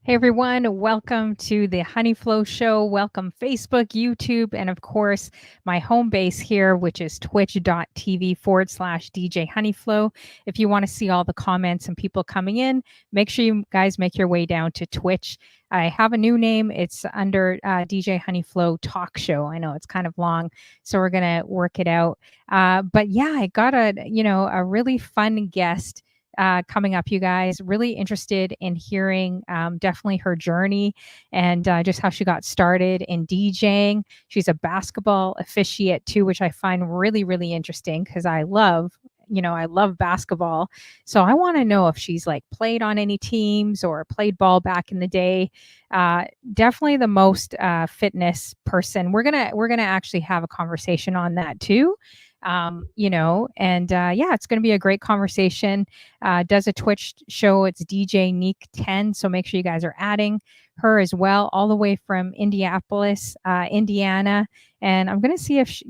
Hey everyone, welcome to the Honey Flow Show. Welcome Facebook, YouTube, and of course, my home base here, which is twitch.tv/DJ Honeyflow. If you want to see all the comments and people coming in, make sure you guys make your way down to Twitch. I have a new name. It's under DJ Honeyflow Talk Show. I know it's kind of long, so we're going to work it out. But yeah, I got a really fun guest coming up, you guys. Really interested in hearing definitely her journey and just how she got started in DJing. She's a basketball officiate too, which I find really, really interesting because I love basketball. So I want to know if she's like played on any teams or played ball back in the day. Definitely the most fitness person. We're gonna actually have a conversation on that too. It's going to be a great conversation. Does a Twitch show. It's DJ NIQ10. So make sure you guys are adding her as well, all the way from Indianapolis, Indiana. And I'm going to see if,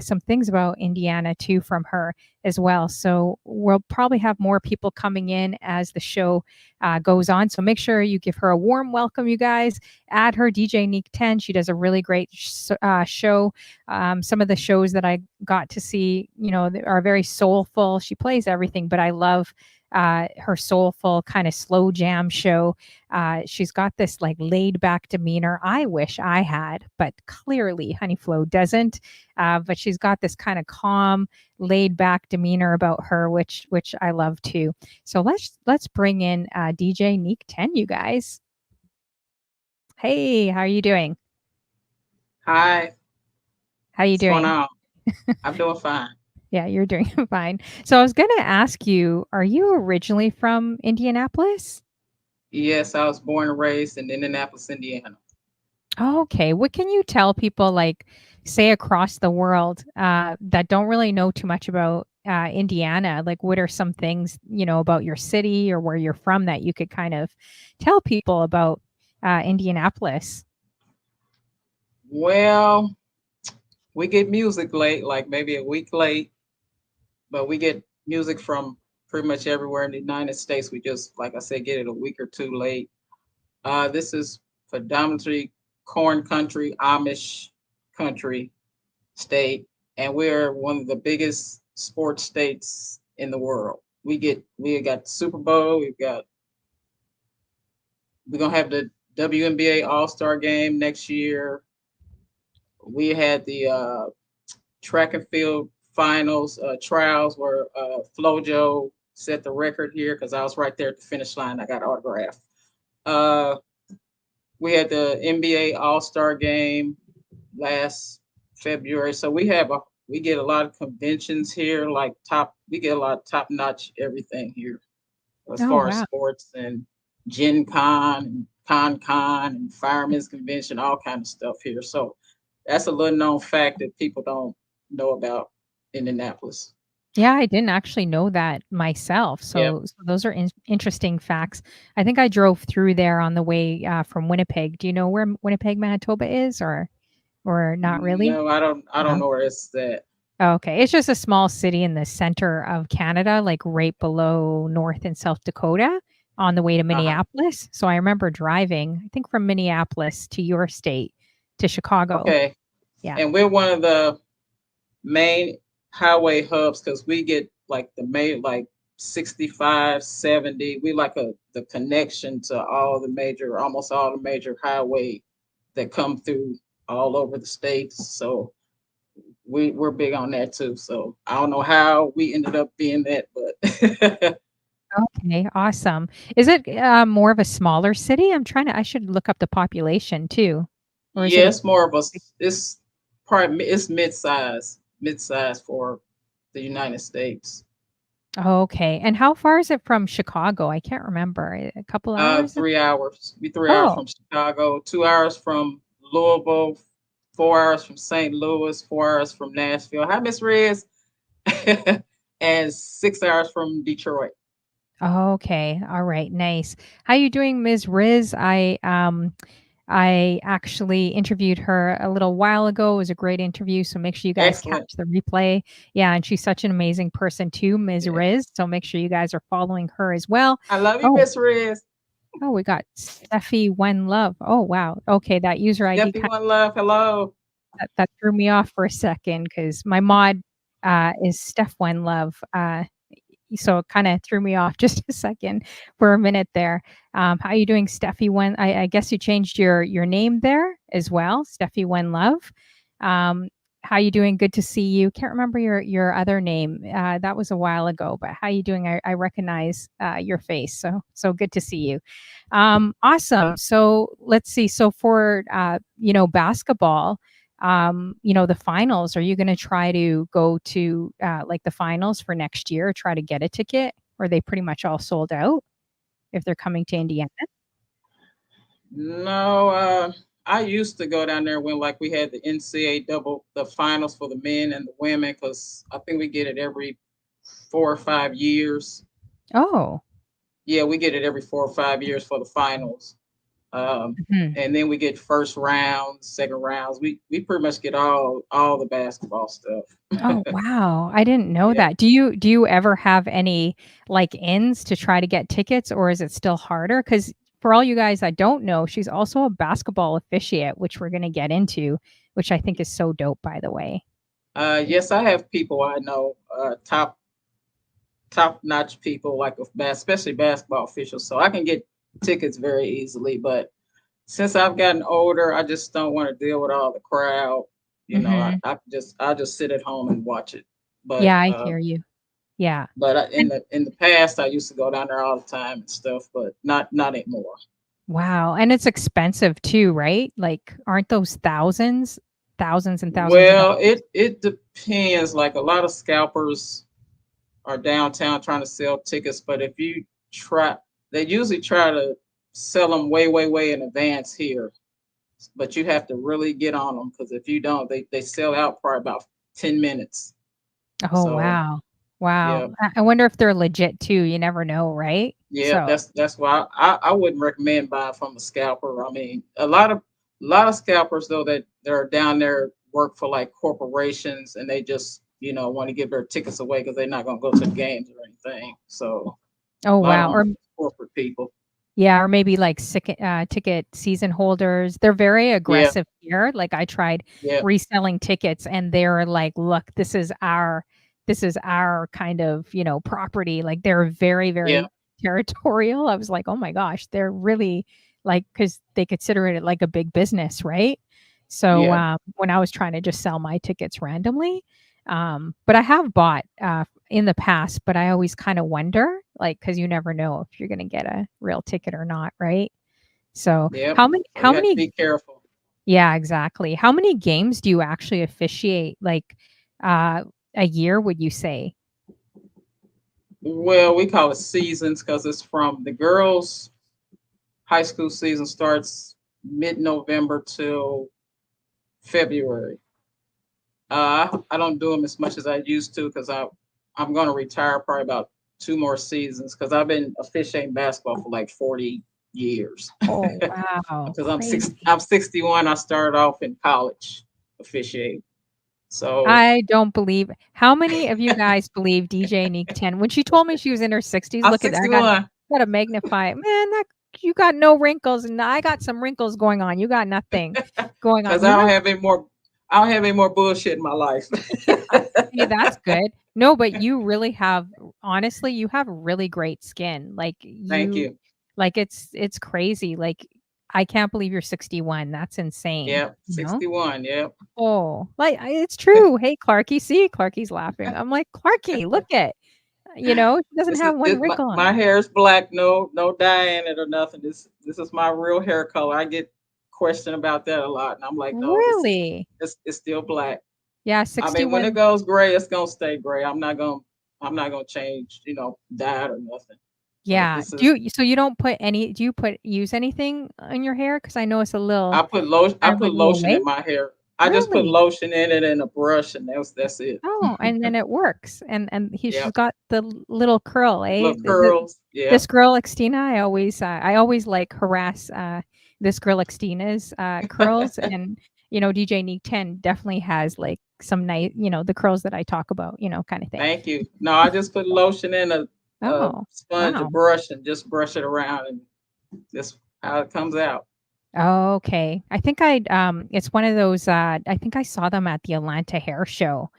some things about Indiana too from her as well. So we'll probably have more people coming in as the show goes on. So make sure you give her a warm welcome, you guys. Add her, DJ NIQ10. She does a really great show. Some of the shows that I got to see, are very soulful. She plays everything, but I love her soulful kind of slow jam show. She's got this like laid back demeanor. I wish I had, but clearly Honeyflow doesn't. But she's got this kind of calm, laid back demeanor about her, which I love too. So let's bring in DJ NIQ10, you guys. Hey, how are you doing? Hi. How are you What's going doing? on? I'm doing fine. Yeah, you're doing fine. So I was going to ask you, are you originally from Indianapolis? Yes, I was born and raised in Indianapolis, Indiana. Oh, okay. What can you tell people, like, say across the world, that don't really know too much about Indiana? Like, what are some things, about your city or where you're from that you could kind of tell people about Indianapolis? Well, we get music late, like maybe a week late, but we get music from pretty much everywhere in the United States. We just, like I said, get it a week or two late. This is predominantly corn country, Amish country state, and we're one of the biggest sports states in the world. We got Super Bowl, we're gonna have the WNBA All Star Game next year. We had the track and field finals trials where Flojo set the record here because I was right there at the finish line. I got autographed. Uh, we had the NBA All Star Game last February, so we get a lot of conventions here. We get a lot of top notch everything here as Oh, far as wow. sports and Gen Con and Con and Firemen's Convention, all kind of stuff here. So that's a little known fact that people don't know about Indianapolis. Yeah, I didn't actually know that myself. Yep. So those are interesting facts. I think I drove through there on the way from Winnipeg. Do you know where Winnipeg, Manitoba is, or not really? No, I don't No. know where it's at. Oh, okay. It's just a small city in the center of Canada, like right below North and South Dakota on the way to Uh-huh. Minneapolis. So I remember driving, I think from Minneapolis to your state to Chicago. Okay. Yeah. And we're one of the main highway hubs because we get like the main like 65, 70. We like the connection to almost all the major highway that come through all over the states. So we're big on that too. So I don't know how we ended up being that, but Okay, awesome. Is it more of a smaller city? I should look up the population too. Or is it yeah, a it's more of a it's mid-size for the United States. Oh, okay. And how far is it from Chicago? I can't remember. A couple hours? 3 hours. We 3 hours Oh, from Chicago, 2 hours from Louisville, 4 hours from St. Louis, 4 hours from Nashville. Hi, Miss Riz. And 6 hours from Detroit. okay. All right. Nice. How you doing, Ms. Riz? I actually interviewed her a little while ago. It was a great interview, so make sure you guys Excellent. catch the replay. Yeah, and she's such an amazing person too, Ms. Yeah. Riz. So make sure you guys are following her as well. I love you, Oh, Miss Riz. Oh, we got Steffi One Love. Oh, wow. Okay, that user ID Steffi One Love, hello. that threw me off for a second because my mod is Steph One Love. So it kind of threw me off just a second for a minute there. How you doing, Steffi One? I guess you changed your name there as well, Steffi One Love. How you doing? Good to see you. Can't remember your other name. That was a while ago, but how you doing? I recognize your face, so good to see you. Awesome. So let's see. So for basketball, the finals, are you going to try to go to like the finals for next year, try to get a ticket, or are they pretty much all sold out if they're coming to Indiana? No, I used to go down there when like we had the NCAA the finals for the men and the women, because I think we get it every 4 or 5 years. Oh. Yeah, we get it every 4 or 5 years for the finals. Mhm. And then we get first rounds, second rounds. We pretty much get all the basketball stuff. Oh, wow. I didn't know Yeah. that. Do you ever have any like ins to try to get tickets, or is it still harder? Cuz for all you guys that don't know, she's also a basketball officiate, which we're going to get into, which I think is so dope, by the way. Yes, I have people I know, top notch people like especially basketball officials, so I can get tickets very easily. But since I've gotten older, I just don't want to deal with all the crowd. Mhm. I just sit at home and watch it. But Yeah, I hear you. Yeah. in the past, I used to go down there all the time and stuff, but not anymore. Wow, and it's expensive too, right? Like, aren't those thousands and thousands of Well, dollars? it depends. Like a lot of scalpers are downtown trying to sell tickets, but if you try, they usually try to sell them way in advance here. But you have to really get on them, because if you don't, they sell out probably about 10 minutes. Oh, So wow. Wow. yeah, I wonder if they're legit too, you never know, right? yeah, So that's why I wouldn't recommend buying from a scalper. I mean, a lot of scalpers though that are down there work for like corporations, and they just want to give their tickets away because they're not going to go to the games or anything. So oh, a lot of wow, them or are corporate people. yeah, or maybe like ticket season holders. They're very Yeah, aggressive here. Like I tried yeah, reselling tickets and they're like, "Look, this is our kind of, property." Like they're very, yeah, very territorial. I was like, "Oh my gosh, they're really like cuz they consider it like a big business, right?" So, yeah, when I was trying to just sell my tickets randomly, but I have bought in the past, but I always kind of wonder, like, because you never know if you're going to get a real ticket or not, right? So, yeah. how many, So you how have to many, be careful. yeah, exactly. How many games do you actually officiate, like, uh, a year, would you say? Well, we call it seasons because it's from the girls' high school season starts mid-November till February. I don't do them as much as I used to because I'm going to retire probably about 2 more seasons, because I've been officiating basketball for like 40 years. Oh, wow. Because Crazy. I'm 61. I started off in college officiating. So I don't believe how many of you guys believe DJ NIQ10? When she told me she was in her 60s, I'm look at that. I sixty-one. gotta magnify it. Man, that you got no wrinkles, and I got some wrinkles going on. You got nothing going on. Because You know, I don't have any more bullshit in my life. hey, that's good. No, but you really have honestly, you have really great skin. Like Thank you you. like it's crazy. Like I can't believe you're 61. That's insane, Yep, you know? 61. Yep. Oh, like it's true. Hey, Clarky, see, Clarky's laughing. I'm like, Clarky, look at, she doesn't This is have one this, wrinkle on my her. hair is black, no dye in it or nothing. This is my real hair color. I get questioned about that a lot, and I'm like, no, Really? it's still black. Yeah, I mean, when it 61. goes gray, it's gonna stay gray. I'm not gonna change, dye it or nothing. But Yeah. this is So you don't put any do you use anything on your hair? Because I know it's a little I kind of like put a little lotion wave. in my hair. I just put Really? lotion in it and a brush, and that's it. Oh, and then it works, and she's Yep. got the little curl, Little eh? curls. This Yep. girl Xtina, I always like harass this girl Xtina's curls, and DJ Neek 10 definitely has like some nice, the curls that I talk about, kind of thing. Thank you. No, I just put lotion in a Oh, sponge, a wow. brush, and just brush it around, and That's how it comes out. Oh, okay. I think it's one of those, I think I saw them at the Atlanta Hair Show,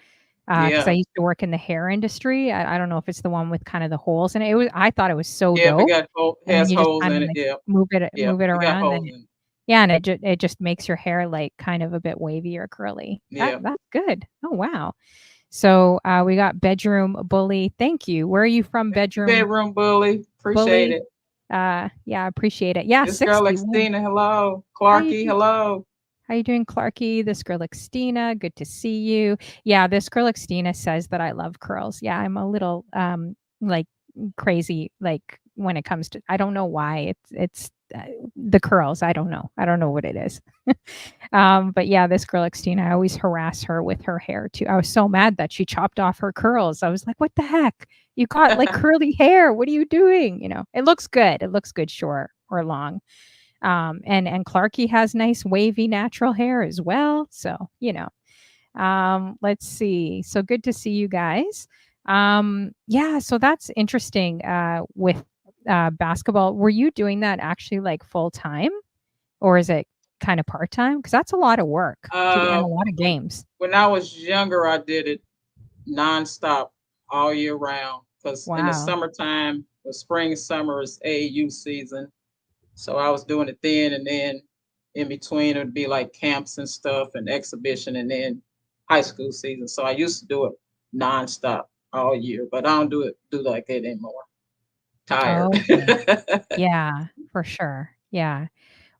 because I Yeah. used to work in the hair industry. I don't know if it's the one with kind of the holes in it. I thought it was so Yeah, if it dope, got and then has you just holes kinda, in it. like, Yeah. Yeah. move it It got around, then holes in it. yeah, and it just makes your hair, like, kind of a bit wavy or curly. Yeah. That's good. Oh, wow. So, we got Bedroom Bully. Thank you. Where are you from, Bedroom Bedroom bully. Appreciate Bully? it. Yeah, appreciate it. Yeah, This girl 60. like Wow. Stina, hello. How you Clarky, doing? hello. How you doing, Clarky? This girl Xtina, good to see you. Yeah, this girl Xtina says that I love curls. Yeah, I'm a little like crazy like when it comes to, I don't know why. It's the curls. I don't know. I don't know what it is. But yeah, this girl Xtina, I always harass her with her hair too. I was so mad that she chopped off her curls. I was like, "What the heck? You got like curly hair. What are you doing?" It looks good. It looks good short or long. And Clarky has nice wavy natural hair as well. So, let's see. So good to see you guys. Yeah, so that's interesting with basketball. Were you doing that actually like full time, or is it kind of part time? Because that's a lot of work to and Uh, a lot of when games. when I was younger, I did it nonstop all year round. Because in the Wow. summertime, the spring summer is AAU season, so I was doing it then, and then in between it would be like camps and stuff and exhibition, and then high school season. So I used to do it nonstop all year, but I don't do like that anymore. Tired. Okay. Yeah, for sure. Yeah.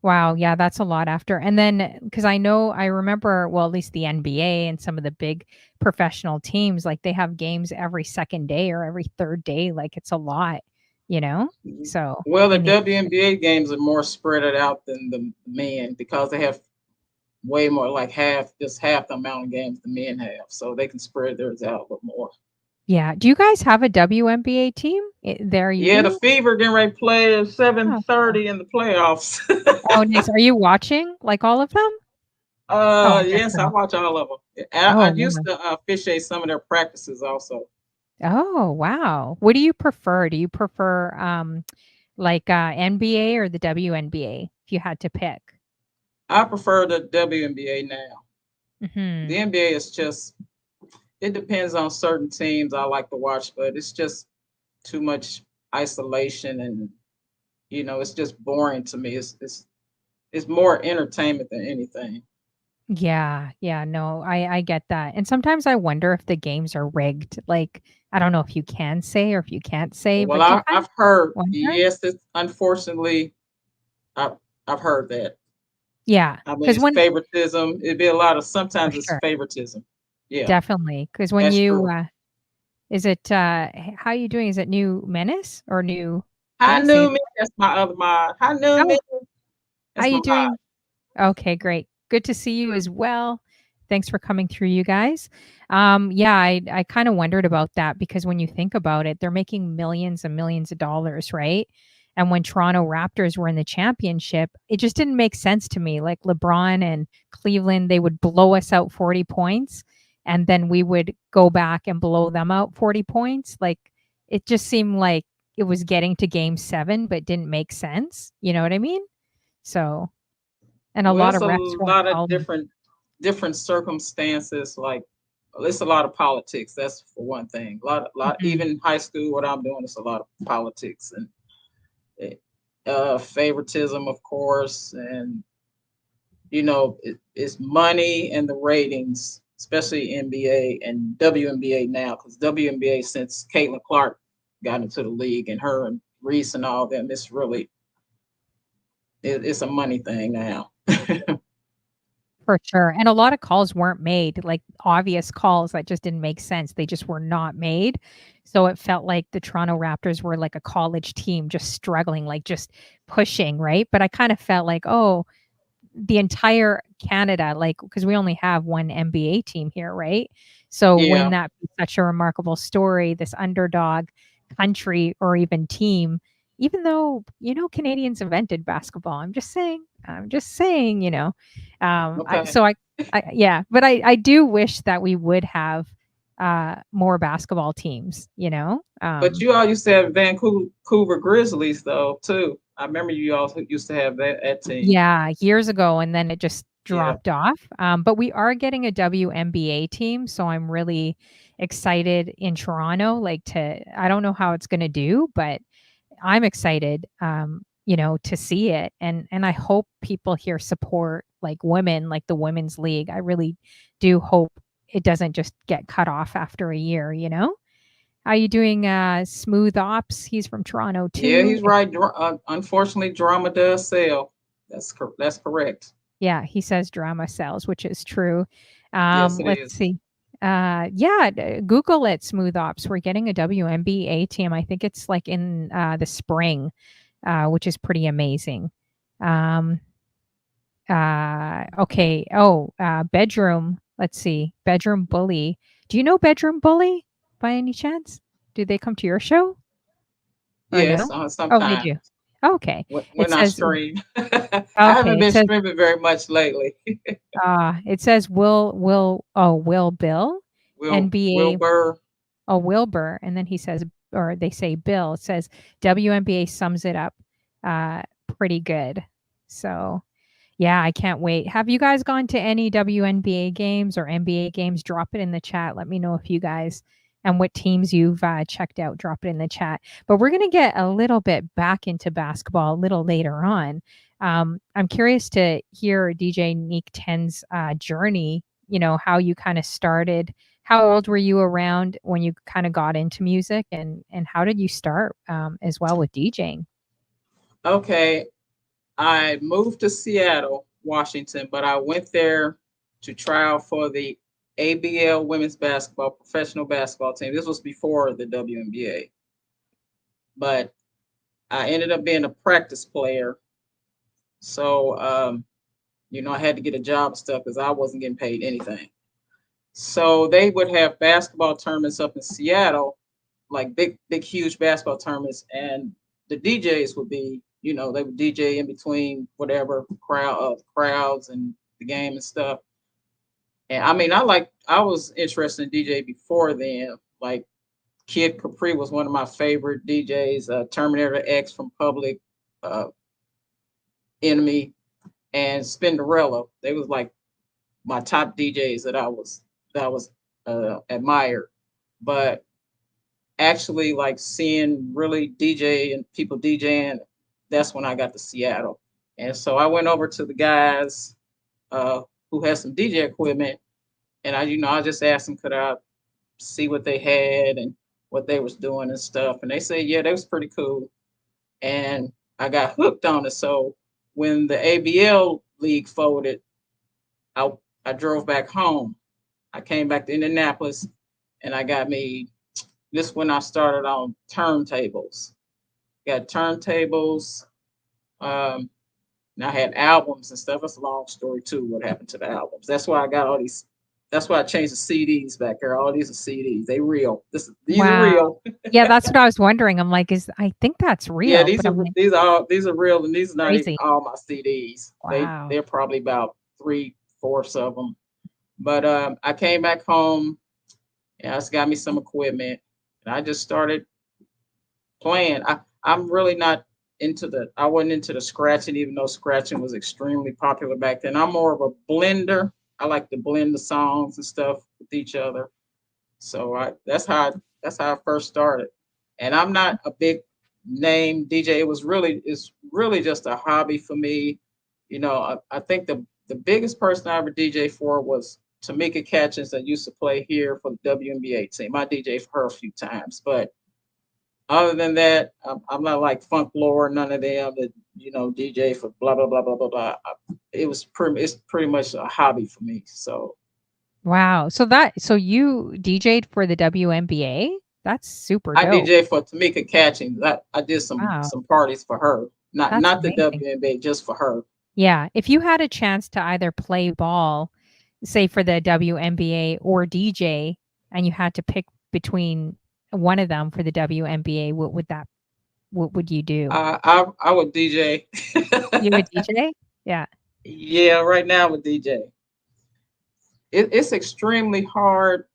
Wow, yeah, that's a lot after. And then because I remember, well, at least the NBA and some of the big professional teams, like they have games every second day or every third day. Like it's a lot, you know? So Well, the in the WNBA games are more spread it out than the men because they have way more, like just half the amount of games the men have, so they can spread theirs out a little more. yeah. Do you guys have a WNBA team? There you Yeah, the do? Fever getting ready to play at seven Oh, cool. thirty in the playoffs. Oh, nice. Are you watching like all of them? Oh, I guess Yes, I so. watch all of them. Oh, I used wow. to officiate some of their practices also. Oh, wow. What do you prefer? Do you prefer like NBA or the WNBA if you had to pick? I prefer the WNBA now. The Mhm. NBA is just, it depends on certain teams I like to watch, but it's just too much isolation, and it's just boring to me. It's more entertainment than anything. Yeah, yeah, no, I get that, and sometimes I wonder if the games are rigged, like, I don't know if you can say or if you can't say, Well, but do you kind of I've heard, wonder? yes, it's unfortunately, I've, I've heard that. Yeah, I mean, because it's when favoritism. It'd be a lot of, for sometimes it's sure, favoritism. Yeah, definitely. Because when that's you, true. is it, how are you doing? Is it New Menace or New how do Hi, you say New that? Me. That's my other mod. Hi, New Me. Oh, how That's you my mod. doing? Okay, great. Good to see you as well. Thanks for coming through, you guys. Yeah, I kind of wondered about that because when you think about it, they're making millions and millions of dollars, right? And when Toronto Raptors were in the championship, it just didn't make sense to me. Like LeBron and Cleveland, they would blow us out 40 points and then we would go back and blow them out 40 points. Like it just seemed like it was getting to game 7 but didn't make sense. You know what I mean? So and a Well, lot it's of a refs weren't lot of calling. different circumstances. Like, it's a lot of politics. That's for one thing. A lot. Mhm. Even high school, what I'm doing is a lot of politics and favoritism, of course, and it's money and the ratings, especially NBA and WNBA now, because WNBA, since Caitlin Clark got into the league, and her and Reese and all them, it's a money thing now. For sure, and a lot of calls weren't made, like, obvious calls that just didn't make sense, they just were not made, so it felt like the Toronto Raptors were like a college team just struggling, like, just pushing, right? But I kind of felt like, "Oh, the entire Canada, like, because we only have 1 NBA team here, right? So wouldn't Yeah. that be such a remarkable story, this underdog country or even team, even though, Canadians invented basketball. I'm just saying, I Okay. so I yeah, but I do wish that we would have, more basketball teams, you know? But you all used to have Vancouver Grizzlies though too. I remember you all used to have that team. Yeah, years ago, and then it just Yeah. dropped off. But we are getting a WNBA team, so I'm really excited in Toronto. Like I don't know how it's going to do, but I'm excited, to see it, and I hope people here support like women, like the women's league. I really do hope it doesn't just get cut off after a year. How you doing, Smooth Ops? He's from Toronto Yeah, too. he's right. Unfortunately, drama does sell. That's correct. Yeah, he says drama sells, which is true. Yes, it Let's is. see. Yeah, Google it, Smooth Ops. We're getting a WNBA team. I think it's like in the spring, which is pretty amazing. Um, okay. Oh, bedroom. Let's see. Bedroom Bully. Do you know Bedroom Bully by any chance? Do they come to your show or Yes, no? Oh, they sometimes do. Okay. It when I says stream. I haven't okay. It been says streaming very much lately. Will Bill, Will NBA, Burr. oh, Wilbur, and then he says, or they say Bill. It says WNBA sums it up uh, pretty good. So, yeah, I can't wait. Have you guys gone to any WNBA games or NBA games? Drop it in the chat. Let me know if you guys and what teams you've checked out. Drop it in the chat. But we're going to get a little bit back into basketball a little later on. I'm curious to hear DJ NIQ10's journey, how you kind of started. How old were you around when you kind of got into music, and how did you start as well with DJing? Okay, I moved to Seattle, Washington, but I went there to try out for the ABL women's basketball professional basketball team. This was before the WNBA, but I ended up being a practice player. So, I had to get a job and stuff because I wasn't getting paid anything. So they would have basketball tournaments up in Seattle, like big, huge basketball tournaments, and the DJs would be, they would DJ in between whatever crowds and the game and stuff. And I mean, I was interested in DJ before then. Like Kid Capri was one of my favorite DJs. Terminator X from Public uh, Enemy and Spinderella. They was like my top DJs that I was admired. But actually, like seeing really DJ and people DJing, that's when I got to Seattle. And so I went over to the guys uh, who had some DJ equipment, and I just asked them, could I see what they had and what they was doing and stuff. And they said, yeah, that was pretty cool. And I got hooked on it. So when the ABL league folded, I I drove back home. I came back to Indianapolis, and I got me. This when I started on turntables. Got turntables. Um, and I had albums and stuff. It's a long story too. What happened to the albums? That's why I got all these. That's why I changed the CDs back there. All these are CDs. They real. These are Wow. real. Yeah, that's what I was wondering. I'm like, I think that's Yeah, real, but I'm like, these are real, and these are not even crazy. all my CDs. Wow. They're probably about 3/4 of them. But I came back home, and I just got me some equipment, and I just started playing. I'm really not I wasn't into the scratching, even though scratching was extremely popular back then. I'm more of a blender. I like to blend the songs and stuff with each other. So that's how I first started. And I'm not a big name DJ. It's really just a hobby for me. I think the biggest person I ever DJ for was Tamika Catchings that used to play here for the WNBA team. I DJ for her a few times, but other than that, I'm not like Funk Lore, none of them that DJ for blah blah blah blah blah blah. It's pretty much a hobby for me. So Wow. So you DJ'd for the WNBA? That's super I dope. DJ for Tamika Catchings. I did Wow. some parties for her, That's not the amazing. WNBA, just for her. Yeah. If you had a chance to either play ball, say for the WNBA or DJ, and you had to pick between one of them for the WNBA, what would you do? I would DJ. You would DJ? Yeah. Yeah, right now with DJ. It's extremely hard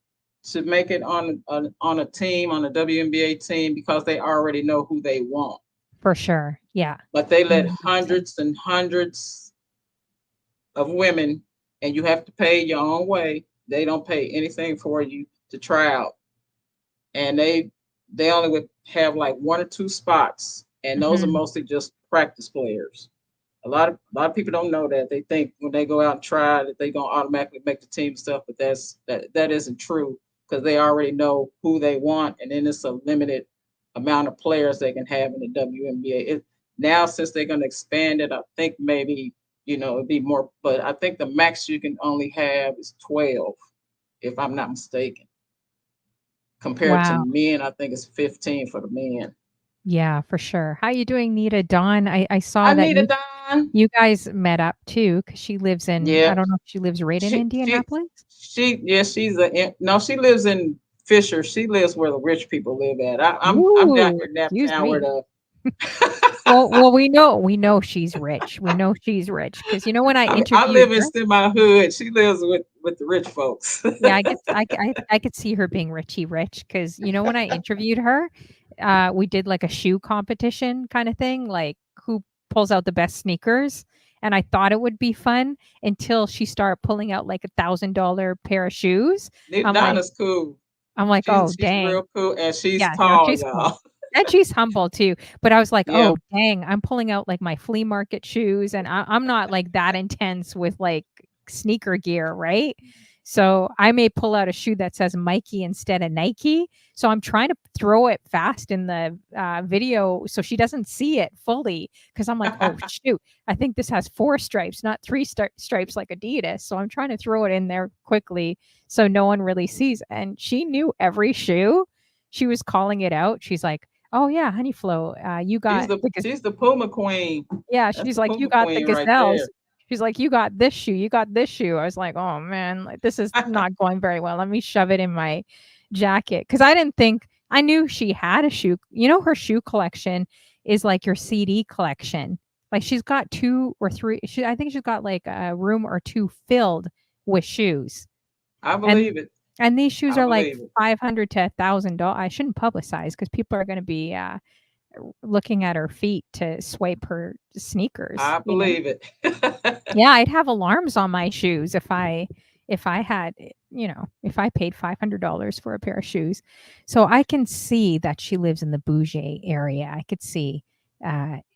to make it on a team, on a WNBA team, because they already know who they want. For sure. Yeah. But they let 100%. hundreds and hundreds of women, and you have to pay your own way. They don't pay anything for you to try out, and they only would have like one or two spots, and those are Mhm. mostly just practice players. A lot of people don't know that. They think when they go out and try that they gonna automatically make the team stuff, but that isn't true because they already know who they want, and then it's a limited amount of players they can have in the WNBA. Now since they're gonna expand it, I think maybe it'd be more, but I think the max you can only have is 12, if I'm not mistaken. Compared to Wow. men, I think it's 15 for the men. Yeah, for sure. How you doing, Nita? Dawn, I I saw that need a you Don. you guys met up too because she lives in I Yeah, don't know if she lives right in she she Indianapolis? yeah, no, she lives in Fisher. She lives where the rich people live at. I'm down Ooh, here in excuse Naptown where me. the Well, we know she's rich. We know she's rich because when I I interviewed live in her. semi hood. She lives with the rich folks. Yeah, I could see her being richy rich because when I interviewed her, we did like a shoe competition kind of thing, like who pulls out the best sneakers, and I thought it would be fun until she started pulling out like $1,000 pair of shoes. I'm like Donna's cool. I'm like, "Oh, She's dang." real cool, and she's Yeah, no, tall, she's cool. y'all. And she's humble too, but I was like, Yeah, "Oh, dang, I'm pulling out, like, my flea market shoes, and I'm not, like, that intense with, like, sneaker gear, right?" So, I may pull out a shoe that says Mikey instead of Nike, so I'm trying to throw it fast in the, video so she doesn't see it fully because 'cause I'm like, "Oh, shoot, I think this has 4 stripes, not 3 stripes like Adidas," so I'm trying to throw it in there quickly so no one really sees, and she knew every shoe. She was calling it out. She's like, "Oh, yeah, Honey Flo, you got the gaz." she's the Puma queen. Yeah, That's she's the like, "You Puma got the queen right gazelles." there. She's like, "You got this shoe, you got this shoe." I was like, "Oh, man, like, this is not going very well. Let me shove it in my jacket because I didn't think I knew she had a shoe her shoe collection is like your CD collection. Like, she's got 2 or 3 I think she's got, like, a room or 2 filled with shoes. I And believe it. and these shoes I are like believe it. 500 to $1,000. I shouldn't publicize because people are gonna be, looking at her feet to swipe her sneakers, I believe it. Yeah, I'd have alarms on my shoes if I had, if I paid $500 for a pair of shoes. So I can see that she lives in the bougie area. I could see,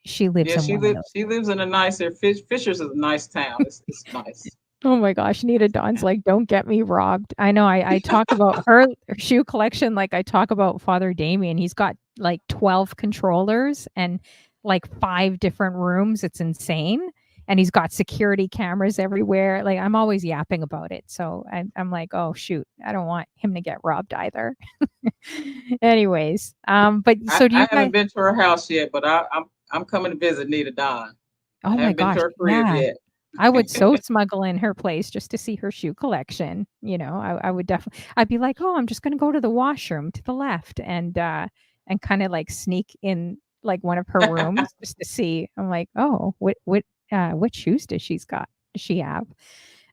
she lives Yeah, in one of those. she lives in a nice area. Fishers is a nice town. It's nice. Oh my gosh, Nita Dawn's like, "Don't get me robbed." I know I talk about her shoe collection like I talk about Father Damien. He's got like 12 controllers and like 5 different rooms. It's insane. And he's got security cameras everywhere. Like I'm always yapping about it. So I'm like, "Oh shoot, I don't want him to get robbed either." Anyways, but so do I you haven't guys. been to her house yet, but I'm coming to visit Nita Don. I Oh my haven't been to gosh, her crib yeah. yet. I would so smuggle in her place just to see her shoe collection, I would definitely I'd be like, "Oh, I'm just gonna go to the washroom to the left," and kinda, like, sneak in, like, one of her rooms just to see. I'm like, "Oh, what shoes does she have?"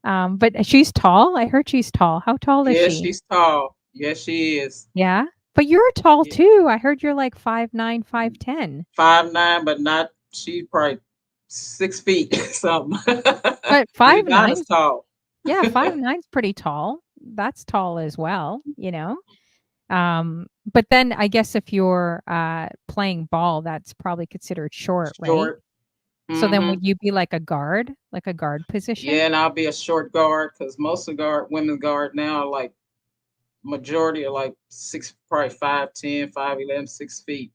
But she's tall? I heard she's tall. How tall is Yeah, she? she's tall. Yes, she is. Yeah? But you're tall Yeah. too. I heard you're, like, 5'9", 5'10". 5'9", but not. She's probably 6 feet something. But Nita five Don is nine's tall. Yeah, 5'9's pretty tall. That's tall as well, you know? But then I guess if you're, playing ball, that's probably considered short, right? Short. So then Hmm. would you be like a guard position? Yeah, and I'll be a short guard because most of the women guard now are like majority are like six, probably 5'10", 5'11", 6 feet.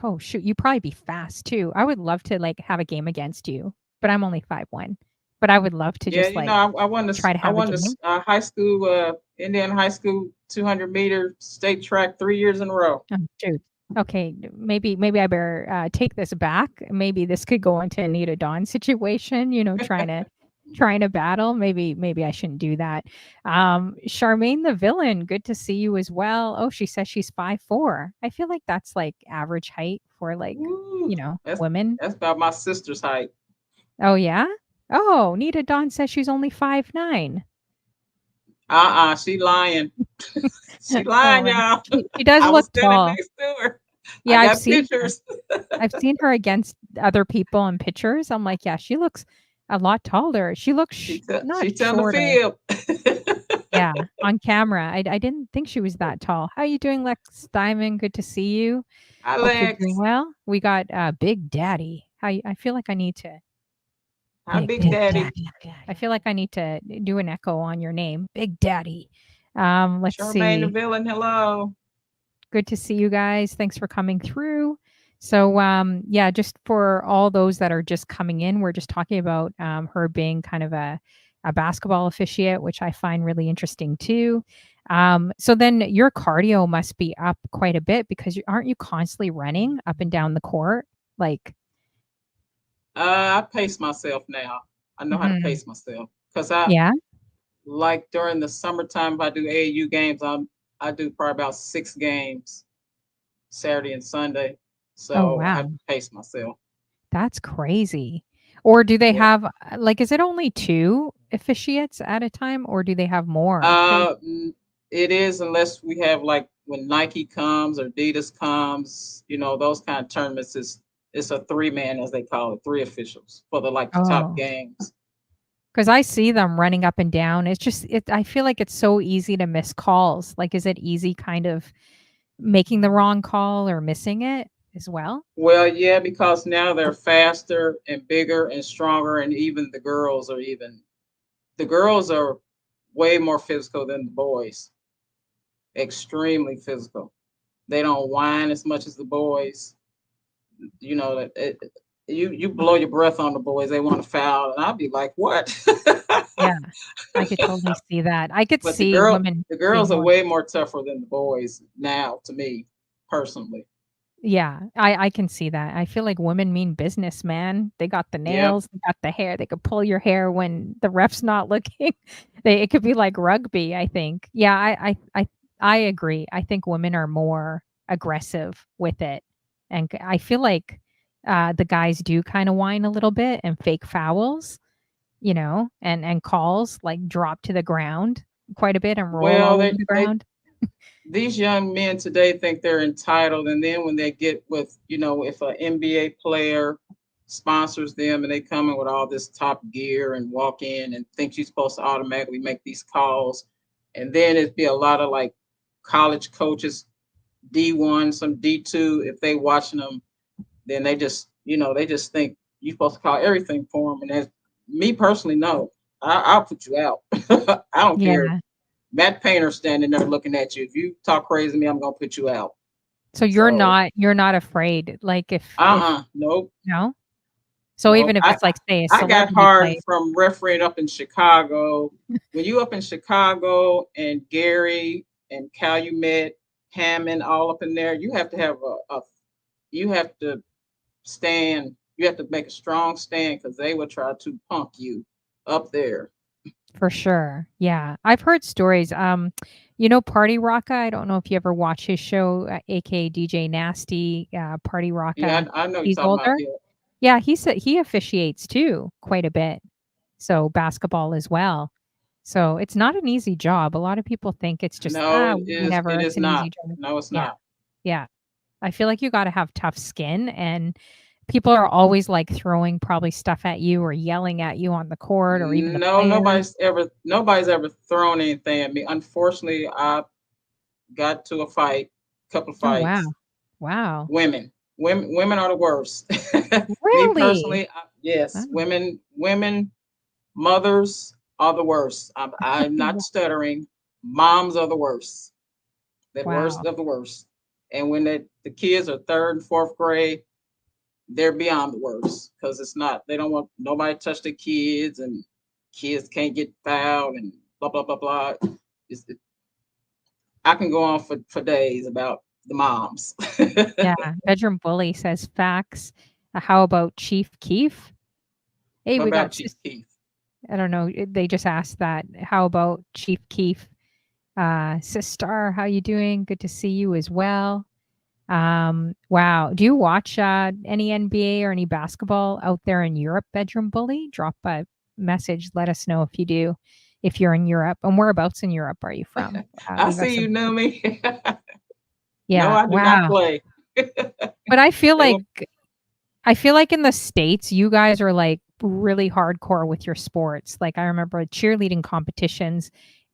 Oh, shoot, you'd probably be fast too. I would love to, like, have a game against you, but I'm only 5'1". But I would love to Yeah, just, like, try to I have a won game. this high school, Indiana high school 200-meter state track 3 years in a row. Oh, shoot. Okay, maybe I better, take this back. Maybe this could go into Anita Dawn situation, trying to battle. Maybe I shouldn't do that. Charmaine the villain, good to see you as well. Oh, she says she's 5'4". I feel like that's like average height for like, Woo, that's women. that's about my sister's height. Oh yeah? Oh, Nita Dawn says she's only 5'9". She lying. She Oh lying, man, y'all. she does I look was standing tall. next to her. I Yeah, I've got seen her. pictures. I've seen her against other people in pictures. I'm like, yeah, she looks a lot taller. She looks not She tell the shorter. fib. Yeah, on camera. I didn't think she was that tall. How you doing, Lex Diamond? Good to see you. Hope you're doing Alex. well. We got Big Daddy. I feel like I need to Hi, Big Daddy. I feel like I need to do an echo on your name, Big Daddy. Let's Charmaine the see. villain. Hello. Good to see you guys. Thanks for coming through. So, yeah, just for all those that are just coming in, we're just talking about her being kind of a basketball officiate, which I find really interesting too. So then your cardio must be up quite a bit because aren't you constantly running up and down the court? Like, I pace myself now. I know how to mhm. pace myself because I Yeah. like during the summertime. If I do AAU games, I do probably about 6 games Saturday and Sunday. Oh, So I have wow. to pace myself. That's crazy. Or do they Yeah. have like, is it only two officiates at a time or do they have more? Because It is unless we have like when Nike comes or Adidas comes, those kind of tournaments it's a 3-man as they call it, 3 officials for the top oh, games. because I see them running up and down. It's just I feel like it's so easy to miss calls. Like, is it easy kind of making the wrong call or missing it as well? Well, yeah, because now they're faster and bigger and stronger, and even the girls are way more physical than the boys. Extremely physical. They don't whine as much as the boys. You blow your breath on the boys, they want to foul, and I'll be like, what? Yeah, I could totally see that. I could But the see girl, women the being girls are more. way more tougher than the boys now, to me personally. Yeah, I can see that. I feel like women mean business, man. They got the Yep. nails, they got the hair, they could pull your hair when the ref's not looking. It could be like rugby, I think. Yeah, I agree. I think women are more aggressive with it. And I feel like the guys do kind of whine a little bit and fake fouls, and calls like drop to the ground quite a bit and roll Well, all over the ground. these young men today think they're entitled, and then when they get with, if an NBA player sponsors them and they come in with all this top gear and walk in and think you're supposed to automatically make these calls, and then it'd be a lot of like college coaches, D1, some D2, if they watching them, then they just think you're supposed to call everything for them. And as me personally, no, I'll put you out. I don't care. Yeah. Matt Painter standing there looking at you. If you talk crazy to me, I'm gonna put you out. So So you're not afraid, like, if nope, no? So nope. even if I it's, like, say, a I got celebrity hard player. from refereeing up in Chicago. When you up in Chicago and Gary and Calumet, Hammond, all up in there, you have to have you have to stand. You have to make a strong stand because they will try to punk you up there. For sure, yeah. I've heard stories, Party Rocka, I don't know if you ever watch his show, AKA DJ Nasty, Party Yeah, Rocka. I know you're He's talking about older. here. Yeah, he officiates too quite a bit, so basketball as well. So it's not an easy job. A lot of people think it's just, No, it is. whatever, It it's is an not. easy job. No, it's Yeah, not. yeah. I feel like you gotta have tough skin, and people are always, like, throwing probably stuff at you or yelling at you on the court or even the No, players. nobody's ever thrown anything at me. Unfortunately, I got to a fight, couple of Oh, wow. fights. Wow. Women are the worst. Me Really? personally, yes, Oh, women, mothers are the worst. I'm not wa stuttering. Moms are the worst. The worst wow. of the worst. And when the kids are third and fourth grade, they're beyond the worst because it's not. They don't want nobody to touch their kids, and kids can't get fouled and blah blah blah blah. It's, I can go on for days about the moms. Yeah, Bedroom Bully says, "Facts." How about Chief Keef? Hey, What we about got Chief Keith? I don't know, they just asked that. How about Chief Keef? Sister, how you doing? Good to see you as well. Wow. Do you watch, any NBA or any basketball out there in Europe, Bedroom Bully? Drop a message, let us know if you do. if you're in Europe. And whereabouts in Europe are you from? I You got see some. you knew me. No, Yeah. I do not Wow. play. But They will, I feel like in the States, you guys are like really hardcore with your sports. Like I remember cheerleading competitions,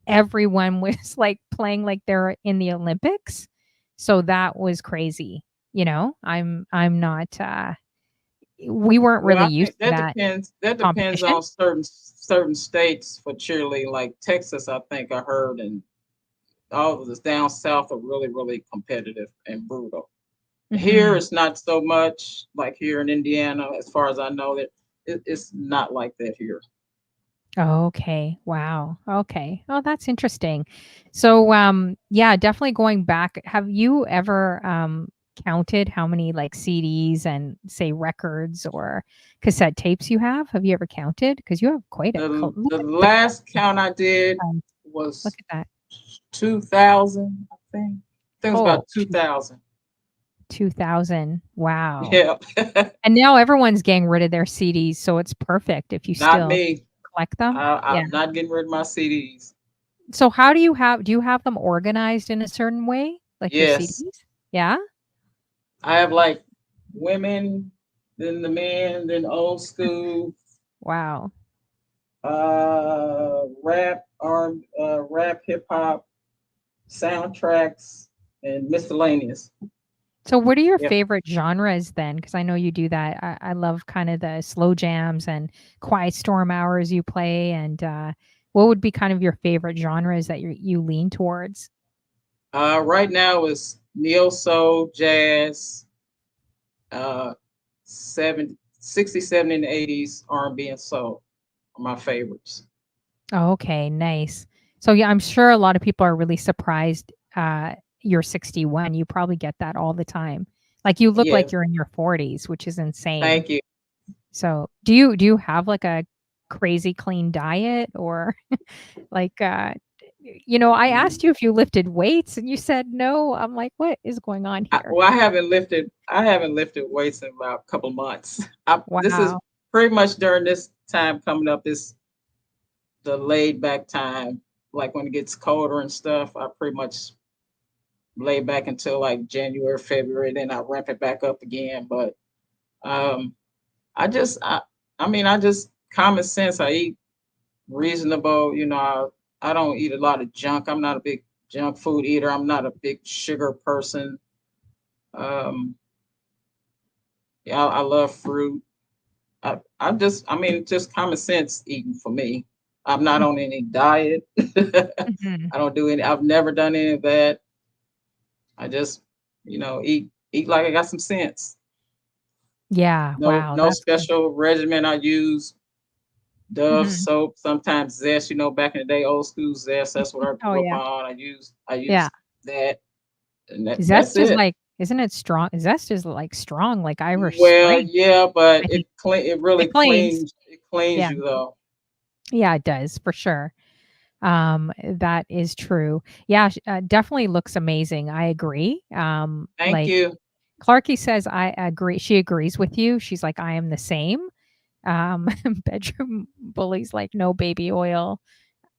everyone was like playing like they're in the Olympics. So that was crazy. I'm not we weren't well, really I used think to that that depends. That depends competition. on certain states for cheerleading. Like Texas, I think I heard, and all of this down south are really, really competitive and brutal. Here, Mhm. it's not so much like here in Indiana, as far as I know. That it's not like that here. Okay. Wow. Okay. Oh, that's interesting. So, yeah, definitely going back, have you ever counted how many like CDs and say records or cassette tapes you have? Have you ever counted? Because you have quite a look The at that. last count I did Look was at that. 2000, I think. I think it was Oh, about 2000. 2000. Wow. Yeah, And now everyone's getting rid of their CDs, so it's perfect if you not still me. collect them. Yeah. I'm not getting rid of my CDs. So how do you have them organized in a certain way? Like your Yes, CDs? Yeah? I have like women, then the men, then old school, Wow. rap, hip hop, soundtracks, and miscellaneous. So what are your Yep. favorite genres then? Because I know you do that. I love kind of the slow jams and quiet storm hours you play. And what would be kind of your favorite genres that you lean towards? Right now is neo soul, jazz, uh, 60, 70, and 80s R&B and soul are my favorites. Oh, okay, nice. So yeah, I'm sure a lot of people are really surprised you're 61. You probably get that all the time. Like you look like Yes, you're in your 40s, which is insane. thank you. So do you have like a crazy clean diet or like I asked you if you lifted weights and you said no. I'm like, what is going on here? Well, I haven't lifted weights in about a couple months. This is Wow. pretty much during this time coming up. This the laid back time. Like when it gets colder and stuff, I pretty much lay back until like January, February, then I ramp it back up again. But um, I just, I mean, I just common sense. I eat reasonable. I don't eat a lot of junk. I'm not a big junk food eater. I'm not a big sugar person. Um, yeah, I love fruit. I mean, just common sense eating for me. I'm not on any diet. Mhm. I don't do any. I've never done any of that. I just, eat like I got some sense. Yeah, wow, No that's good. special regimen. I use Dove Mhm. soap, sometimes Zest. Back in the day, old school Zest. That's what I Oh, grew up yeah. on. I Yeah. use that, and that's Zest is it. like isn't it strong? Zest is like strong, like Irish Well, Spring, yeah, but I think. it really It cleans. cleans Yeah. you though. Yeah, it does for sure. That is true. Yeah, definitely looks amazing. I agree. Thank Like you. Clarky says, I agree. She agrees with you. She's like, I am the same. Um, bedroom bullies like no baby oil.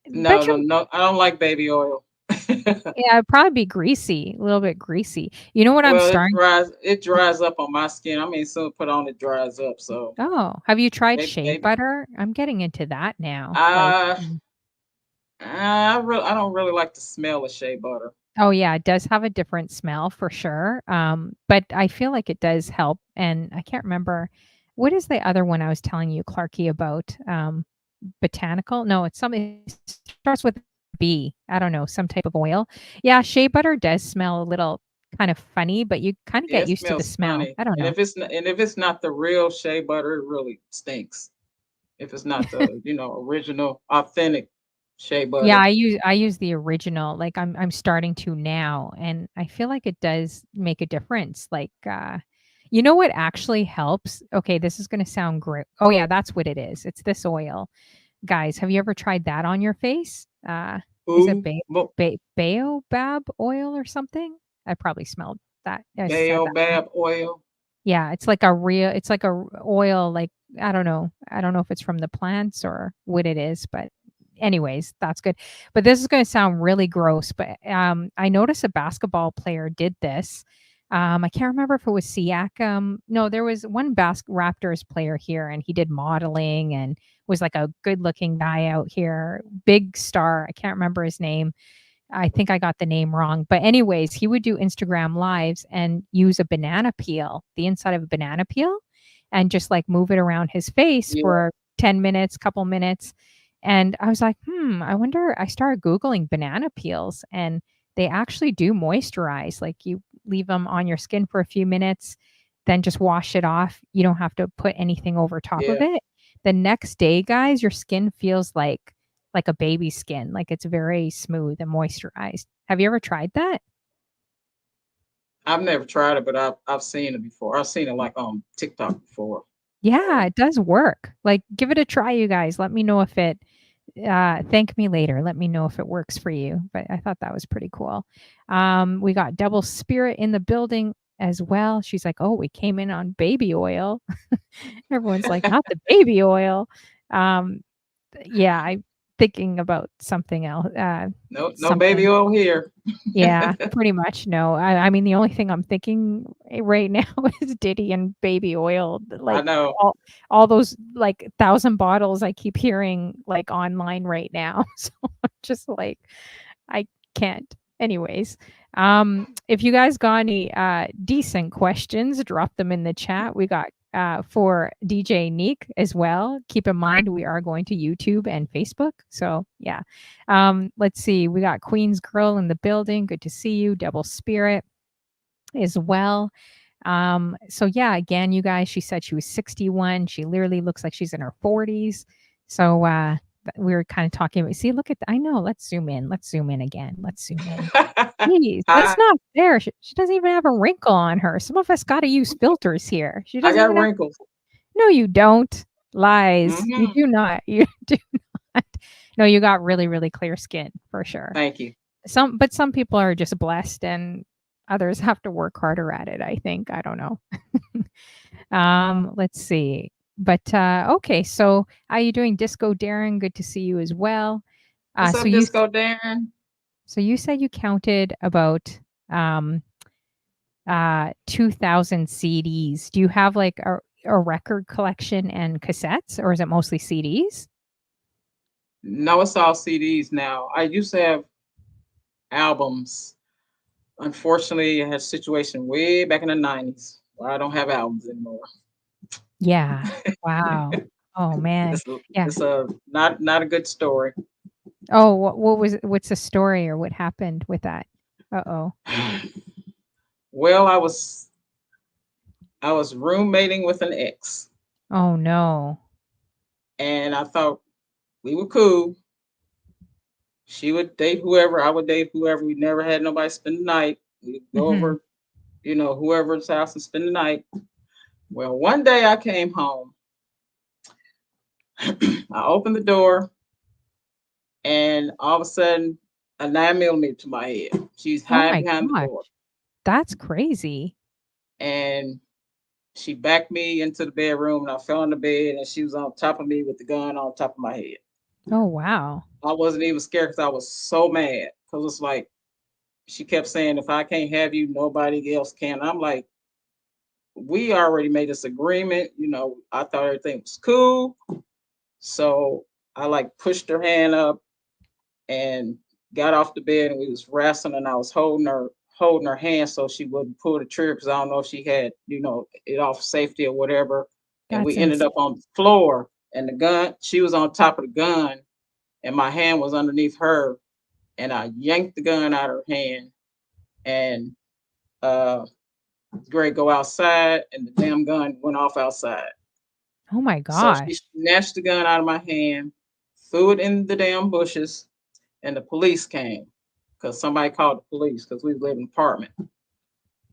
No, no, Bedroom, no. I don't like baby oil. yeah, it'd probably be greasy, a little bit greasy. You know what I'm Well, starting? it dries up on my skin. I mean, soon put on it dries up. So Oh, have you tried shea maybe butter? I'm getting into that now. Like, uh, I don't really like the smell of shea butter. oh yeah, it does have a different smell for sure. But I feel like it does help. And I can't remember what is the other one I was telling you, Clarky, about botanical. No, it's something starts with B. I don't know, some type of oil. Yeah, shea butter does smell a little kind of funny, but you kind of Yeah, get it used to the smells smell. funny. I don't know. And if it's not the real shea butter, it really stinks. If it's not the original authentic shea Yeah, butter. I use the original. Like I'm starting to now, and I feel like it does make a difference. Like you know what actually helps? Okay, this is going to sound great. Oh yeah, that's what it is. It's this oil. Guys, have you ever tried that on your face? Is it Ooh, baobab oil or something? I probably smelled that. I said that wrong. baobab oil. Yeah, it's like a oil, like I don't know. I don't know if it's from the plants or what it is, but anyways, that's good. But this is going to sound really gross, but I noticed a basketball player did this. I can't remember if it was Siakam. No, there was one Raptors player here, and he did modeling and was like a good-looking guy out here, big star. I can't remember his name. I think I got the name wrong. But anyways, he would do Instagram lives and use a banana peel, the inside of a banana peel, and just like move it around his face Yeah. for 10 minutes, couple minutes. And I was like, I wonder. I started Googling banana peels, and they actually do moisturize. Like you leave them on your skin for a few minutes, then just wash it off. You don't have to put anything over top of Yeah. it. The next day, guys, your skin feels like a baby skin, like it's very smooth and moisturized. Have you ever tried that? I've never tried it, but I've seen it before. I've seen it like on TikTok before. Yeah, it does work. Like, give it a try, you guys. Let me know if it thank me later. Let me know if it works for you. But I thought that was pretty cool. We got Double Spirit in the building as well. She's like, "Oh, we came in on baby oil." Everyone's like, "Not the baby oil." Um, yeah, I'm thinking about something else. No baby Something. oil here. Yeah, pretty much, no. I mean, the only thing I'm thinking right now is Diddy and baby oil, I like, know. all those, like, 1,000 bottles I keep hearing, like, online right now. So I'm just like, I can't. Anyways, if you guys got any, decent questions, drop them in the chat. We got, for DJ Neek as well. Keep in mind, we are going to YouTube and Facebook. So, yeah. Let's see. We got Queen's Girl in the building. Good to see you. Double Spirit as well. So yeah, again, you guys, she said she was 61. She literally looks like she's in her 40s. So we were kind of talking about, see, look at I know, let's zoom in. Let's zoom in again. Let's zoom in. Jeez, that's I not fair. She doesn't even have a wrinkle on her. Some of us got to use filters here. She I doesn't got even have. wrinkles. No, you don't. Lies. You Hmm. do not. You do not. No, you got really, really clear skin for sure. Thank you. But some people are just blessed and others have to work harder at it, I think. I don't know. Let's see. But okay, so how you doing, Disco Darren? Good to see you as well. What's So up, Disco Darren? you said you counted about 2,000 CDs. Do you have like a record collection and cassettes, or is it mostly CDs? No, it's all CDs now. I used to have albums. Unfortunately, I had a situation way back in the 90s where I don't have albums anymore. Yeah. Wow. Oh man. It's a, Yeah. it's a not a good story. Oh, what's the story or what happened with that? Uh-oh. Well, I was roommating with an ex, Oh no. and I thought we were cool. She would date whoever, I would date whoever. We never had nobody spend the night. We'd go Mhm. over, whoever's house and spend the night. Well, one day I came home. I opened the door, and all of a sudden, a 9 millimeter to my head. She's Oh hiding my behind the gosh. door, That's crazy. and she backed me into the bedroom, and I fell on the bed, and she was on top of me with the gun on top of my head. Oh wow. I wasn't even scared because I was so mad because it's like she kept saying, "If I can't have you, nobody else can." I'm like, we already made this agreement. I thought everything was cool. So I like pushed her hand up and got off the bed, and we was wrestling, and I was holding her hand so she wouldn't pull the trigger because I don't know if she had, it off safety or whatever. And That's we ended insane. up on the floor, and the gun, she was on top of the gun, and my hand was underneath her, and I yanked the gun out of her hand, and Greg go outside, and the damn gun went off outside. Oh my So she gosh. snatched the gun out of my hand, threw it in the damn bushes, and the police came because somebody called the police because we live in an apartment.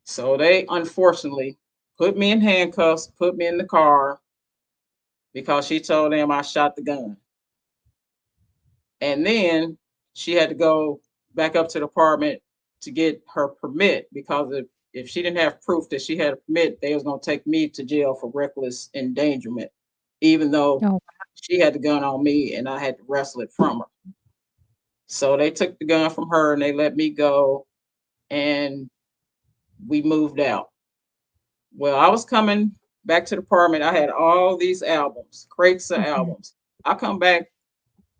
So they unfortunately put me in handcuffs, put me in the car because she told them I shot the gun. And then she had to go back up to the apartment to get her permit because if she didn't have proof that she had a permit, they was gonna take me to jail for reckless endangerment, even though Oh. she had the gun on me and I had to wrestle it from her. So they took the gun from her and they let me go and we moved out. Well, I was coming back to the apartment. I had all these albums, crates of Mhm. albums. I come back,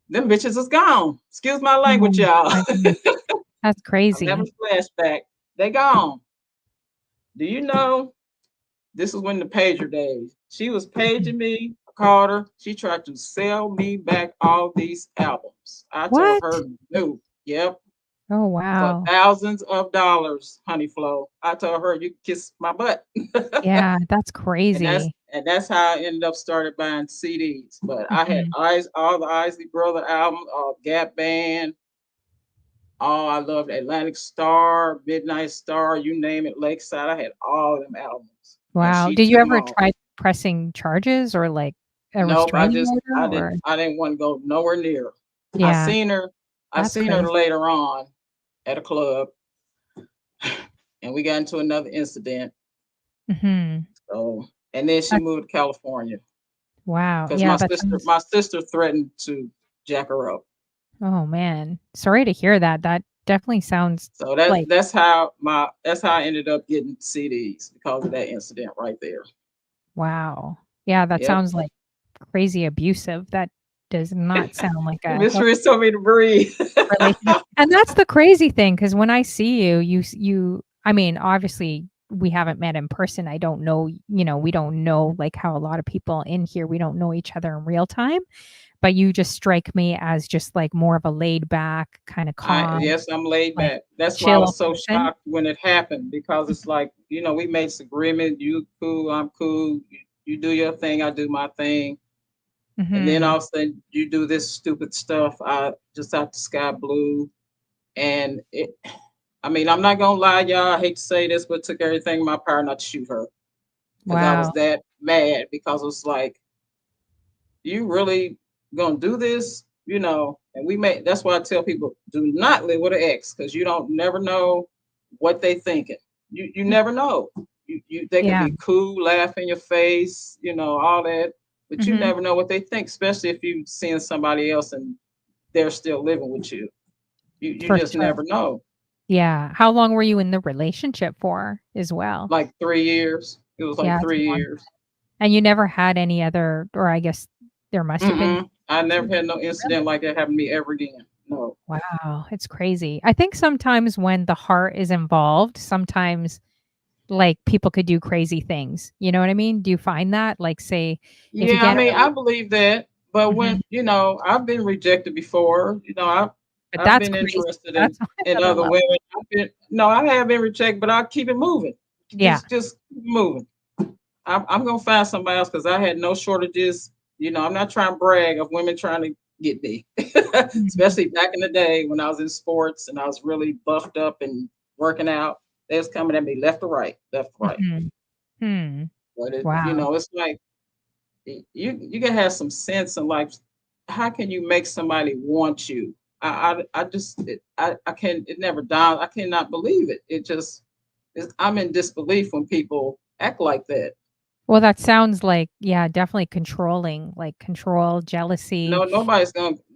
them bitches is gone. Excuse my Oh language, y'all. my goodness. That's I'm having crazy. a flashback. They gone. Do you know this is when the pager days? She was Mhm. paging me, called her. She tried to sell me back all these albums. I told her What? no. Yep. Oh, For wow. thousands of dollars, honey Flo. I told her you can kiss my butt. Yeah, that's and that's crazy. and that's how I ended up started buying CDs. But I had Mhm. all the Isley Brother albums, Gap Band. Oh, I loved Atlantic Star, Midnight Star, you name it, Lakeside. I had all of them albums, and Wow. she Did you took them ever all. try pressing charges or, like, a Nope, restraining order or I didn't want to go nowhere near her. I Yeah, seen her, I that's seen her crazy. later on at a club, and we got into another incident. Mhm. So, and then she That's moved to California wow. because Yeah, that sounds my sister threatened to jack her up. oh, man. Sorry to hear that. That definitely sounds So like that's how I ended up getting CDs because of that incident right there. wow. Yeah, that Yep. sounds like crazy abusive. That does not sound like a Miss healthy Rich told me to breathe. relationship. And that's the crazy thing because when I see you, you I mean, obviously, we haven't met in person. I don't know, we don't know, like, how a lot of people in here, we don't know each other in real time, but you just strike me as just, like, more of a laid back, kinda calm, I'm laid like, back. That's why I chill was so person. shocked when it happened because it's like, we made this agreement. You cool, I'm cool. You do your thing, I do my thing. And then Mhm. all of a sudden you do this stupid stuff. I just out the sky blue. And I mean, I'm not gonna lie, y'all. I hate to say this, but it took everything in my power not to shoot her because I was Wow. that mad because it was like, you really gonna do this? And that's why I tell people do not live with an ex because you don't never know what they thinking. You Mm, never know. They could yeah. be cool, laugh in your face, all that, but you Mhm. never know what they think, especially if you seeing somebody else and they're still living with you. You For just sure. never know. Yeah. How long were you in the relationship for as well? Like 3 years. It was like Yeah, it's a three long years. and you never had any other or I guess there must have been Mm-mm. I never had no incident like that happen to me ever again. No. wow, it's crazy. I think sometimes when the heart is involved, sometimes, like, people could do crazy things, you know what I mean? Do you find that? Like, say, if you Yeah, I get in mean, a I believe that, but when mhm, I've been rejected before. but I've that's been crazy. interested That's in another other level. women. No, I have been rejected, but I'll keep it moving. Yeah. Just keep moving. I'm gonna find somebody else because I had no shortages. I'm not trying to brag of women trying to get me, Mhm, especially back in the day when I was in sports and I was really buffed up and working out. They was coming at me left to right, left to right. mhm. Hmm. But Wow. it's like you can have some sense in life. How can you make somebody want you? I just I can it never dawned. I cannot believe it. I'm in disbelief when people act like that. Well, that sounds like yeah, definitely controlling, like control, No, jealousy,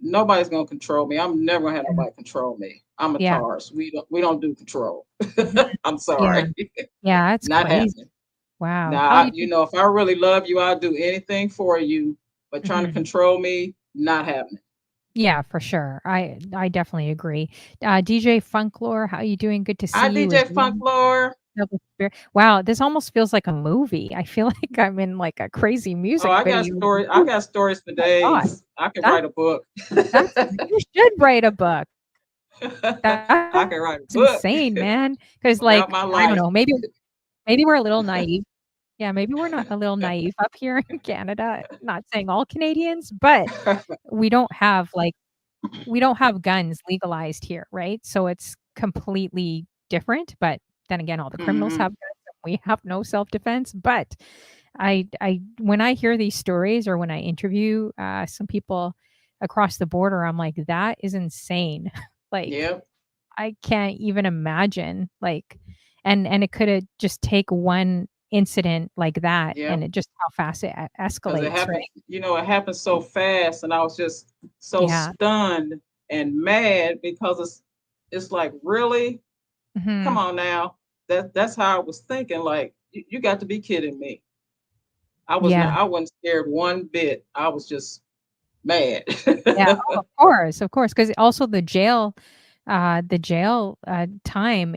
nobody's gonna control me. I'm never gonna have and nobody control me. I'm a yeah. Taurus. We don't do control. Mhm. I'm Yeah. sorry. Yeah, it's Not crazy. happening. Wow. Now How do you think if I really love you, I'll do anything for you. But trying to mhm. control me, not happening. Yeah, for sure. I definitely agree. DJ Funklore, how you doing? Good to see I you as DJ well. Folklore. Wow, this almost feels like a movie. I feel like I'm in like a crazy Oh, music video. I got stories for My god. days. I could That write a book. that's you should write a book. I That's can write a book insane, man. Because about like, my I don't life. know, maybe we're a little naive. Yeah, maybe we're not a little naive up here in Canada, not saying all Canadians, but we don't have, like we don't have guns legalized here, right? So it's completely different, but then again, all the criminals Mhm. have guns and we have no self-defense, but I when I hear these stories or when I interview, some people across the border, I'm like, "That is insane." Like, Yep. I can't even imagine, like and it coulda just take one incident like that, Yeah, and it just how fast it because it escalates, happened, right? it happened so fast, and I was just so Yeah. stunned and mad because it's like, really? Come Hmm. on now. That's how I was thinking. Like, you got to be kidding me. Yeah. I wasn't scared one bit. I was just mad. Yeah. Oh, of course, because also the jail time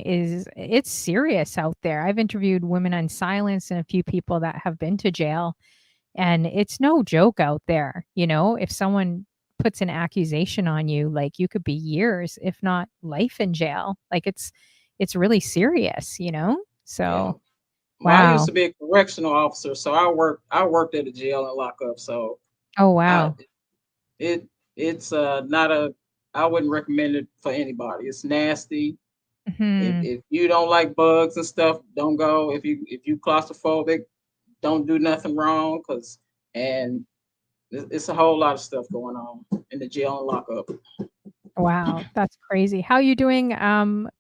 it's serious out there. I've interviewed women on silence and a few people that have been to jail, and it's no joke out there. If someone puts an accusation on you, like you could be years, if not life in jail. Like it's really serious. Yeah. So Well, I used wow. to be a correctional officer, so I worked at a jail and lockup. So Oh I wow. it it's not a I wouldn't recommend it for anybody. It's nasty. Hmm. If you don't like bugs and stuff, don't go. If you claustrophobic, don't do nothing wrong, cause and it's a whole lot of stuff going on in the jail and lockup. Wow, that's crazy. How you doing?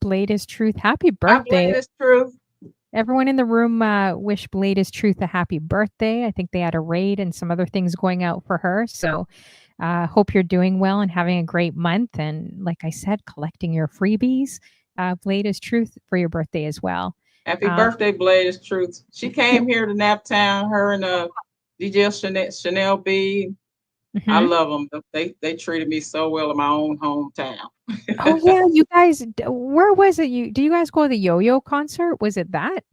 Blade is Truth. Happy I birthday. believe it's true. Everyone in the room wish Blade is Truth a happy birthday. I think they had a raid and some other things going out for her. So hope you're doing well and having a great month. And like I said, collecting your freebies. Blade is Truth for your birthday as well. Happy Uh, birthday, Blade is truth. She came here to Naptown. Her and DJ Chanel B. I mhm. love them. They treated me so well in my own hometown. Oh yeah, you guys. Where was it? Do you guys go to the Yo-Yo concert? Was it that?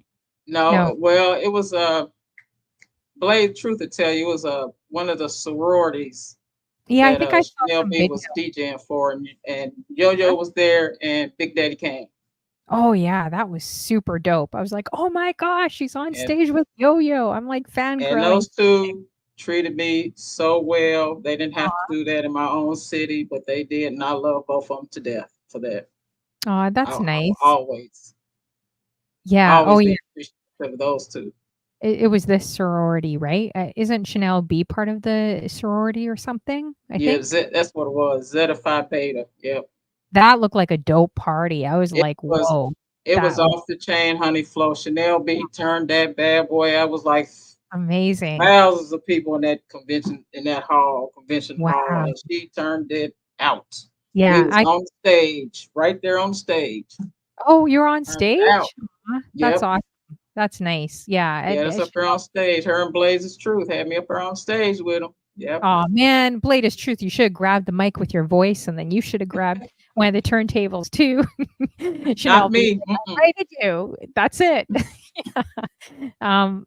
No. No, well, it was Blade. Truth to tell you, it was one of the sororities Yeah, I that think I saw Chanel some B video. was DJing for, and Yo Yo was there, and Big Daddy came, Oh, yeah, that was super dope. I was like, "Oh my gosh, she's on and stage with Yo-Yo." I'm, like, fangirling. those two treated me so well. They didn't have to do that in my own city, but they did, and I love both of them to death for that. Aw, I that's will nice. Yeah, oh, always yeah. be appreciative of those two. It was this sorority, right? Isn't Chanel B part of the sorority or something, I Yeah, think? That's what it was. Zeta Phi Beta. Yep. That looked like a dope party. I was It like, was "Whoa, it was that was off the chain, honey flow. Chanel B turned that bad boy. I was like amazing." thousands of people in that convention hall, Wow. and she turned it out. We Yeah, was I on stage, right there on stage. Oh, you're on Turned it out. stage? Aw, that's Yep. awesome. That's nice. Yeah, Yeah, that's up there on stage. Her and Blazes Truth had me up there on stage with them. Yep. Oh man, Blade is Truth. You should have grabbed the mic with your voice, and then you should have grabbed one of the turntables too. Chanel Not B, me. Mm-mm. I did you. That's it. Yeah.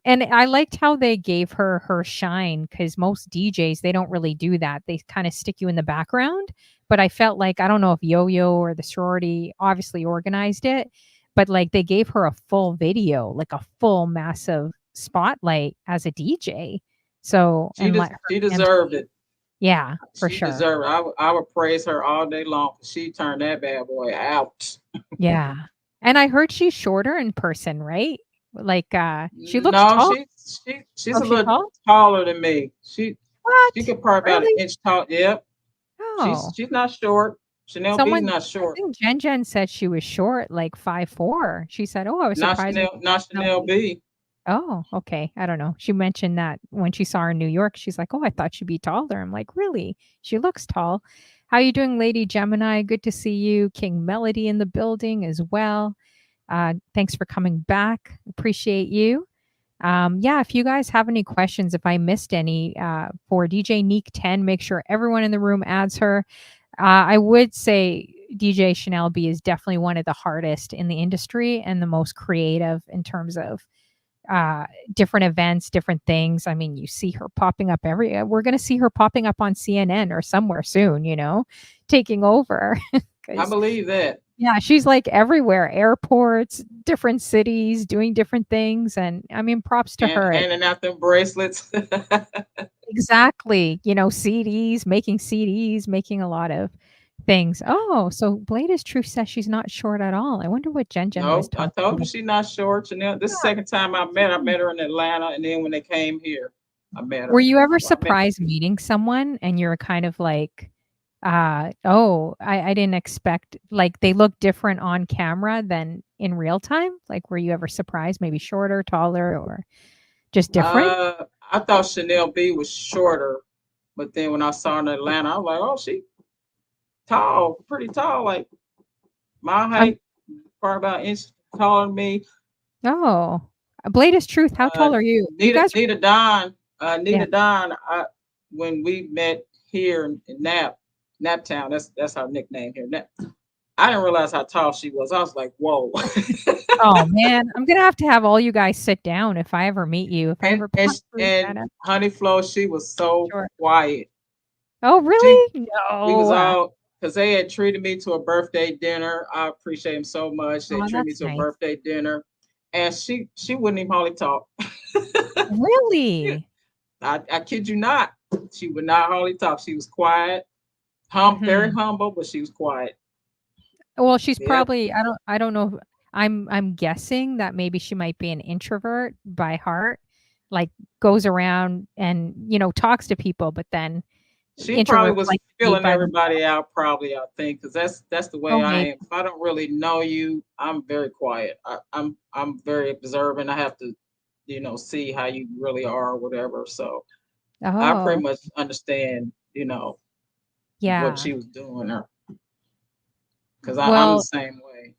And I liked how they gave her shine because most DJs they don't really do that. They kind of stick you in the background. But I felt like I don't know if Yo-Yo or the sorority obviously organized it, but like they gave her a full video, like a full massive spotlight as a DJ. So and let her She deserved MC. it. Yeah, for She sure. deserved it. I would praise her all day long. She turned that bad boy out. Yeah. And I heard she's shorter in person, right? Like, she looks No, tall. she's Oh, a she's little tall? taller than me. She What? could probably about an Really? inch tall. Yep. Oh. She's not short. Chanel B's Someone not I short. think Jen said she was short, like 5'4". She said, "Oh, I was surprised when Not Chanel Chanel B." B. Oh, okay. I don't know. She mentioned that when she saw her in New York, she's like, "Oh, I thought she'd be taller." I'm like, "Really? She looks tall." How you doing, Lady Gemini? Good to see you. King Melody in the building as well. Thanks for coming back. Appreciate you. Yeah, if you guys have any questions, if I missed any for DJ NIQ10, make sure everyone in the room adds her. I would say DJ Chanel B is definitely one of the hardest in the industry and the most creative in terms of uh, different events, different things. I mean, you see her popping up we're going to see her popping up on CNN or somewhere soon, taking over. I Because believe that. yeah, she's like everywhere, airports, different cities, doing different things. And I mean, props to And her. handing out them bracelets. Exactly. CDs, making a lot of things. Oh, so Blade is True says she's not short at all. I wonder what Jen was No, I talking told you about. she's not short. Chanel. This is the second time I met her in Atlanta, and then when they came here, I met Were her. you ever So I met. surprised meeting someone and you're kind of like, I didn't expect, like, they look different on camera than in real time. Like, were you ever surprised? Maybe shorter, taller, or just different? I thought Chanel B was shorter, but then when I saw her in Atlanta, I was like, oh, she tall, pretty tall, like my Um, height, probably about an inch taller than me. oh, Blade is Truth. How Uh, tall are you? You Nita, guys are, Nita Don, yeah. Nita Don. When we met here in Naptown, that's our nickname here. I didn't realize how tall she was. I was like, whoa. Oh man, I'm gonna have to have all you guys sit down if I ever meet you. If I and ever and possibly and met up. Honey Flo, she was so Sure. quiet. Oh She really? we was No. all because they had treated me to a birthday dinner. I appreciate them so much. They Oh, treated me that's to a nice. birthday dinner, and she wouldn't even hardly talk. Really? I kid you not. She would not hardly talk. She was quiet, very Hmm. humble, but she was quiet. Well, she's Yep. probably, I don't know. I'm guessing that maybe she might be an introvert by heart, like goes around and, talks to people, but then She probably introverts was like to be feeling by themselves. everybody out, probably, I think, because that's the way Oh, I maybe. am. If I don't really know you, I'm very quiet. I'm very observant. I have to, see how you really are or whatever. So I pretty Oh, much understand, what yeah. she was doing, or because I'm the Well, same way.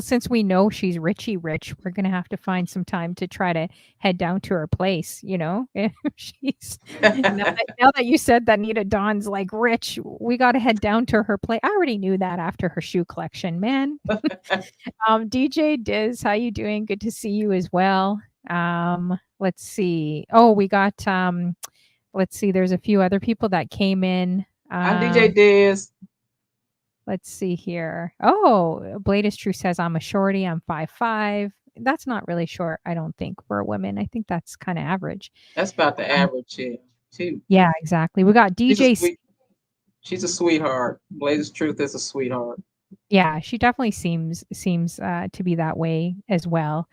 since we know she's Richie rich, we're gonna have to find some time to try to head down to her place, if she's now that you said that Nita Dawn's, like, rich, we gotta head down to her place. I already knew that after her shoe collection, man. DJ Diz, how you doing? Good to see you as well. Let's see. Oh, we got, let's see, there's a few other people that came in. I'm DJ Diz. Let's see here. Oh, Blade is True says, I'm a shorty. I'm 5'5". That's not really short, I don't think, for a woman. I think that's kind of average. That's about the Um, average. Yeah. She yeah, exactly. We got she's a DJ. sweet. She's a sweetheart. Blaze's Truth is a sweetheart. Yeah, she definitely seems to be that way as well.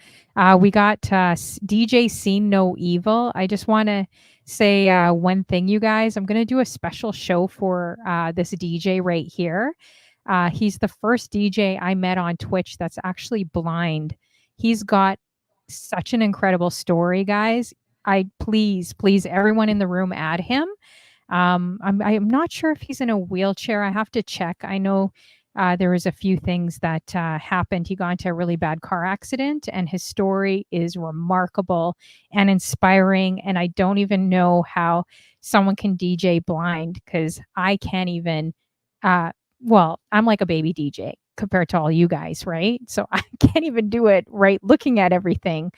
We got DJ Seen No Evil. I just want to say one thing, you guys. I'm going to do a special show for this DJ right here. He's the first DJ I met on Twitch that's actually blind. He's got such an incredible story, guys. I please, everyone in the room, add him. I'm not sure if he's in a wheelchair. I have to check. I know there was a few things that happened. He got into a really bad car accident, and his story is remarkable and inspiring. And I don't even know how someone can DJ blind, because I can't even. Well, I'm like a baby DJ compared to all you guys, right? So I can't even do it right looking at everything.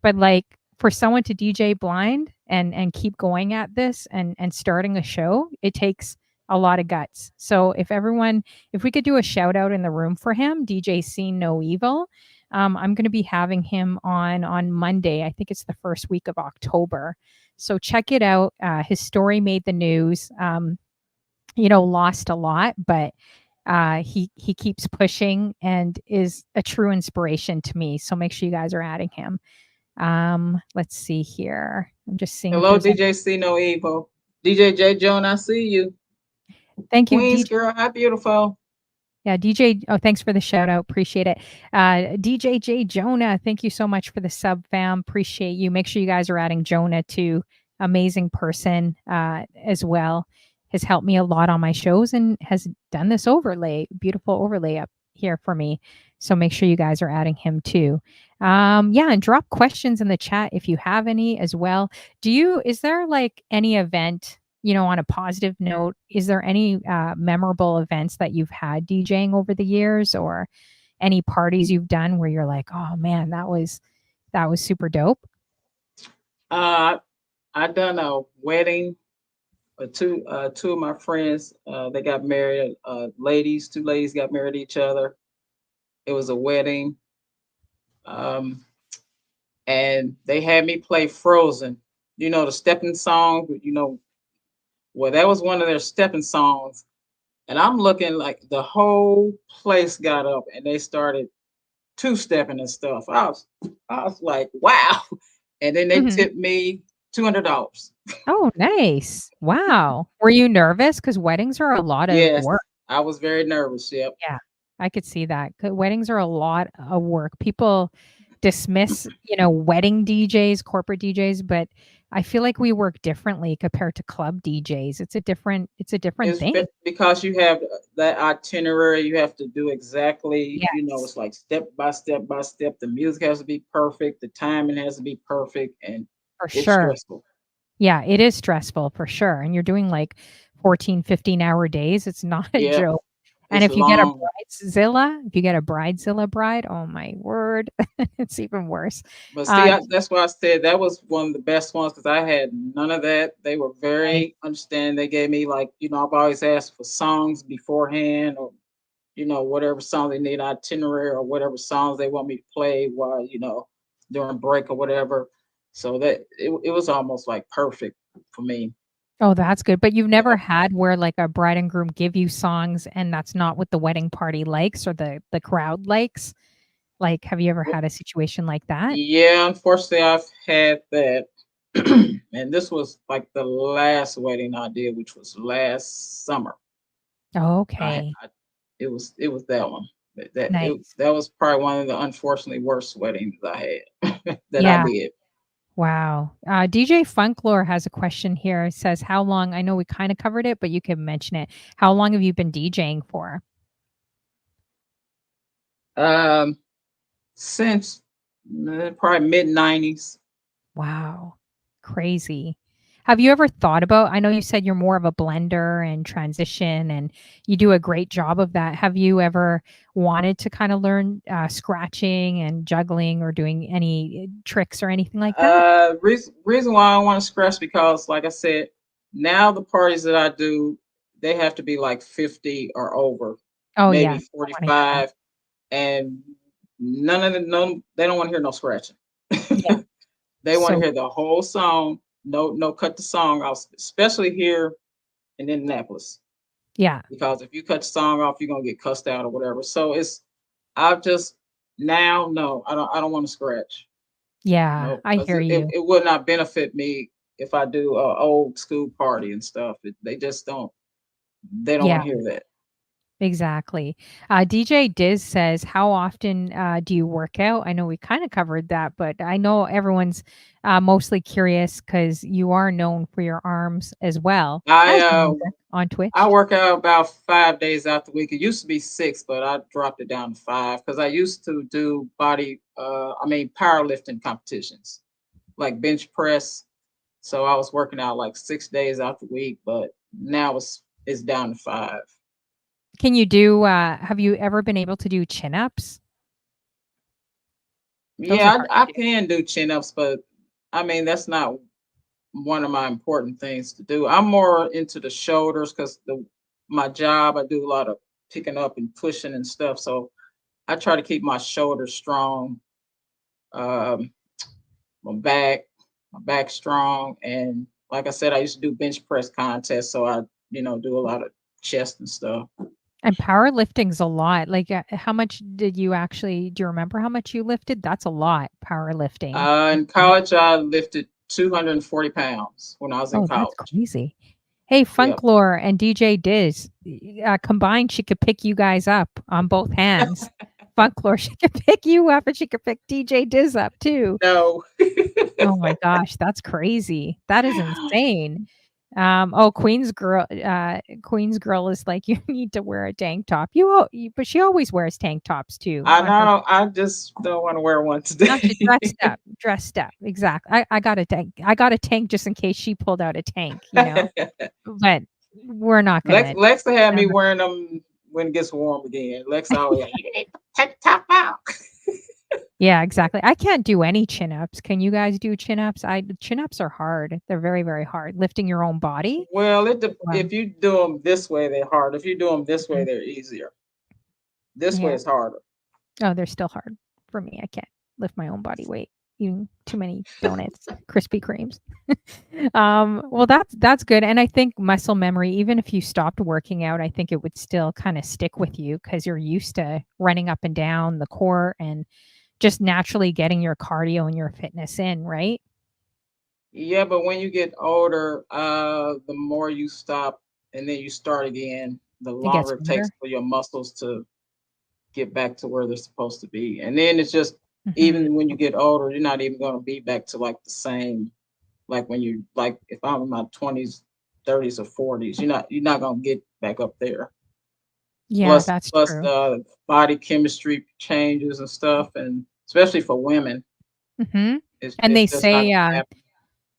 But, like, for someone to DJ blind and keep going at this and starting a show, it takes a lot of guts. So if we could do a shout out in the room for him, DJ Seen No Evil. I'm going to be having him on Monday. I think it's the first week of October. So check it out. His story made the news. Lost a lot, but he keeps pushing and is a true inspiration to me. So make sure you guys are adding him. Let's see here. I'm just seeing if Hello, there's any. DJ C No Evil. DJ J Joan, I see you. Thank you, Queens DJ. girl, hi beautiful. Yeah, DJ. Oh, thanks for the shout out. Appreciate it. DJ J Jonah, thank you so much for the sub, fam. Appreciate you. Make sure you guys are adding Jonah to amazing person as well. Has helped me a lot on my shows and has done this overlay, beautiful overlay up here for me. So make sure you guys are adding him too. Yeah, and drop questions in the chat if you have any as well. Is there, like, any event, on a positive note, is there any memorable events that you've had DJing over the years, or any parties you've done where you're like, oh man, that was super dope? I done a wedding. Two of my friends, they got married. Two ladies got married to each other. It was a wedding. Um, and they had me play Frozen. The stepping song. Well, that was one of their stepping songs. And I'm looking like the whole place got up and they started two-stepping and stuff. I was like, wow. And then they Mhm. tipped me $200. Oh, nice. Wow. Were you nervous? Because weddings are a lot of Yes, work. I was very nervous. Yep. Yeah, I could see that. Weddings are a lot of work. People dismiss, wedding DJs, corporate DJs, but I feel like we work differently compared to club DJs. It's a different thing. Because you have that itinerary, you have to do exactly, Yes, it's like step by step by step. The music has to be perfect, the timing has to be perfect, and for it's sure. stressful. Yeah, it is stressful for sure. And you're doing like 14, 15-hour days. It's not a Yep, joke. And it's long. if you get a bridezilla bride, oh my word, it's even worse. But see, Uh, that's why I said that was one of the best ones because I had none of that. They were nice. very understanding. They gave me like, I've always asked for songs beforehand or, whatever song they need itinerary or whatever songs they want me to play while, during break or whatever. So that it was almost like perfect for me. Oh, that's good. But you've never Yeah. had where like a bride and groom give you songs and that's not what the wedding party likes or the crowd likes? Like, have you ever Well, had a situation like that? yeah, unfortunately I've had that. And this was like the last wedding I did, which was last summer. Okay. It was that one. Nice. That was probably one of the unfortunately worst weddings I had that I Yeah. did. Wow. DJ Funklore has a question here. It says, how long? I know we kind of covered it, but you can mention it. How long have you been DJing for? Um, since probably mid-90s. Wow. Crazy. Have you ever thought about, I know you said you're more of a blender and transition and you do a great job of that. Have you ever wanted to kind of learn scratching and juggling or doing any tricks or anything like that? Reason why I want to scratch because, like I said, now the parties that I do, they have to be like 50 or over, Oh, yeah. maybe Don't want to hear that. 45, and none they don't want to hear no scratching. Yeah. They want to So, hear the whole song. No, cut the song off, especially here in Indianapolis. yeah. Because if you cut the song off, you're gonna get cussed out or whatever. So I've just now no, I don't want to scratch. Yeah. No, I because hear it you. it would not benefit me if I do a old school party and stuff. They just don't. They don't Yeah. want to hear that. Exactly. DJ Diz says, "How often do you work out?" I know we kind of covered that, but I know everyone's mostly curious because you are known for your arms as well I as your uh music on I Twitch. work out about 5 days out the week. It used to be six, but I dropped it down to five because I used to do powerlifting competitions like bench press. So I was working out like 6 days out the week, but now it's down to five. Can you do? Have you ever been able to do chin ups? Those are Yeah, hard I to do. can do chin ups, but that's not one of my important things to do. I'm more into the shoulders because the my job I do a lot of picking up and pushing and stuff. So I try to keep my shoulders strong, um, my back, strong, and like I said, I used to do bench press contests, so I do a lot of chest and stuff. And powerlifting's a lot. Like, how much did you actually? Do you remember how much you lifted? That's a lot. Powerlifting. In college, I lifted 240 pounds when I was in Oh, that's college. crazy. Hey, Yep. Funklore and DJ Diz, combined, she could pick you guys up on both hands. Funklore, she could pick you up and she could pick DJ Diz up too. No. Oh my gosh, that's crazy. That is insane. Oh, Queen's girl is like, you need to wear a tank top. But she always wears tank tops too I on her. know. I just don't want to wear one No, today. she dressed up. Exactly. I got a tank just in case she pulled out a tank. But we're not gonna Lexa had me never. wearing them when it gets warm again. Lexa always like, you need to take the top out. Yeah, exactly. I can't do any chin-ups. Can you guys do chin-ups? Chin-ups are hard. They're very, very hard. Lifting your own body? Well, Wow. if you do them this way, they're hard. If you do them this way, Mhm. they're easier. This way Yeah. is harder. Oh, they're still hard for me. I can't lift my own body weight eating too many donuts, Krispy Kremes. Well, that's good, and I think muscle memory, even if you stopped working out, I think it would still kinda stick with you because 'cause you're used to running up and down the court and just naturally getting your cardio and your fitness in, right? Yeah, but when you get older, the more you stop and then you start again, the It gets longer it takes harder. for your muscles to get back to where they're supposed to be. And then it's just, Mhm. even when you get older, you're not even going to be back to like the same, like when you, like if I'm in my 20s, 30s or 40s, you're not going to get back up there. Yeah, Plus, that's plus true. the body chemistry changes and stuff, and especially for women, Mhm. it's And it's they just not say, going to happen.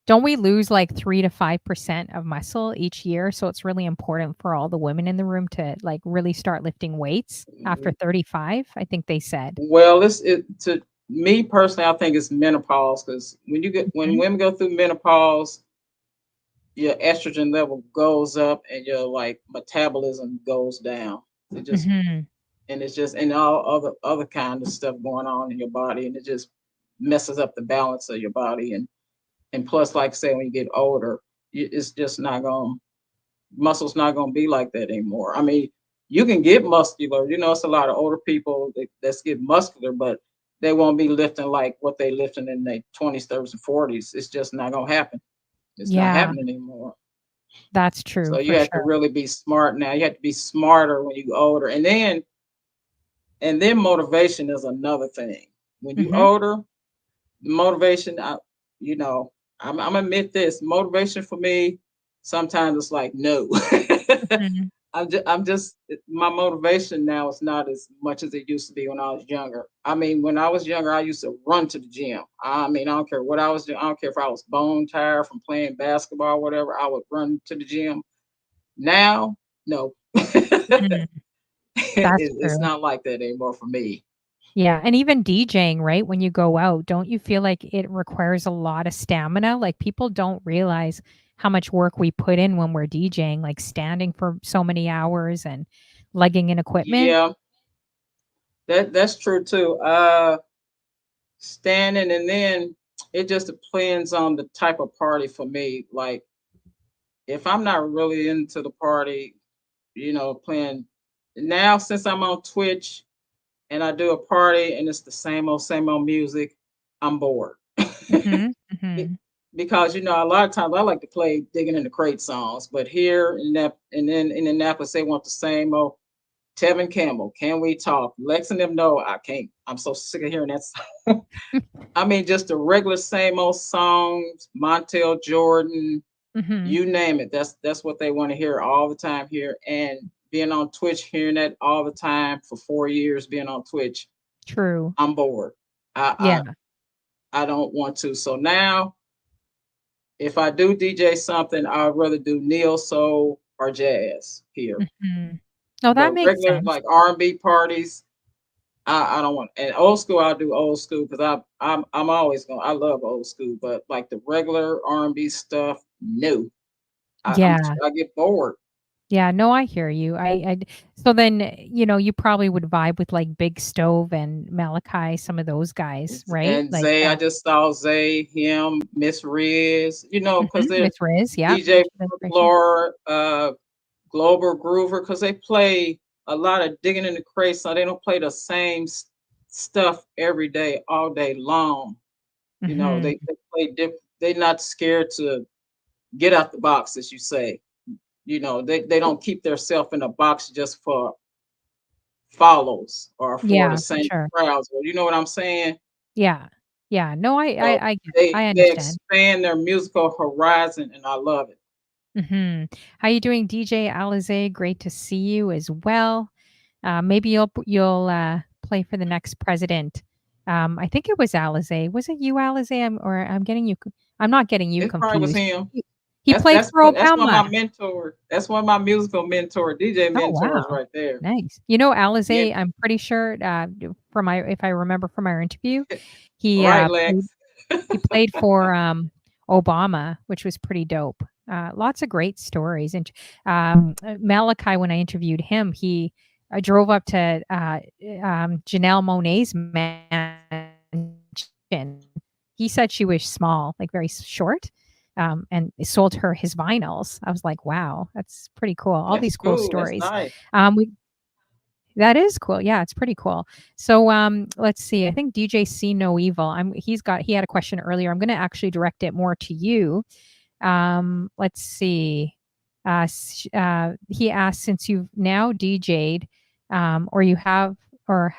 don't we lose like 3 to 5% of muscle each year? So it's really important for all the women in the room to like really start lifting weights after 35, I think they said. Well, it to me personally, I think it's menopause because when Mhm. women go through menopause, your estrogen level goes up and your like metabolism goes down. It just Mhm. and it's just and all other kind of stuff going on in your body, and it just messes up the balance of your body. And plus, like I say, when you get older, it's just not going muscles not going to be like that anymore. I mean, you can get muscular. It's a lot of older people that's get muscular, but they won't be lifting like what they lifting in their 20s, 30s, and 40s. It's just not going to happen. It's not Yeah, happening anymore. that's true So you for have to sure. really be smart now. You have to be smarter when you older, and then motivation is another thing. When you Mhm. older, motivation, you know, I'm admit this motivation for me. Sometimes it's like no. Mhm. I'm just my motivation now is not as much as it used to be when I was younger. I mean, when I was younger, I used to run to the gym. I mean, I don't care what I was doing. I don't care if I was bone tired from playing basketball or whatever. I would run to the gym. Now, no, Mhm. That's it's true. not like that anymore for me. Yeah, and even DJing, right? When you go out, don't you feel like it requires a lot of stamina? Like people don't realize how much work we put in when we're DJing, like standing for so many hours and lugging in equipment. Yeah, that's true too. Standing, and then it just depends on the type of party for me. Like if I'm not really into the party, playing now since I'm on Twitch and I do a party and it's the same old music, I'm bored. Mhm, Be- mhm. because a lot of times I like to play digging in the crate songs, but here in that and then in Indianapolis they want the same old Tevin Campbell, Can We Talk? Lex and them know I can't. I'm so sick of hearing that song. I mean, just the regular same old songs, Montel Jordan, Mhm. you name it. That's what they want to hear all the time here. And being on Twitch, hearing that all the time for 4 years, being on Twitch, True. I'm bored. I Yeah. I don't want to. So now, if I do DJ something, I'd rather do neo soul or jazz here. Mhm. Oh, that But makes regular sense. like R&B parties, I don't want. And old school, I'll do old school because I'm always going. I love old school, but like the regular R&B stuff, no. Yeah. I get bored. Yeah, no, I hear you. So then, you probably would vibe with like Big Stove and Malachi, some of those guys, right? And Like, Zay, I just saw Zay, him, Miss Riz, because mhm, they're Miss Riz, yeah. DJ She's inspiration. Folklore, Global Groover, because they play a lot of digging in the crates, so they don't play the same stuff every day, all day long. Mhm. They play different. They're not scared to get out the box, as you say. They don't keep themselves in a box just for follows or for the Yeah, for same sure. crowds. Or you know what I'm saying? Yeah. Yeah. No, So I get it. they I they understand. expand their musical horizon, and I love it. Mhm. How you doing, DJ Alize? Great to see you as well. Maybe you'll play for the next president. I think it was Alize. Was it you, Alize? I'm getting you. I'm not getting you It probably was confused. him. He played for That's one of Obama. my mentor. That's one of my musical mentor, DJ Oh, mentors wow. right there. Nice. Yeah, Alize, I'm pretty sure, from my if I remember from our interview, he, right, uh, played Lex. he played for, Obama, which was pretty dope. Lots of great stories, and, Malachi, when I interviewed him, he, drove up to, Janelle Monáe's mansion. He said she was small, like, very short, and sold her his vinyls. I was like, "Wow, that's pretty cool." All That's these cool cool. That's stories. nice. We That is cool. Yeah, it's pretty cool. So let's see. I think DJ See No Evil. He had a question earlier. I'm gonna actually direct it more to you. Let's see. He asked, since you've now DJ'd, or you have, or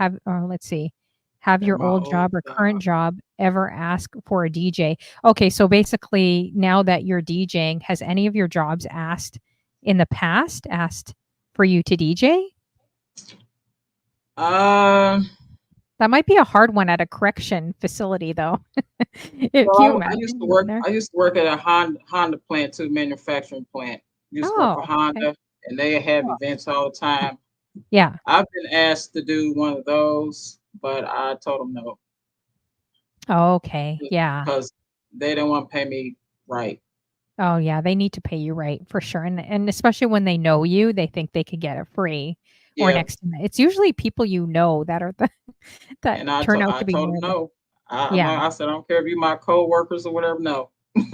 let's see, have At your my old old job or current job. job ever asked for a DJ? Okay, so basically, now that you're DJing, has any of your jobs asked for you to DJ? Um, That might be a hard one at a correction facility, though. Can you well, imagine going there? I used to work at a Honda plant too, manufacturing plant. Used to work for Oh, okay, Honda, and they have cool. events all the time. Yeah. I've been asked to do one of those, but I told them no Okay. Yeah. because they don't want to pay me right. Oh, yeah, they need to pay you right for sure, and especially when they know you, they think they could get it free or Yeah, next to no, it's usually people that are the that and turn out I to be told them more the no. yeah, I said I don't care if you my coworkers or whatever. No.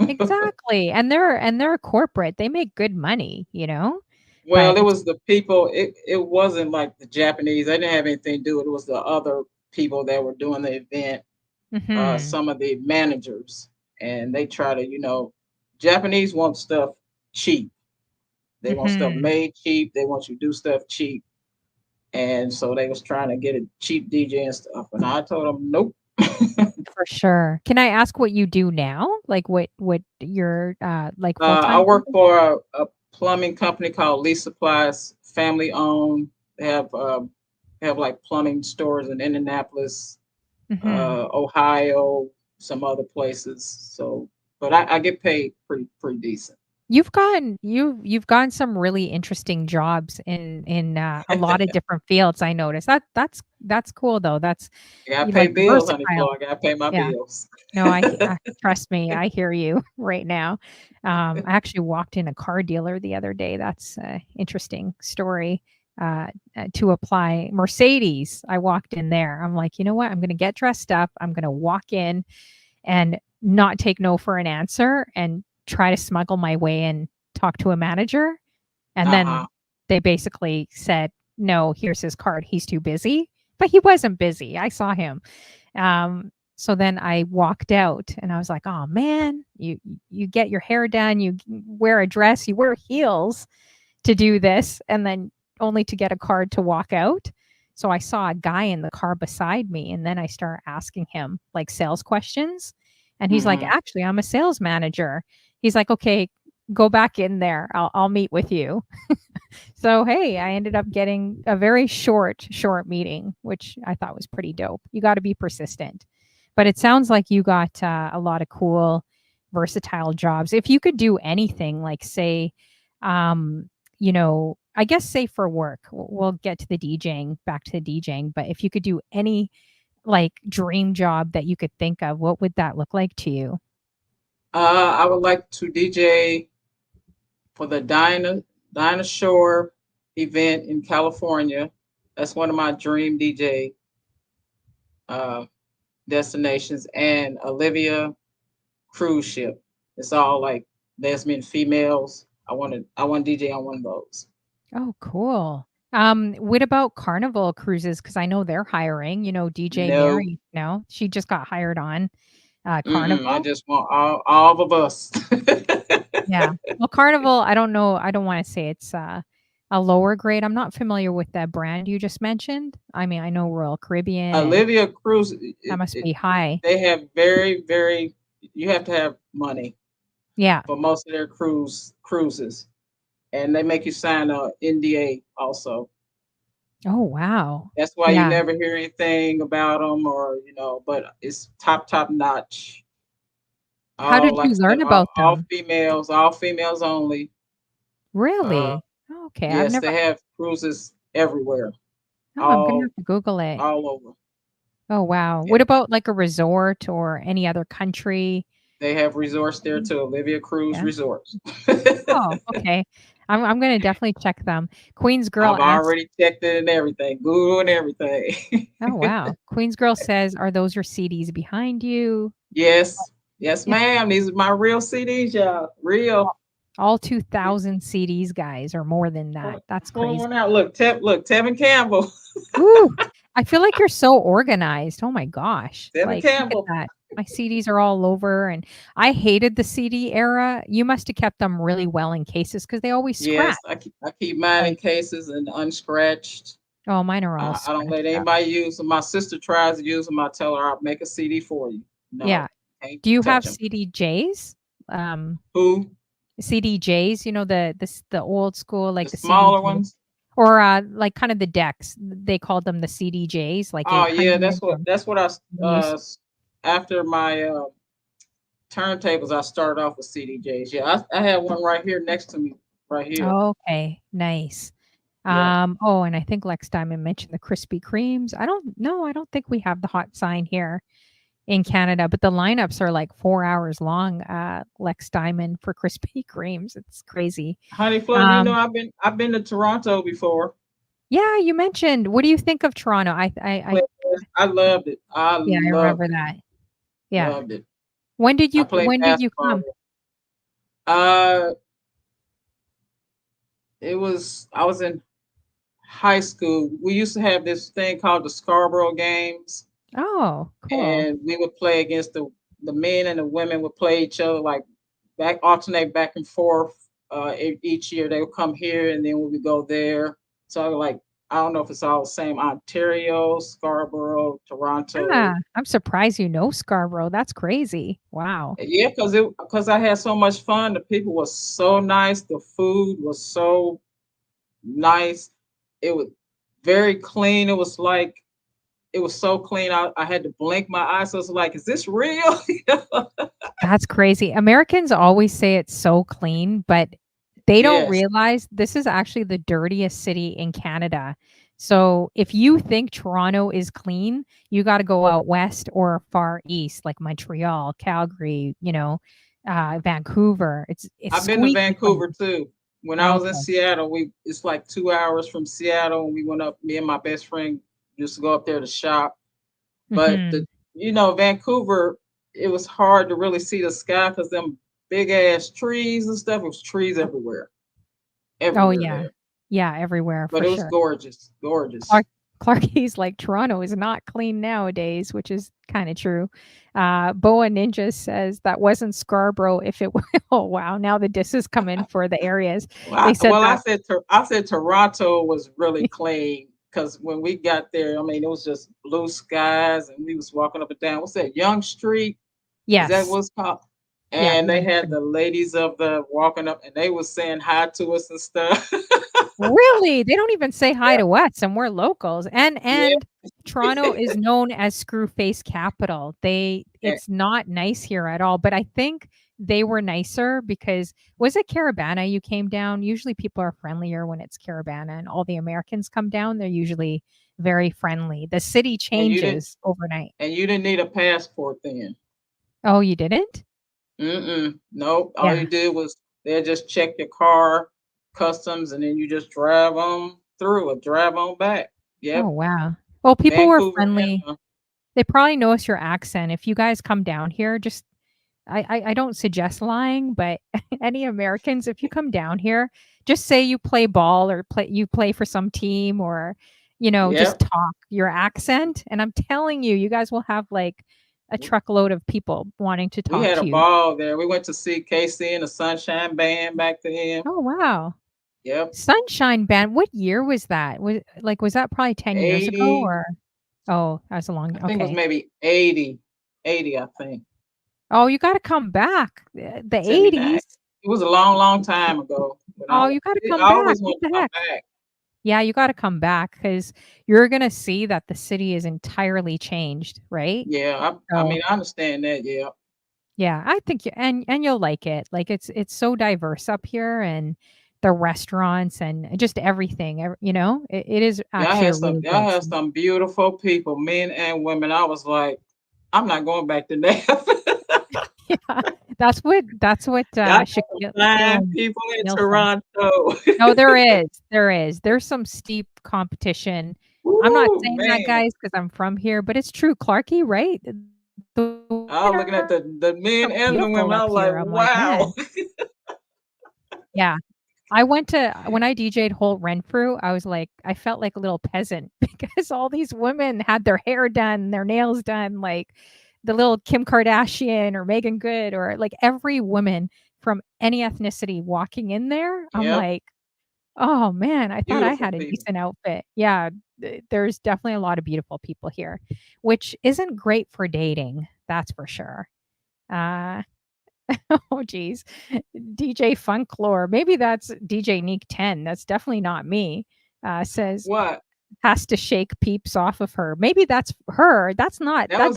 exactly, and they're corporate, they make good money, you know? Well, But it it's was the people. It wasn't like the Japanese. They didn't have anything to do with it. It was the other people that were doing the event. mhm, Some of the managers, and they try to, Japanese want stuff cheap. They want stuff mhm. made cheap. They want you to do stuff cheap, and so they was trying to get a cheap DJ and stuff. And I told them nope. For sure. Can I ask what you do now? Like what your like I full-time job work is? for a plumbing company called Lee Supplies, family owned. They have like plumbing stores in Indianapolis, Mhm. Ohio, some other places. So, but I get paid pretty decent. You've gotten some really interesting jobs in a lot of different fields, I noticed. That's cool though. That's I gotta you pay like bills, honey versatile. Flo. I gotta pay my Yeah. bills. No, trust me, I hear you right now. I actually walked in a car dealer the other day. That's a interesting story. To apply Mercedes, I walked in there. I'm like, you know what? I'm going to get dressed up. I'm going to walk in and not take no for an answer and try to smuggle my way in, talk to a manager. And Uh-huh. then they basically said, no, here's his card. He's too busy. But he wasn't busy. I saw him. So then I walked out and I was like, "Oh man, you get your hair done, you wear a dress, you wear heels to do this and then only to get a card to walk out." So I saw a guy in the car beside me and then I start asking him like sales questions and he's like, Hmm. "Actually, I'm a sales manager." He's like, "Okay, go back in there. I'll meet with you." So, hey, I ended up getting a very short meeting, which I thought was pretty dope. You got to be persistent. But it sounds like you got a lot of cool, versatile jobs. If you could do anything, like say, I guess say for work, we'll get to the DJing, back to the DJing. But if you could do any like dream job that you could think of, what would that look like to you? I would like to DJ for the Dinah Shore event in California. That's one of my dream DJ uh, destinations, and Olivia cruise ship. It's all like lesbian females. I want to DJ on one of those. Oh, cool. What about Carnival cruises? Because I know they're hiring, DJ No, Mary, no, she just got hired on I Carnival. just want all of us. Yeah. Well, Carnival, I don't know. I don't want to say it's a lower grade. I'm not familiar with that brand you just mentioned. I mean, I know Royal Caribbean and Olivia Cruise, that must be high. they have very, you have to have money Yeah. for most of their cruises, and they make you sign a NDA also. Oh, wow. That's why you Yeah. never hear anything about them, or but it's top notch. How All did like you I said, learn about them? all females only. Uh, Really? Oh, okay. I've yes, never. they have cruises everywhere, Oh, I'm gonna all have to Google it. all over. Oh, wow. What Yeah, about like a resort or any other country? they have resorts there too. Olivia Cruise Yeah. Resorts. Oh, okay. I'm gonna definitely check them. Queen's Girl I've asks, already checked it and everything, Google and everything. "Oh, wow." Queen's Girl says, "Are those your CDs behind you?" Yes, yes, ma'am. These are my real CDs, y'all. Real. All 2,000 CDs, guys, or more than that. That's Pull crazy. one out. Look, Tevin Campbell. Woo! I feel like you're so organized. Oh my gosh. Tevin Like, look at Campbell. that. My CDs are all over, and I hated the CD era. You must have kept them really well in cases because they always scratch. Yes, I keep mine in Like, cases and unscratched. oh, mine are all I don't let scratched up. anybody use them. My sister tries to use them. I tell her I'll make a CD for you. Yeah. No, can't Do you have touch them. CDJs? Who? CDJs, you know, the old school, like The the smaller CDJ, ones? or like kind of the decks. They called them the CDJs, like Oh yeah, 800 or that's what I use. after my turntables I started off with CDJs. Yeah, I have one right here next to me, right here. Okay, nice. Yeah. Oh, and I think Lex Diamond mentioned the Krispy Kremes. I don't know. I don't think we have the hot sign here in Canada, but the lineups are like 4 hours long. Lex Diamond for Krispy Kremes. It's crazy. Honey Flo, you know Um, I've been to Toronto before. yeah, you mentioned. What do you think of Toronto? Played I loved it. I Yeah, I remember loved it. that. Yeah. Loved it. When did I you played basketball come? there. Uh I was in high school. We used to have this thing called the Scarborough games, Oh, cool. and we would play against the men and the women would play each other like alternate back and forth. Each year they would come here and then we would go there. So like I don't know if it's all the same. Ontario, Scarborough, Toronto. Ah, I'm surprised you know Scarborough. That's crazy. Wow. Yeah, because I had so much fun. The people were so nice. The food was so nice. It was very clean. It was so clean. I had to blink my eyes. So I was like, is this real? That's crazy. Americans always say it's so clean, but they don't Yes. realize this is actually the dirtiest city in Canada. So if you think Toronto is clean, you got to go out west or far east, like Montreal, Calgary, Vancouver. It's I've been to squeaky Vancouver clean. too. When I was in Okay. Seattle, it's like 2 hours from Seattle, and we went up. Me and my best friend used to go up there to shop. But Hmm. Vancouver, it was hard to really see the sky because them big ass trees and stuff. It was trees everywhere, Oh everywhere yeah, there. yeah, everywhere But for it was sure. gorgeous, gorgeous. Clark Clarky's like, "Toronto is not clean nowadays," which is kinda true. Boa Ninja says, "That wasn't Scarborough if it were." Oh, wow, now the diss is coming for the areas. They said Well, that. I said Toronto was really clean because when we got there, I mean, it was just blue skies, and we was walking up and down. What's that? Young Street? Is that Yes. what's called? Yeah, And they Yonge had Street. the ladies of the walking up, and they was saying hi to us and stuff. Really? They don't even say hi Yeah, to us, and we're locals, yeah. and Toronto is known as screw face capital. And It's not nice here at all, but I think they were nicer because was it Carabana you came down? Usually people are friendlier when it's Carabana and all the Americans come down, they're usually very friendly. The city and you didn't changes overnight. need a passport then. Oh, you didn't? Mm-mm. Nope. All Yeah. you did was they just check your car, customs, and then you just drive on through or drive on back. Oh, Yep. wow. Well, people were Vancouver friendly. and They probably notice your accent. If you guys come down here, just I don't suggest lying, but any Americans, if you come down here, just say you play ball or you play for some team or, just yep. talk your accent. And I'm telling you, you guys will have like a truckload of people wanting to We talk had a to you. ball there. We went to see KC and the Sunshine Band back then. Oh, wow. Yep. Sunshine Band. What year was that? Was that probably 10 years ago 80, or oh, that was a long I think it was okay. maybe 80, 80, I think. Oh, you gotta come back. The 79. 80s. It was a long, long time ago. But Oh, you gotta I come back. always What want to the come heck? back. Yeah, you gotta come back because 'cause you're gonna see that the city is entirely changed, right? Yeah, I So, mean, I understand that. Yeah. yeah, I think you and you'll like it. Like, it's so diverse up here and the restaurants and just everything, It is actually a really Y'all great had city. some beautiful people, men and women. I was like, I'm not going back to that. Yeah, that's what, Y'all got some Shaquille fine and people in Neil says. Toronto. No, there is, there is. There's some steep competition. I'm not Woo, saying that, man. guys, because 'cause I'm from here, but it's true. Clarkie, right? The I was women looking at the men are and the beautiful women. I up was like, here. I'm like, wow. "Man, Yeah. I went to when I DJ'd Holt Renfrew, I was like, I felt like a little peasant because all these women had their hair done, their nails done, like the little Kim Kardashian or Megan Good or like every woman from any ethnicity walking in there. I'm Yep, like, oh man, I thought I beautiful had a people. decent outfit. Yeah, there's definitely a lot of beautiful people here, which isn't great for dating. That's for sure. Uh, oh geez. DJ Funklore. Maybe that's DJ Neek10. That's definitely not me. Says What? has to shake peeps off of her. Maybe that's her. That does not happen.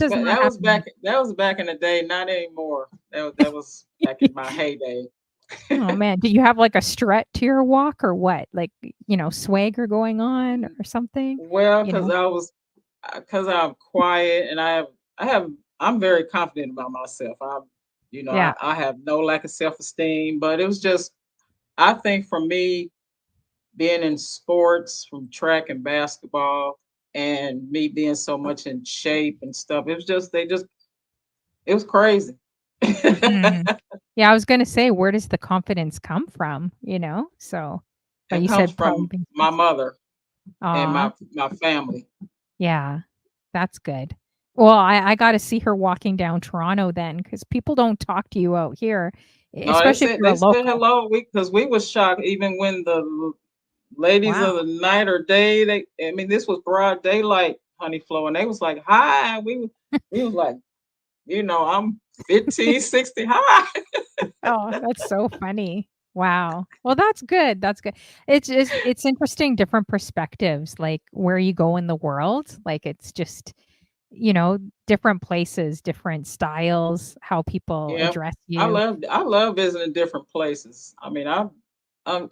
That was back in the day, not anymore. That was back in my heyday. Oh man, do you have like a strut to your walk or what? Like, swagger going on or something? Well, You know? because I'm quiet and I have I'm very confident about myself. Yeah. I have no lack of self-esteem, but it was just I think for me being in sports from track and basketball and me being so much in shape and stuff, it was crazy. Mhm. Yeah, I was gonna say, where does the confidence come from? So, but It you comes said probably from being my mother and aw. my family. Yeah, that's good. Well, I gotta see her walking down Toronto then, because people don't talk to you out here, No, they especially if said you're a they said local. hello. We was shocked even when the ladies Wow. of the night or day. I mean, this was broad daylight, honey flow, and they was like, "Hi." We was like, I'm 15, 60. Hi. Oh, that's so funny. Wow. Well, that's good, that's good. It's interesting different perspectives, like, where you go in the world, like, it's just, you know, different places, different styles, how people Yep. address you. I love visiting different places. I mean, I'm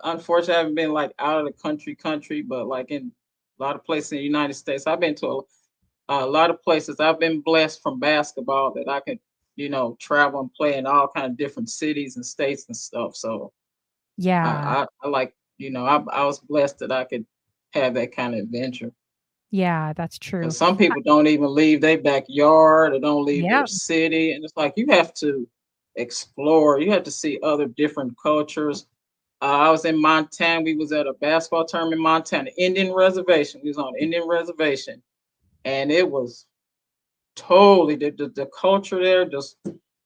unfortunately I haven't been like out of the country, but like in a lot of places in the United States. I've been to a lot of places. I've been blessed from basketball that I could, travel and play in all kind of different cities and states and stuff. So Yeah. I like, I was blessed that I could have that kind of adventure. Yeah, that's true. Because some people don't even leave their backyard or don't leave their Yep. city. And it's like you have to explore, you have to see other different cultures. I was in Montana. We was at a basketball tournament in Montana, Indian reservation. We was on Indian reservation. And it was totally the culture there. Just,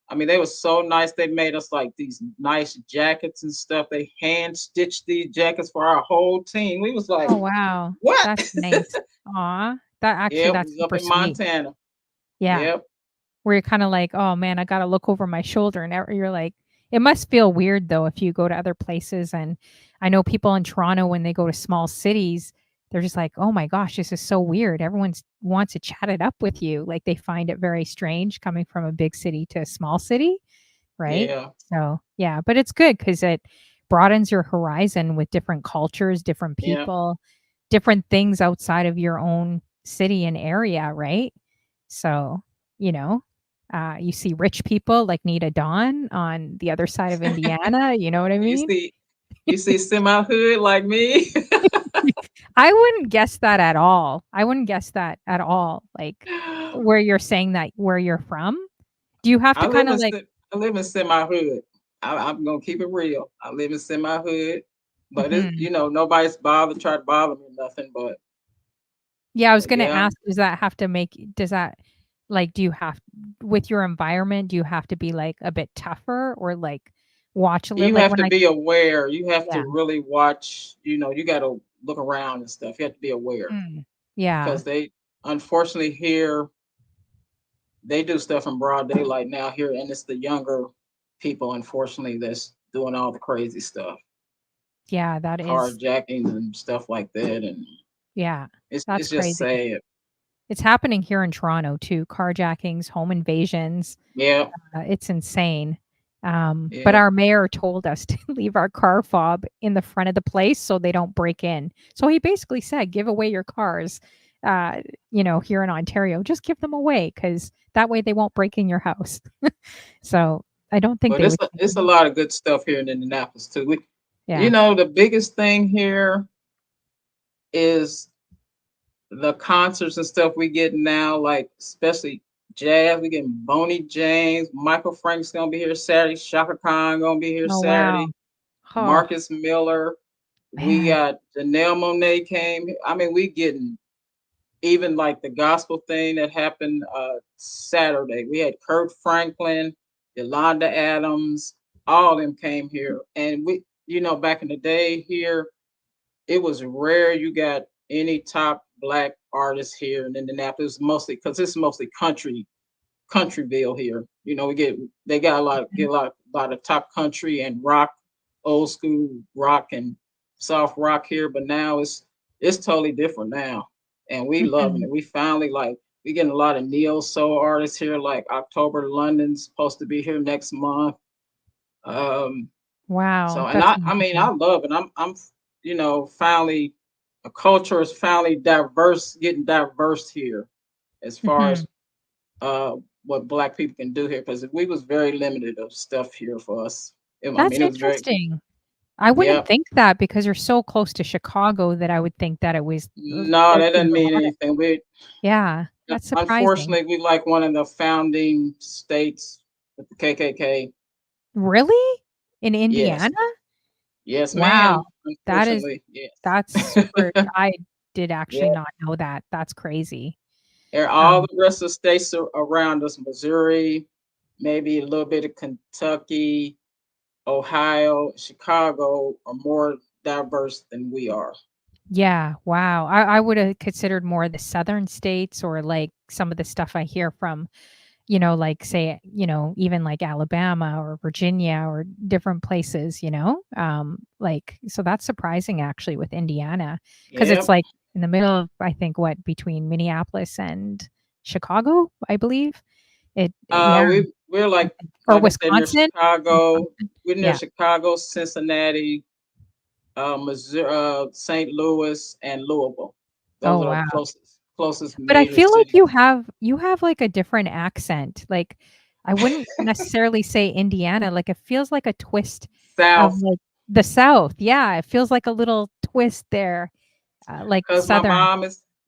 I mean, they were so nice. They made us like these nice jackets and stuff. They hand stitched these jackets for our whole team. We was like, Oh, wow. what? That's nice. Aw. Yep, we That's was up super in sweet. Montana. Yeah. Yep. Where you're kinda like, "Oh, man, I gotta look over my shoulder," and you're like it must feel weird, though, if you go to other places, and I know people in Toronto, when they go to small cities, they're just like, "Oh my gosh, this is so weird." Everyone's wants to chat it up with you, like, they find it very strange coming from a big city to a small city, right? Yeah. So, yeah, but it's good because it broadens your horizon with different cultures, different Yeah. people, different things outside of your own city and area, right? So, you know, you see rich people like Nita Dawn on the other side of Indiana, you know what I You mean? see, you see semi hood like me. I wouldn't guess that at all. I wouldn't guess that at all, like, where you're saying that where you're from. Do you have I to live kinda, in like I live in semi hood. I'm gonna keep it real. I live in semi hood, but mhm. nobody's bothered try to bother me nothing. Yeah, I was But gonna yeah, ask, does that do you have with your environment, do you have to be, like, a bit tougher or, like, watch a little you like, have when to I be aware. You have yeah. to really watch. You got to look around and stuff. You have to be aware Mm. Yeah. because they unfortunately here they do stuff in broad daylight now here, and it's the younger people unfortunately that's doing all the crazy stuff, Yeah, that is carjacking and stuff like that, and yeah, it's that's just crazy. sad. It's happening here in Toronto too, carjackings, home invasions, Yeah, it's insane. But yeah, our mayor told us to leave our car fob in the front of the place so they don't break in. So he basically said, "Give away your cars," here in Ontario, "Just give them away because that way they won't break in your house." So, I don't think but they would change it's a it. lot of good stuff here in Indianapolis too. Yeah. The biggest thing here is the concerts and stuff we get now, like especially jazz. We getting Boney James, Michael Frank's gonna be here Saturday, Shaka Khan gonna be here Oh, wow. Saturday. Oh, Marcus Miller. We man. got Janelle Monáe came. I mean, we getting even like the gospel thing that happened Saturday. We had Kurt Franklin, Yolanda Adams, all of them came here. And we, back in the day here, it was rare you got any top black artists here in Indianapolis, mostly because it's mostly countryville here. They got get a lot of top country and rock, old school rock and soft rock here, but now it's totally different now, and we loving Mhm. it. We finally we getting a lot of neo soul artists here, like October London's supposed to be here next month. Um, Wow, so and that's I mean I amazing. love it. I'm finally a culture is finally diverse, getting diverse here as far as Mhm. uh, what black people can do here because we was very limited of stuff here for us. I That's mean, it was very, interesting. I wouldn't yep. think that because you're so close to Chicago that I would think that it was No, that there's doesn't a mean lot of anything. We yeah, that's surprising. unfortunately we like one of the founding states with the KKK. Really? In Yes, Indiana? yes, Wow. ma'am. That is Unfortunately, yes. that's super I did actually Yeah, not know that. That's crazy. and all Um, the rest of the states around us, Missouri, maybe a little bit of Kentucky, Ohio, Chicago, are more diverse than we are. yeah, wow. I would have considered more the southern states or like some of the stuff I hear from, like say, even like Alabama or Virginia or different places, like so that's surprising actually with Indiana because it's Yep. like in the middle of I think what between Minneapolis and Chicago, I believe. Yeah, We're or like I said, near Wisconsin. Chicago. Wisconsin. We're near Yeah. Chicago, Cincinnati, Missouri, St. Louis, and Louisville. Oh Those are the wow. closest But I major feel like cities. you have, like, a different accent, like, I wouldn't necessarily say Indiana, like, it feels like a twist of, South, like, the South, yeah, it feels like a little twist there, like because Southern.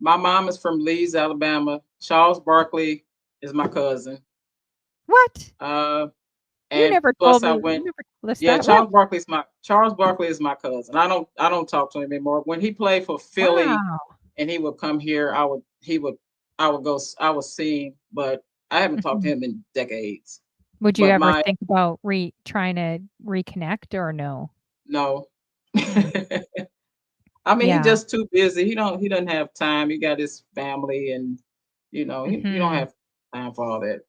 my mom is from Leeds, Alabama. Charles Barkley is my cousin. What? Uh, You and never plus told I me you went. never told us Yeah, that, what? Charles Barkley is my cousin. I don't talk to him anymore. When he played for Philly Wow. and he would come here, I would go I would see him, but I haven't talked to Mhm. him in decades. Would you But ever my think about trying to reconnect or no? no. Mm, I mean, he's yeah. just too busy. He doesn't have time. He got his family and he don't Mhm. have time for all that.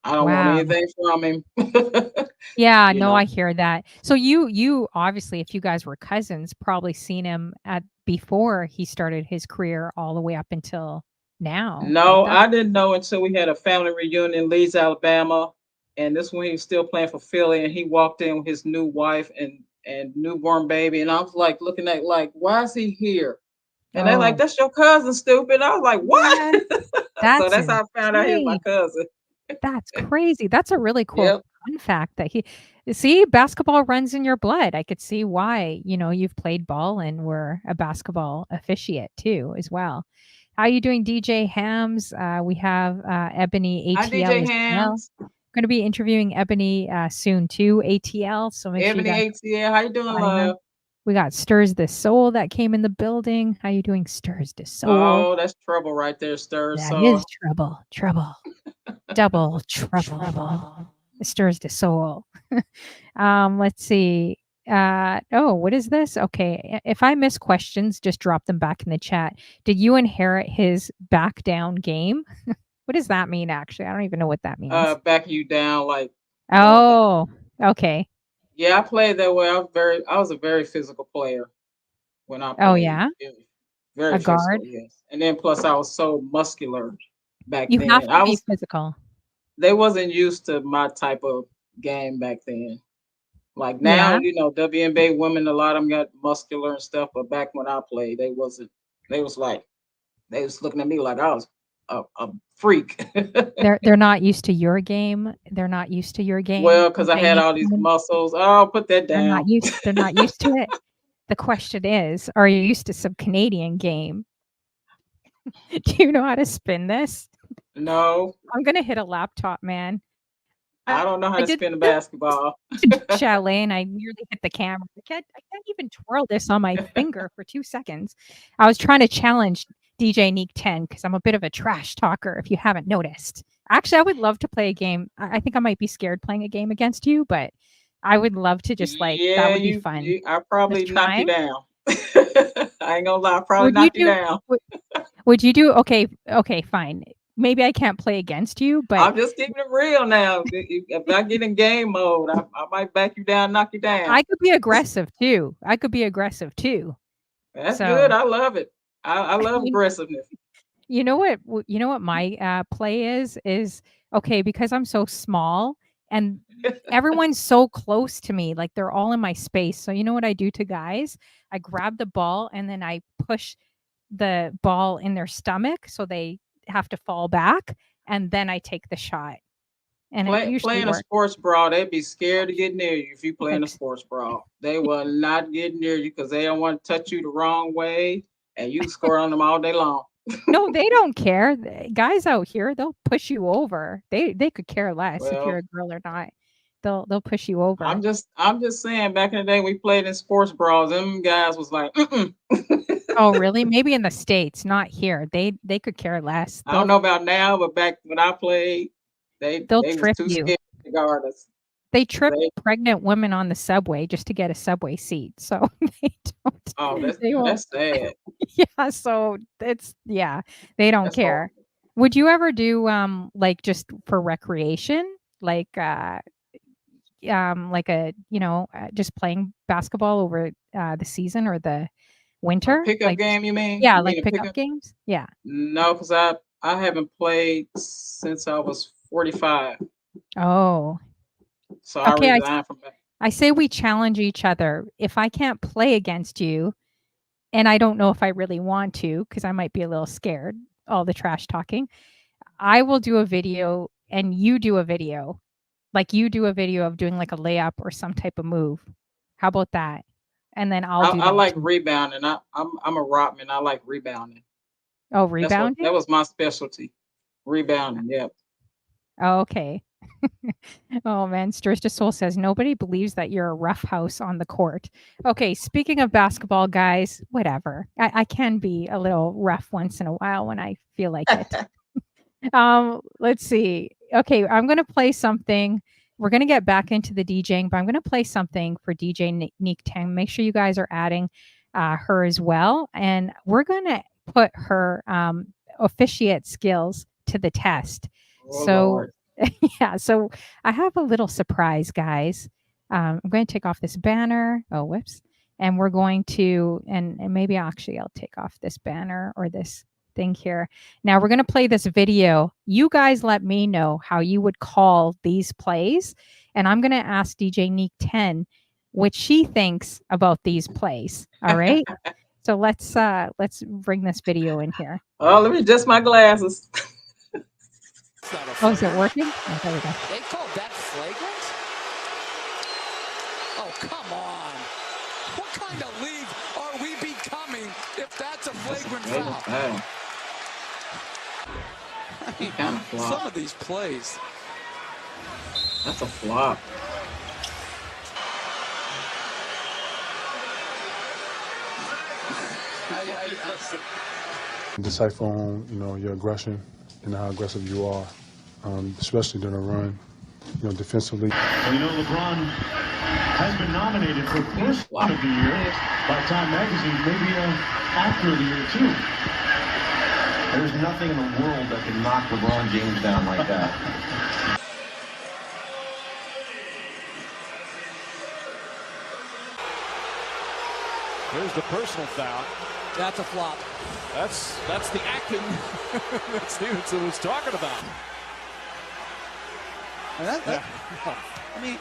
I don't want Wow. anything from him. Yeah, you no, know. I hear that. So you obviously, if you guys were cousins, probably seen him at before he started his career all the way up until now. Like No, that's I didn't know until we had a family reunion in Leeds, Alabama, and this when he was still playing for Philly, and he walked in with his new wife and newborn baby, and I was like looking at like, why is he here? And they're like, oh, that's your cousin, stupid. I was like, what? what? So That's that's how I found out he was my insane. cousin. That's crazy. That's a really cool Yep. fun fact that he see, basketball runs in your blood. I could see why, you've played ball and were a basketball officiate too, as well. How you doing, DJ Hams? We have Ebony Hi, ATL DJ as well. Hams, Going to be interviewing Ebony soon too, ATL. So make sure you Ebony guys ATL. How you doing, find them. love? We got Stirs the Soul that came in the building. How you doing, Stirs the Soul? Oh, that's trouble right there, stir. That is So trouble, trouble, double trouble. It stirs the soul. Let's see. Oh, what is this? Okay. If I miss questions, just drop them back in the chat. Did you inherit his back down game? What does that mean, actually? I don't even know what that means. backing you down like okay. Oh, okay. Yeah, I played that way. I was a very physical player when I Oh, played. yeah. Very A physical, guard. yes. And then plus I was so muscular back You have then. to be physical. They wasn't used to my type of game back then. Like now, Yeah. WNBA women, a lot of them got muscular and stuff, but back when I played, they wasn't. They was like they was looking at me like I was a freak. They're not used to your game. They're not used to your game. Well, because I DJ had Nick all these Cannon. muscles. Oh, put that down. They're not used to it. The question is, are you used to some Canadian game? Do you know how to spin this? No. I'm gonna hit a laptop, man. I don't know how to did spin a basketball. chalet and I nearly hit the camera. I can't even twirl this on my finger for 2 seconds. I was trying to challenge DJ NIQ10 because I'm a bit of a trash talker, if you haven't noticed. Actually, I would love to play a game. I think I might be scared playing a game against you, but I would love to just that Yeah, would be fun. I probably Just knock you trying. down. I ain't gonna lie, I probably Would you knock you do down. would you do okay, fine. Maybe I can't play against you, but I'm just keeping it real now. If I get in game mode, I might back you down, knock you down. I could be aggressive too. I could be aggressive too. That's good. So, I love it. I love you aggressiveness. you know what my play is okay because I'm so small and everyone's so close to me, like they're all in my space. So you know what I do to guys? I grab the ball and then I push the ball in their stomach so they have to fall back and then I take the shot. And it usually Playing a works. sports brawl, they'd be scared to get near you if you play in a Ex- sports brawl. They will not get near you because they don't want to touch you the wrong way, and you score on them all day long. No, they don't care. Guys out here, they'll push you over. They could care less if you're Well, a girl or not. They'll push you over. I'm just saying. Back in the day, we played in sports brawls. Them guys was like, mm-mm. Oh, really? Maybe in the States, not here. They could care less. I don't know about now, but back when I played, They'll they was trip too you. scared to guard us. They trip They pregnant women on the subway just to get a subway seat. So they oh, don't. They won't. that's sad. Yeah. So they don't That's care. horrible. Would you ever do like just for recreation, like a just playing basketball over the season or the A winter, pickup like game, you mean? yeah, You like mean a pickup pickup? games? Yeah. No, because I haven't played since I was 45. Oh, So I okay. resigned from that. I say we challenge each other. If I can't play against you, and I don't know if I really want to, because I might be a little scared, all the trash talking, I will do a video and you do a video. Like you do a video of doing like a layup or some type of move. How about that? And then I'll do I that like too. rebounding. I'm a rockman. I like rebounding. Oh, That rebounding? was my specialty. Rebounding. Yep. Oh, okay. Oh man, Stursta Soul says nobody believes that you're a rough house on the court. Okay, speaking of basketball, guys, whatever. I can be a little rough once in a while when I feel like it. Let's see. Okay, I'm gonna play something. We're gonna get back into the DJing, but I'm gonna play something for DJ NIQ10. Make sure you guys are adding her as well, and we're gonna put her officiate skills to the test. Oh So Lord. yeah, so I have a little surprise, guys. I'm going to take off this banner. Oh, whoops. And we're going to, and maybe actually I'll take off this banner or this thing here. Now we're going to play this video. You guys let me know how you would call these plays. And I'm going to ask DJ NIQ10 what she thinks about these plays. All right. So let's bring this video in here. Oh, let me adjust my glasses. Oh, is it working? Oh, there we go. They called that flagrant? Oh, come on. What kind of league are we becoming if that's a flagrant foul? I mean, Kind of flop. some of these plays. That's a flop. Decipher on, your aggression and how aggressive you are, especially during a run, defensively. Well, LeBron has been nominated for Person of the Year by Time Magazine, maybe Actor of the Year, too. There's nothing in the world that can knock LeBron James down like that. There's the personal foul. That's a flop. That's the acting that Stevenson was talking about. I mean,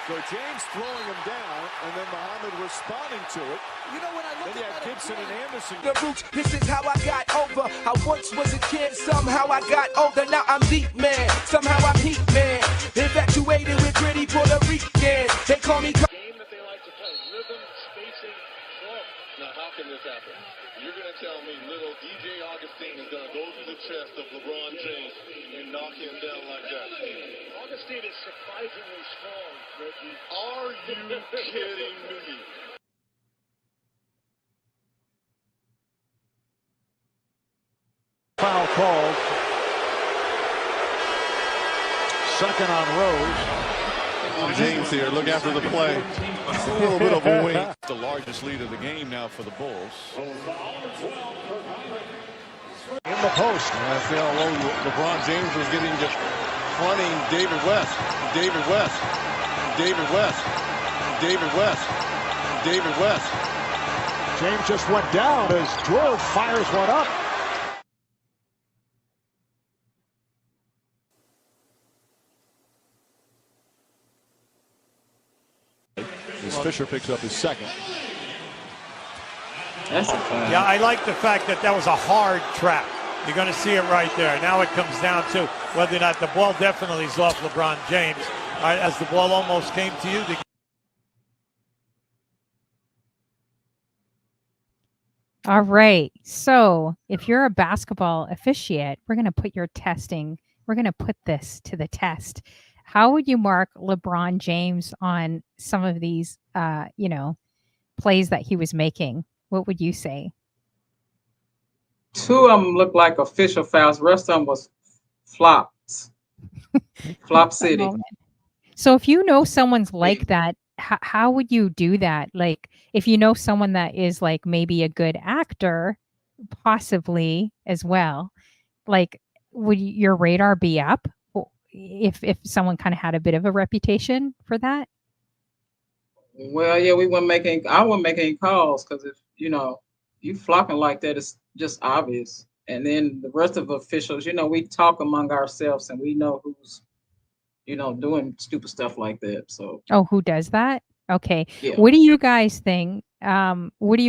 So James throwing him down, and then Muhammad responding to it. you know, when I look Then you at had that Gibson and again, Anderson. The roots, this is how I got over. I once was a kid, somehow I got older. Now I'm deep, man. Somehow I'm heat, man. Infatuated with gritty Puerto Ricans. They call me. Game that they like to play, rhythm, spacing, ball. Now, how can this happen? You're going to tell me little DJ Augustine is going to go through the chest of LeBron James and knock him down like that? Augustine is surprisingly strong, Reggie. Are you kidding me? Foul called. Second on Rose. James here, look after the play. A little bit of a wing. The largest lead of the game now for the Bulls. In the post. I feel LeBron James was getting just fronting David West. David West. David West. David West. David West. James just went down as George fires one up. As Fisher picks up his second. That's a foul. Yeah, I like the fact that was a hard trap. You're going to see it right there. Now it comes down to whether or not the ball definitely is off LeBron James. All right, as the ball almost came to you. All right. So if you're a basketball officiate, we're going to put your testing. We're going to put this to the test. How would you mark LeBron James on some of these, plays that he was making? What would you say? Two of them looked like official fouls. The rest of them was flops. Flop City. So if you know someone's like that, how would you do that? Like if you know someone that is like maybe a good actor, possibly as well, like would your radar be up if someone kind of had a bit of a reputation for that? Well, yeah, I wouldn't make any calls because if you flocking like that, it's just obvious. And then the rest of the officials, we talk among ourselves and we know who's, doing stupid stuff like that. So. Oh, who does that? Okay. Yeah. What do you guys think? What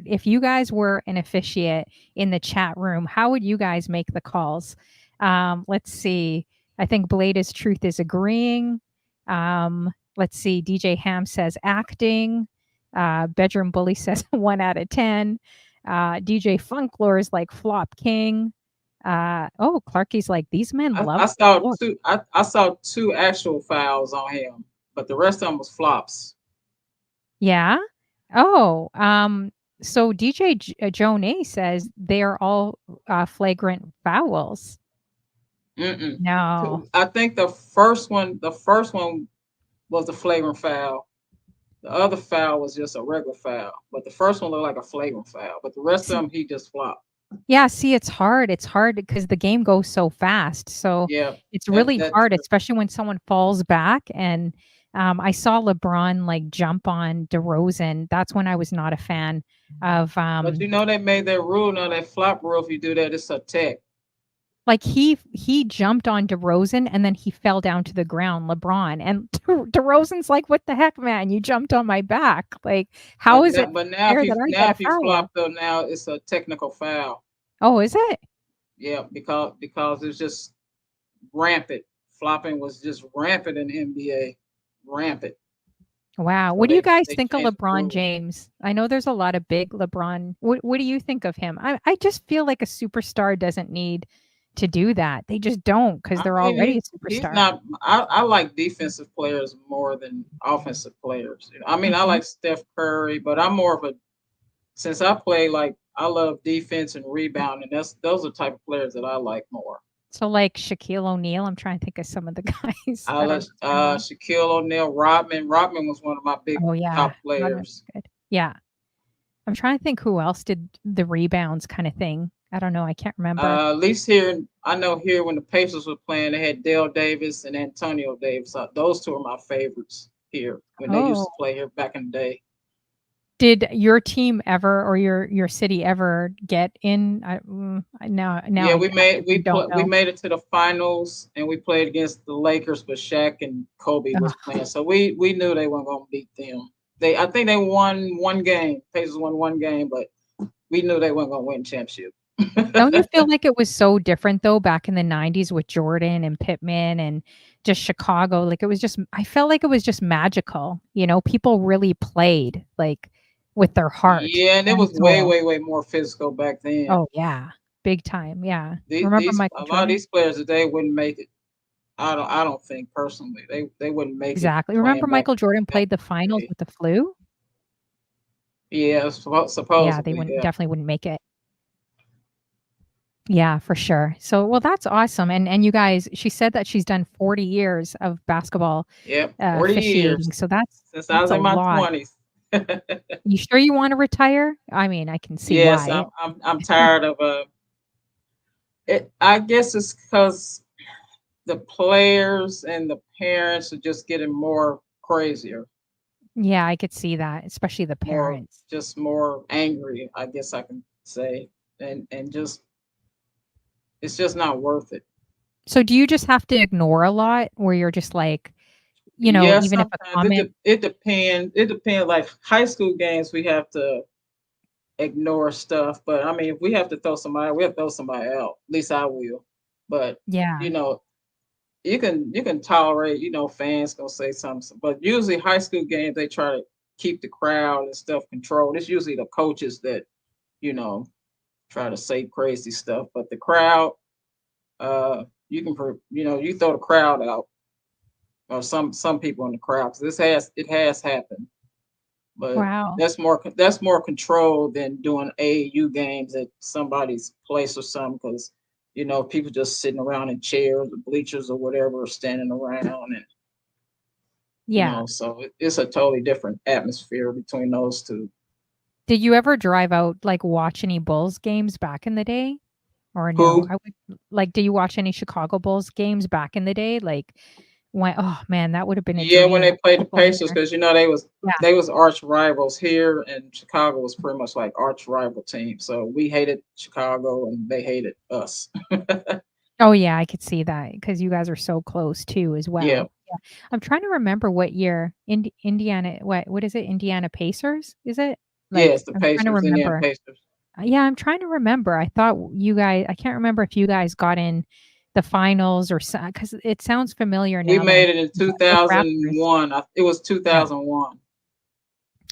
if you guys were an officiate in the chat room, how would you guys make the calls? Let's see. I think Blade is Truth is agreeing. Let's see. DJ Ham says acting. Bedroom Bully says 1 out of 10. DJ Funklore is like Flop King. Clarky's like these men love. I saw two actual fouls on him, but the rest of them was flops. Yeah. Oh. So DJ Joan A says they are all flagrant fouls. Mm-mm. No. I think the first one was the flagrant foul. The other foul was just a regular foul, but the first one looked like a flagrant foul. But the rest of them, he just flopped. Yeah, see, it's hard. It's hard because the game goes so fast. So yeah, it's really hard, especially when someone falls back. And I saw LeBron like jump on DeRozan. That's when I was not a fan of. But they made that rule now. That flop rule, if you do that, it's a tech. Like he jumped on DeRozan and then he fell down to the ground, LeBron. And DeRozan's like, "What the heck, man? You jumped on my back. Like, how is it?" But now, if he flopped, though, now it's a technical foul. Oh, is it? Yeah, because it's just rampant. Flopping was just rampant in the NBA. Rampant. Wow. What do you guys think of LeBron James? I know there's a lot of big LeBron. What do you think of him? I just feel like a superstar doesn't need to do that. They just don't because they're already a superstar. He's not. I like defensive players more than offensive players. I mean, I like Steph Curry, but I'm more of since I play, like I love defense and rebounding. Those are the type of players that I like more. So like Shaquille O'Neal, I'm trying to think of some of the guys. I like Shaquille O'Neal, Rodman. Rodman was one of my big top players. Good. Yeah. I'm trying to think who else did the rebounds kind of thing. I don't know. I can't remember. At least here when the Pacers were playing, they had Dale Davis and Antonio Davis. Those two are my favorites here when they used to play here back in the day. Did your team ever or your city ever get in? Now yeah, we made it to the finals and we played against the Lakers, but Shaq and Kobe was playing, so we knew they weren't going to beat them. I think they won one game. Pacers won one game, but we knew they weren't going to win championship. Don't you feel like it was so different though back in the 90s with Jordan and Pittman and just Chicago? Like I felt like it was just magical. People really played. Like with their heart. Yeah, and it And was way, soul. way, way more physical back then. Oh yeah, big time. Yeah. Remember These Michael a lot of Jordan? these players today wouldn't make it. I don't think personally they wouldn't make it Exactly. playing Remember back Michael Jordan back played the in the finals day. with the flu? Yeah, Yeah, they supposedly, wouldn't yeah. definitely wouldn't make it. Yeah, for sure. So, well, that's awesome. And you guys, she said that she's done 40 years of basketball Yep, 40 officiating. years So since I that's was a in my lot. 20s. You sure you want to retire? I mean, I can see Yes, why. I'm tired of it. I guess it's because the players and the parents are just getting more crazier, Yeah, I could see that, especially the more parents. just more angry, I guess I can say. And just it's just not worth it. So do you just have to ignore a lot where you're just like, Yeah, even if a sometimes comment it depends. It depends. Like high school games, we have to ignore stuff. But I mean, if we have to throw somebody, we'll throw somebody out. At least I will. But yeah. you know, you can tolerate. Fans gonna say something. But usually, high school games, they try to keep the crowd and stuff controlled. It's usually the coaches that you know try to say crazy stuff. But the crowd, you can you throw the crowd out or some people in the crowd. 'Cause it has happened. But Wow. that's more control than doing AAU games at somebody's place or something because people just sitting around in chairs or bleachers or whatever, or standing around and Yeah. so it's a totally different atmosphere between those two. Did you ever drive out, like, watch any Bulls games back in the day? Or no? Who? I would like, do you watch any Chicago Bulls games back in the day? Like, when oh, man, that would have been a Yeah, when dream, they that played the football in Pacers there. because Yeah. they was arch rivals here, and Chicago was pretty much like arch rival team. So we hated Chicago and they hated us. Oh, yeah, I could see that because you guys are so close too as Yeah. well. Yeah. I'm trying to remember what year Indiana what is it? Indiana Pacers, is it? Yes, Like, the I'm trying to Pacers, Indiana remember. Pacers. Yeah, I'm trying to remember. I thought you guys I can't remember if you guys got in the finals or because it sounds familiar We now that I'm made it in with Raptors. 2001. It was Yeah. 2001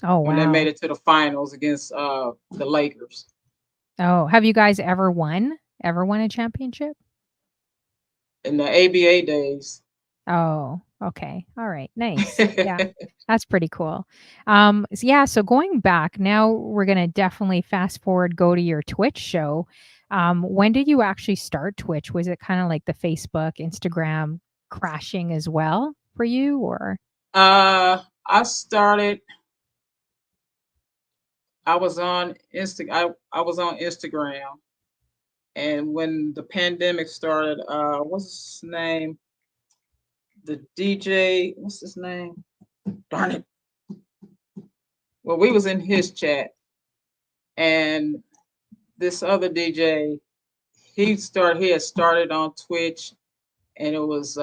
Oh, when they made wow. it to the finals against the Lakers Oh, have you guys ever won? Ever won a championship? in the ABA days. Oh, okay. All right. Nice. Yeah. That's pretty cool. Yeah, so going back, now we're gonna definitely fast forward, go to your Twitch show. When did you actually start Twitch? Was it kind of like the Facebook, Instagram crashing as well for you, or? I started. I was on I was on Instagram, and when the pandemic started, what's his name? The DJ. What's his name? Darn it. Well, we was in his chat, and this other DJ, he had started on Twitch, and it was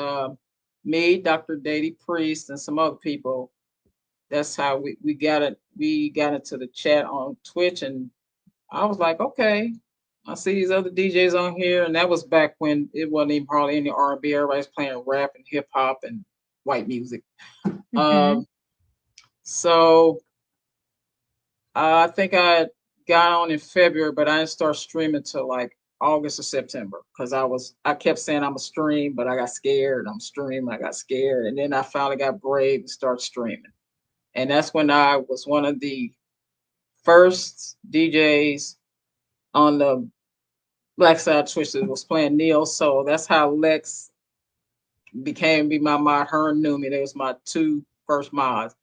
me, Dr. Dady Priest, and some other people. That's how we got it. We got into the chat on Twitch, and I was like, okay, I see these other DJs on here, and that was back when it wasn't even hardly any R&B. Everybody's playing rap and hip hop and white music. Mhm. So I think I got on in February, but I didn't start streaming till like August or September because I kept saying I'm a stream, but I got scared. I'm streaming, I got scared, and then I finally got brave and started streaming. And that's when I was one of the first DJs on the Black Side Twitch that was playing neo soul. That's how Lex became be my mod. Her and knew me. They was my two first mods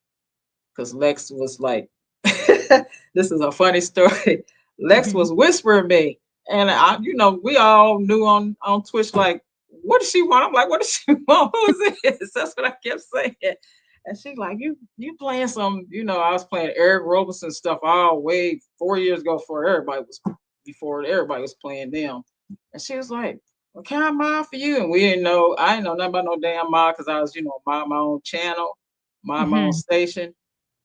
because Lex was like, this is a funny story. Lex was whispering me, and we all knew on Twitch like, what does she want? I'm like, what does she want? Who is this? That's what I kept saying. And she's like, you playing some, I was playing Eric Roberson stuff all way 4 years ago before everybody was playing them. And she was like, well, can I mod for you? And I didn't know nothing about no damn mod because I was, mod my own channel, mod my own Mhm. station.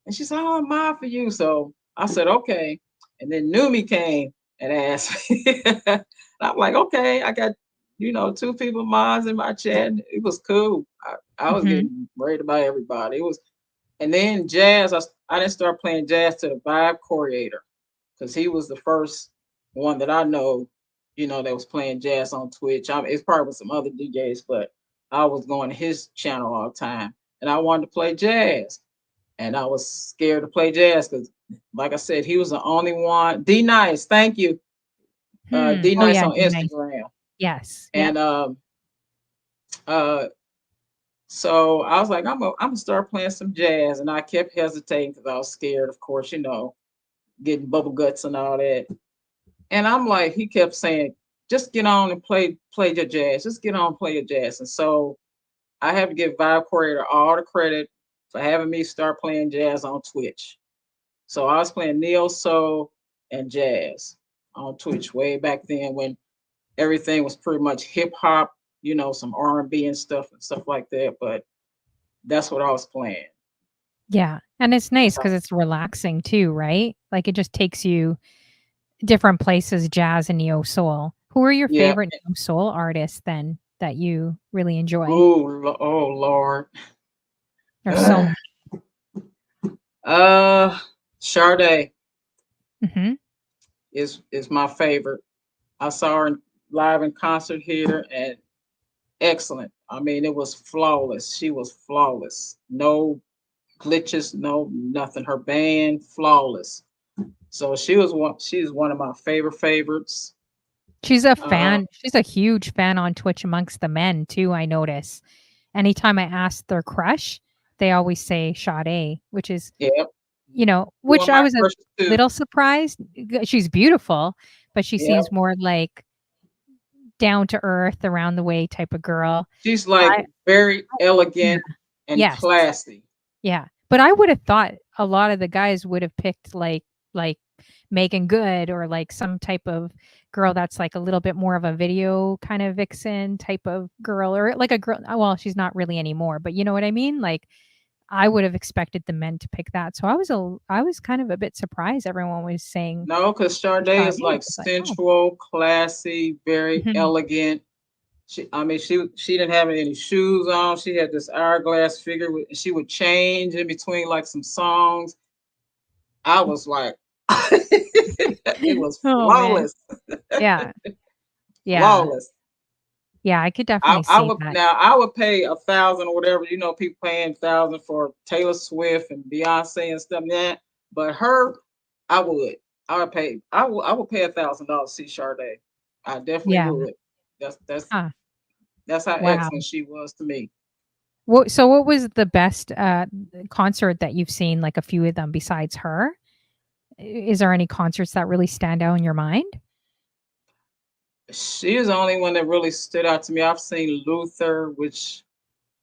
And she said, oh, I'm mod for you. So I said, okay. And then Numi came and asked me. And I'm like, okay, I got, two people mods in my chat. It was cool. I was Mhm. getting worried about everybody. And then jazz, I didn't start playing jazz to the Vibe Creator, because he was the first one that I know, that was playing jazz on Twitch. It's probably with some other DJs, but I was going to his channel all the time, and I wanted to play jazz, and I was scared to play jazz because, like I said, he was the only one. D Nice, thank you, D Oh Nice yeah, on be nice. Instagram, Yes. Yeah. and so I was like, I'm gonna start playing some jazz, and I kept hesitating because I was scared, of course, getting bubble guts and all that. And I'm like, he kept saying, just get on and play your jazz. Just get on and play your jazz. And so I have to give Vibe Creator all the credit for having me start playing jazz on Twitch. So I was playing neo soul and jazz on Twitch way back then when everything was pretty much hip hop, some R&B and stuff like that. But that's what I was playing. Yeah. And it's nice because it's relaxing too, right? Like it just takes you different places, jazz and neo soul. Who are your Yeah. favorite neo soul artists then that you really enjoy? Oh Lord. There's so many. Sade Mm-hmm. is my favorite. I saw her live in concert here, and excellent. I mean, it was flawless. She was flawless. No glitches, no nothing. Her band flawless. So she's one of my favorites. She's a fan. She's a huge fan on Twitch amongst the men too, I notice. Anytime I ask their crush, they always say Sade, which is Yep. which I was a little surprised. She's beautiful, but she seems more like down to earth, around the way type of girl. She's like very elegant and classy. Yeah. But I would have thought a lot of the guys would have picked like Megan Good or like some type of girl that's like a little bit more of a video kind of vixen type of girl, or like a girl. Well, she's not really anymore, but you know what I mean? Like I would have expected the men to pick that. So I was kind of a bit surprised everyone was saying no, because Sade is like sensual, classy, very elegant. She didn't have any shoes on. She had this hourglass figure. She would change in between like some songs. I was like, it was flawless. Yeah. Flawless. Yeah, I could definitely see that. Now I would pay 1,000 or whatever. People paying 1,000 for Taylor Swift and Beyonce and stuff like that. But her, I would pay $1,000 to see Sade. I definitely would. That's how excellent she was to me. So what was the best concert that you've seen, like a few of them besides her? Is there any concerts that really stand out in your mind? She is the only one that really stood out to me. I've seen Luther, which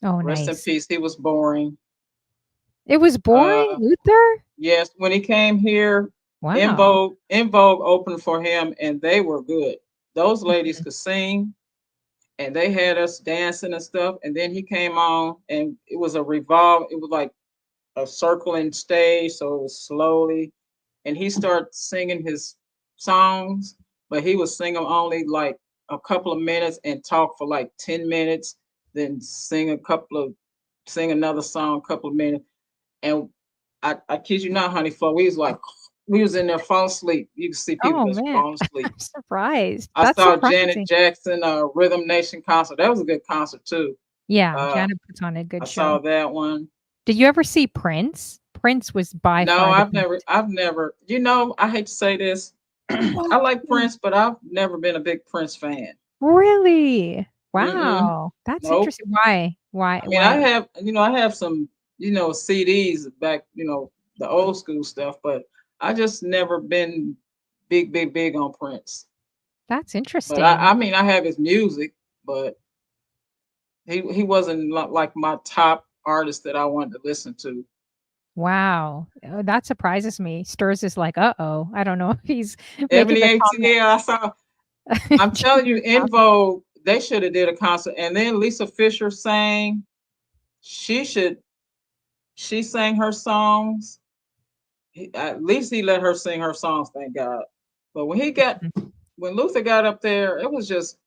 rest in peace, he was boring. It was boring, Luther? Yes, when he came here, In Vogue opened for him, and they were good. Those ladies could sing, and they had us dancing and stuff. And then he came on, and it was a revolve. It was like a circling stage, so it was slowly. And he started singing his songs, but he would sing them only like a couple of minutes and talk for like 10 minutes, then sing another song, a couple of minutes. And I kid you not, honey, Flo, we was in there falling asleep. You can see people just falling asleep. I'm surprised. I saw Janet Jackson, Rhythm Nation concert. That was a good concert too. Yeah, Janet puts on a good show. I saw that one. Did you ever see Prince? Prince was by far. No, I've never. I hate to say this. I like Prince, but I've never been a big Prince fan. Really? Wow. That's interesting. Why? I mean, I have some, CDs back, the old school stuff, but I just never been big on Prince. That's interesting. But I have his music, but he wasn't like my top artist that I wanted to listen to. Wow, that surprises me. Stirs is like, uh-oh. I don't know if he's Ebony ATL. I saw. I'm telling you, In Vogue, they should have did a concert, and then Lisa Fisher sang. She sang her songs. At least he let her sing her songs, thank God. But when Luther got up there, it was just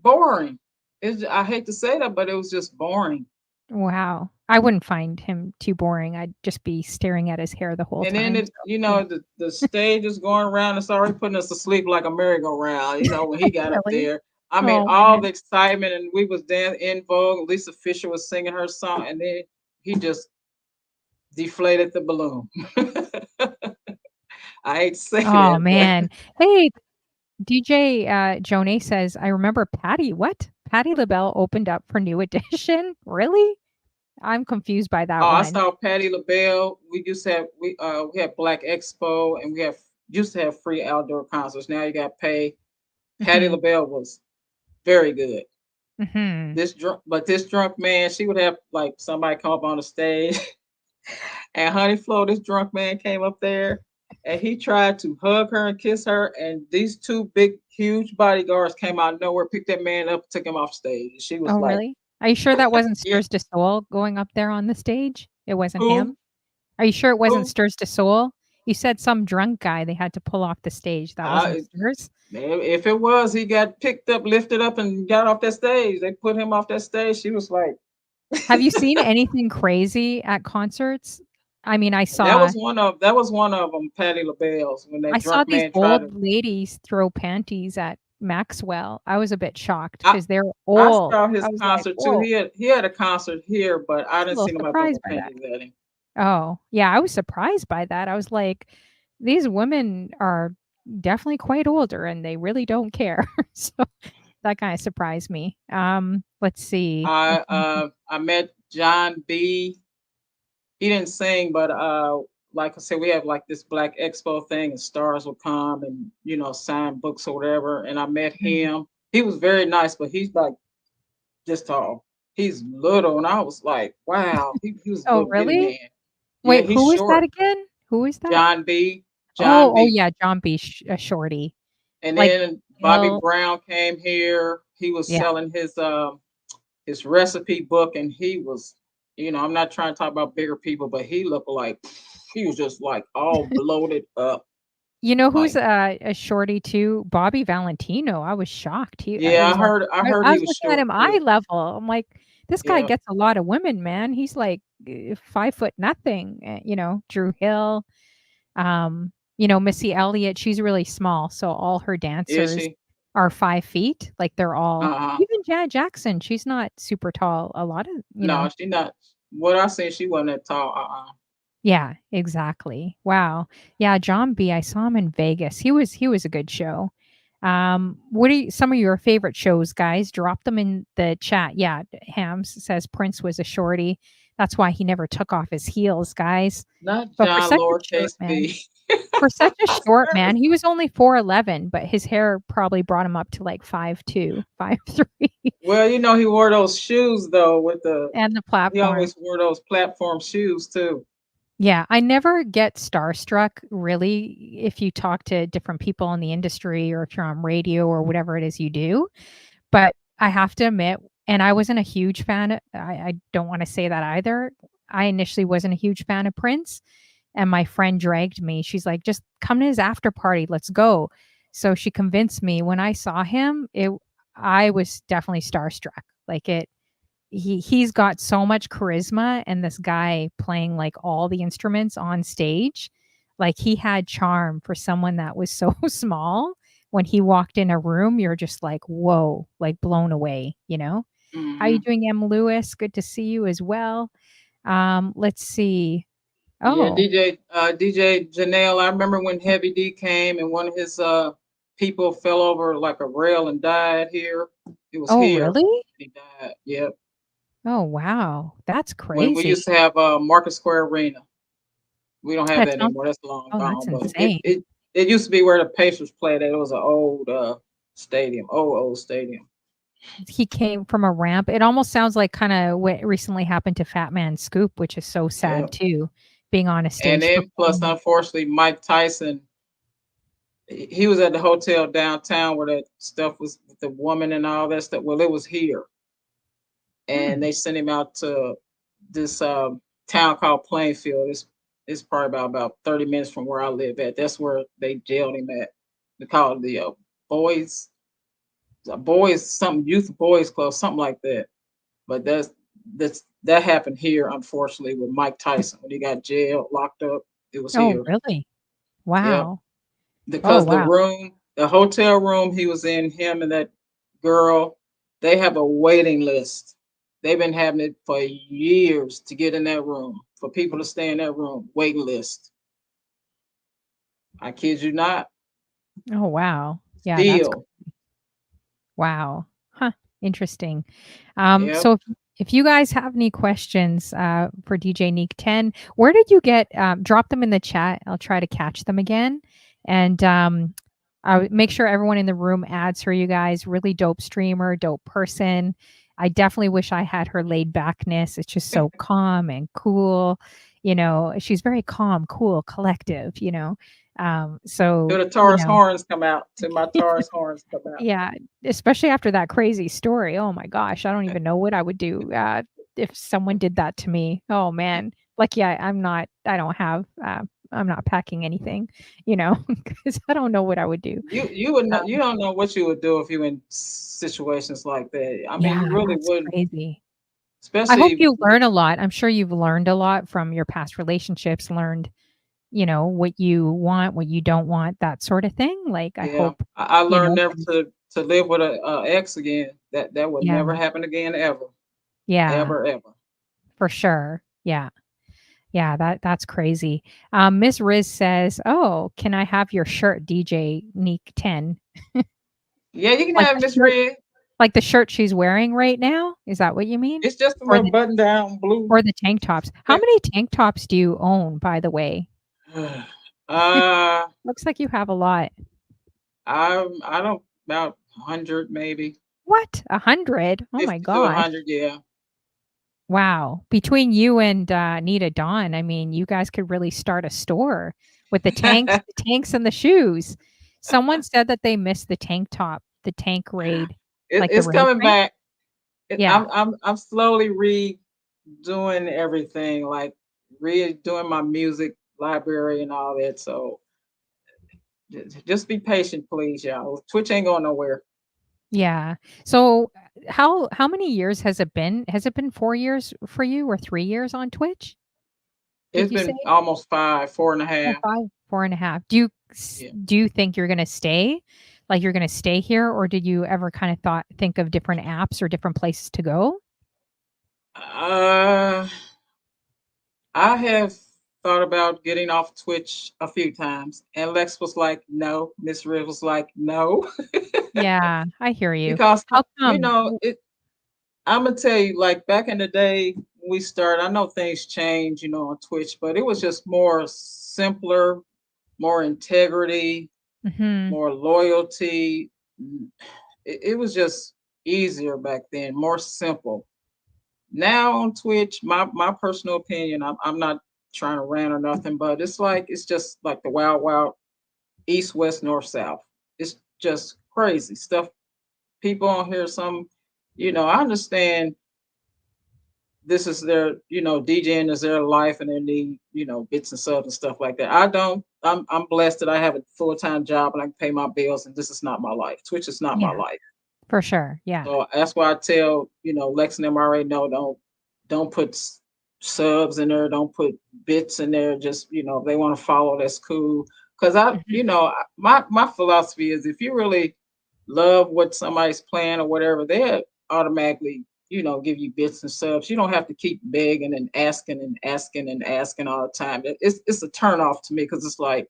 boring. I hate to say that, but it was just boring. Wow. I wouldn't find him too boring. I'd just be staring at his hair the whole And time. then the stage is going around. It's already putting us to sleep like a merry-go-round. When he got up Really? there, I mean, Oh, all man. the excitement, and we was dancing in Vogue. Lisa Fisher was singing her song, and then he just deflated the balloon. I hate to say Oh, that, man. Hey, DJ Jonay says, I remember Patty. What? Patty LaBelle opened up for New Edition? Really? I'm confused by that I one. saw Patty LaBelle. We used to have we had Black Expo, and we used to have free outdoor concerts. Now you got to pay. Patty Mhm. LaBelle was very good. Mhm. This drunk man, she would have like somebody come up on the stage, and Honey Flo, this drunk man came up there, and he tried to hug her and kiss her, and these two big, huge bodyguards came out of nowhere, picked that man up, took him off stage. And she was Oh, like, really? Are you sure that wasn't "Yeah, Stirs to Soul going up there on the stage? It wasn't who, him? Are you sure it wasn't who?" Stirs to Soul? You said some drunk guy they had to pull off the stage. That wasn't I, Stirs? if it was, he got picked up, lifted up, and got off that stage. They put him off that stage. She was like, Have you seen anything crazy at concerts? I mean, that was one of them, Patty LaBelle's, when that I saw drunk these man tried to. old ladies throw panties at Maxwell. I was a bit shocked I, because they're I old. saw his I was like, concert too. "Whoa." He had a concert here, but I I was a didn't little see nobody throw surprised no by that. panties at him. Oh, yeah, I was surprised by that. I was like, "These women are definitely quite older, and they really don't care." So, that kinda surprised me. Let's see. I met John B. He didn't sing, but like I said, we have like this Black Expo thing, and stars will come and sign books or whatever. And I met Mhm. him. He was very nice, but he's like this tall. He's little, and I was like, wow, he was a Oh, little bitty really? man. Yeah, Wait, he's who is that short. again? Who is that? John B. John Oh, B. yeah, John B. Shorty. And Like, then Bobby Bill Brown came here. He was yeah. selling his recipe book, and he was, I'm not trying to talk about bigger people, but he looked like he was just like all bloated up. You know who's Like, a shorty too? Bobby Valentino. I was shocked. It yeah, was like I heard I he was was looking at short him eye too. level. I'm like, this guy Yeah, gets a lot of women, man. He's like 5 foot nothing. Drew Hill, Missy Elliott. She's really small, so all her is dancers she? are 5 feet. Like they're all Uh-huh. even Janet Jackson. She's not super tall. A lot of No, she not. What I said, she wasn't that tall. Yeah, exactly. Wow. Yeah, John B, I saw him in Vegas. He was a good show. What are some of your favorite shows, guys? Drop them in the chat. Yeah, Hams says Prince was a shorty. That's why he never took off his heels, guys. Not But for John such a short lowercase man, b. for such a short man, he was only 4'11", but his hair probably brought him up to like 5'2", 5'3", Well, he wore those shoes though and the he platform. always wore those platform shoes too. Yeah, I never get starstruck really if you talk to different people in the industry or if you're on radio or whatever it is you do. But I have to admit, and I wasn't a huge fan. I don't want to say that either. I initially wasn't a huge fan of Prince, and my friend dragged me. She's like, "Just come to his after party. Let's go." So she convinced me. When I saw him, I was definitely starstruck. Like he's got so much charisma, and this guy playing like all the instruments on stage, like he had charm for someone that was so small. When he walked in a room, you're just like, whoa, like blown away. How you Hmm. doing, M. Lewis? Good to see you as well. Let's see. Yeah, Oh, DJ Janelle. I remember when Heavy D came and one of his people fell over like a rail and died here. It was oh, here. really? He died. Yep. Oh, wow, that's When we used crazy. to have Market Square Arena. We don't have That that sounds anymore. That's long Oh, that's gone. But it insane. it, it used to be where the Pacers played at. It was an old stadium. Old stadium. He came from a ramp. It almost sounds like kinda what recently happened to Fat Man Scoop, which is so sad Yep. too, being on a And stage then plus performing. unfortunately Mike Tyson, he was at the hotel downtown where that stuff was with the woman and all that stuff. Well, it was here. And Hmm. they sent him out to this town called Plainfield. It's probably about 30 minutes from where I live at. That's where they jailed him at. They call it the boys, something youth boys club, something like that. But that's that happened here, unfortunately, with Mike Tyson when he got jailed, locked up. It was Oh, here. really? Yep. Wow. Oh, Because wow. the hotel room he was in, him and that girl, they have a waiting list. They've been having it for years to get in that room, for people to stay in that room, waiting list. I kid you not. Oh, wow. Yeah, that's Still. wow. Huh. Interesting. Yep. So if you guys have any questions for DJ Neek 10, where did you get drop them in the chat. I'll try to catch them again. And I would make sure everyone in the room adds her, you guys. Really dope streamer, dope person. I definitely wish I had her laid backness. It's just so calm and cool. You know, she's very calm, cool, collective, you know. So, Till the Taurus horns come out. Till my Taurus horns come out. yeah, especially after that crazy story. Oh my gosh, I don't even know what I would do if someone did that to me. Oh man, like yeah, I don't have. I'm not packing anything, you know, because I don't know what I would do. You would not. You don't know what you would do if you in situations like that. I mean, Yeah, you really that's wouldn't. crazy. I hope Especially, you learn a lot. I'm sure you've learned a lot from your past relationships. Learned, you know, what you want, what you don't want, that sort of thing. Like I yeah. hope, I you learned know, never to live with a ex again. That would yeah, never happen again, ever, yeah, ever. for sure. Yeah. Yeah, that's crazy. Miss Riz says, "Oh, can I have your shirt, DJ Neek 10?" Yeah, you can Like have the Miss shirt, Red. like the shirt she's wearing right now? Is that what you mean? It's just a Or little button down blue. the tank tops? How many tank tops do you own, by the way? uh, Looks like you have a lot. I don't about 100 maybe What? 100? Oh my 50 to gosh. 100. Yeah. Wow. Between you and Nita Dawn, I mean, you guys could really start a store with the tanks and the shoes. Someone said that they missed the tank top, the tank raid, like the It's raid coming train. back. Yeah. I'm slowly redoing everything, like redoing my music library and all that. So just be patient, please, y'all. Twitch ain't going nowhere. Yeah. So how many years has it been? Has it been 4 years for you or 3 years on Twitch? Did It's you say? been almost 5, 4.5. 5, 4.5. Yeah. Do you think you're gonna stay? Like you're gonna stay here, or did you ever kind of think of different apps or different places to go? I have thought about getting off Twitch a few times, and Lex was like, "No." Miss Riv was like, "No," Yeah, I hear you. because How come? I'm gonna tell you, like back in the day when we started, I know things change, on Twitch, but it was just more simpler, more integrity, Mhm. more loyalty. It was just easier back then, more simple. Now on Twitch, my personal opinion, I'm not trying to rant or nothing, but it's just like the wild wild east, west, north, south. It's just crazy stuff. People on here, I understand this is their, DJing is their life and they need, bits and subs and stuff like that. I don't. I'm blessed that I have a full-time job and I can pay my bills, and this is not my life. Twitch is not my Yeah, life. for sure. Yeah. So that's why I tell, Lex and them already know, don't put subs in there, don't put bits in there. Just, if they want to follow, that's cool. Because Mhm. my philosophy is if you really love what somebody's playing or whatever, they automatically, give you bits and subs. You don't have to keep begging and asking and asking and asking all the time. It's a turn off to me because it's like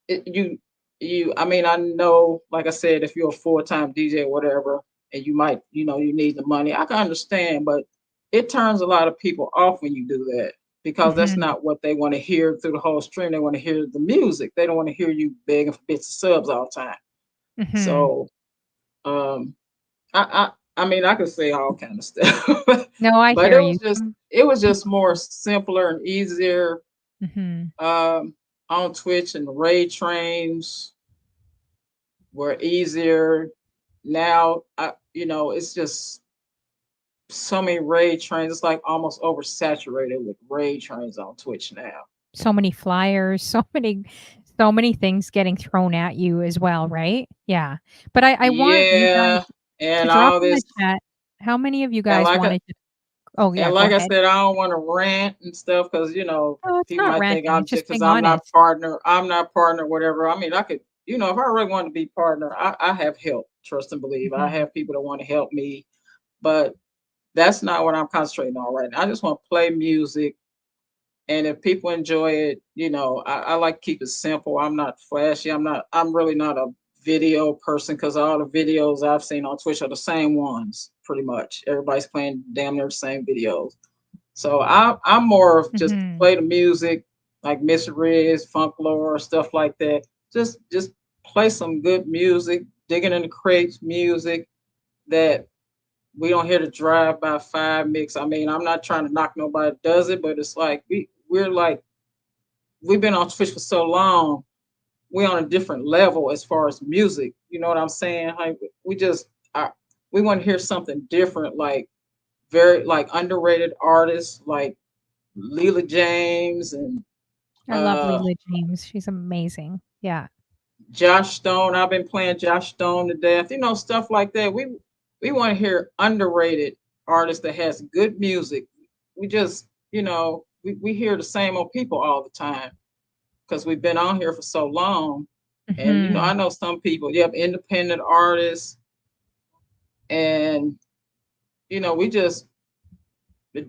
I mean, I know, like I said, if you're a full-time DJ or whatever, and you might, you need the money, I can understand, but it turns a lot of people off when you do that because that's Mhm. not what they want to hear through the whole stream. They want to hear the music. They don't want to hear you begging for bits of subs all the time. Mhm. So, um, I mean, I could say all kind of stuff, No, I but hear you. it was just more simpler and easier Mhm. on Twitch, and the raid trains were easier. Now, it's just so many raid trains. It's like almost oversaturated with raid trains on Twitch now. So many flyers, so many things getting thrown at you as well, right? Yeah. But I want you guys Yeah, to and drop all in the this, chat how many of you and guys like wanted to Oh yeah, And go like I ahead. said, I don't want to rant and stuff because Oh, it's people not might think ranting. I'm It's just just because being honest. I'm not partner, whatever. I mean, I could, if I really want to be partner, I have help, trust and believe. I Mhm. have people that want to help me, but that's not what I'm concentrating on right now. I just want to play music. And if people enjoy it, I like to keep it simple. I'm not flashy. I'm really not a video person because all the videos I've seen on Twitch are the same ones, pretty much. Everybody's playing damn near the same videos. So I'm more of just Mhm. play the music, like Miss Riz, Funk Lore, stuff like that. Just play some good music, digging in the crates music that we don't hear the drive by five mix. I mean, I'm not trying to knock nobody that does it, but it's like we're like we've been on Twitch for so long, we're on a different level as far as music. You know what I'm saying? Like we want to hear something different, like very like underrated artists like Leela James and I love uh Leela James. She's amazing. Yeah. Josh Stone. I've been playing Josh Stone to death. Stuff like that. We want to hear underrated artists that has good music. We just, we hear the same old people all the time because we've been on here for so long. And I Mhm. know some people, you have independent artists, and we just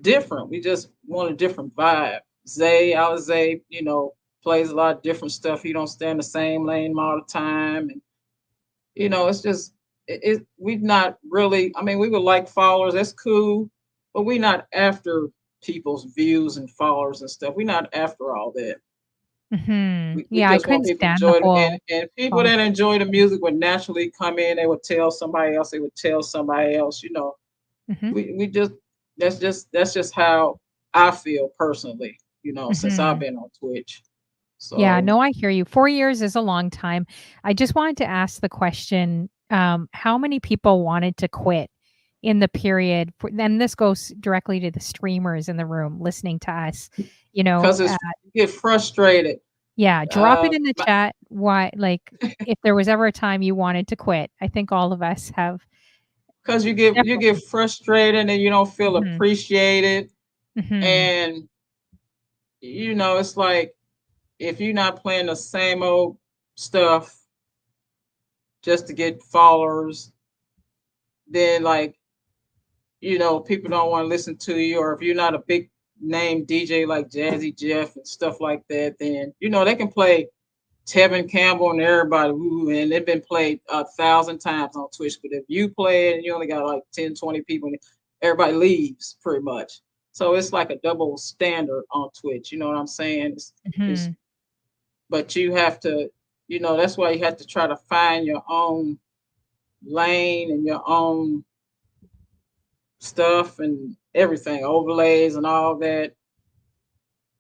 different. We just want a different vibe. Alizé, plays a lot of different stuff. He don't stay in the same lane all the time. And it's just we not really, I mean, we would like followers, that's cool, but we not after people's views and followers and stuff. We're not after all that. Mhm. We Yeah, I just want couldn't people to stand the enjoy it. whole And people follow that enjoy the thing. music would naturally come in, they would tell somebody else, they would tell somebody else, Mhm. we just that's just how I feel personally, since I've Mhm. been on Twitch. Yeah, So no, I hear you. 4 years is a long time. I just wanted to ask the question, how many people wanted to quit in the period for, and this goes directly to the streamers in the room listening to us, you know, because you get frustrated. yeah, drop Uh it in the my, chat why like if there was ever a time you wanted to quit. I think all of us have because you get definitely. frustrated and you don't feel Mhm. appreciated. Mhm. And it's like if you're not playing the same old stuff just to get followers, then like people don't want to listen to you. Or if you're not a big name DJ like Jazzy Jeff and stuff like that, then they can play Tevin Campbell and everybody, and they've been played 1,000 times on Twitch. But if you play it and you only got like 10, 20 people, everybody leaves pretty much. So it's like a double standard on Twitch. You know what I'm saying? Mhm. But you have to, that's why you have to try to find your own lane and your own stuff and everything, overlays and all that.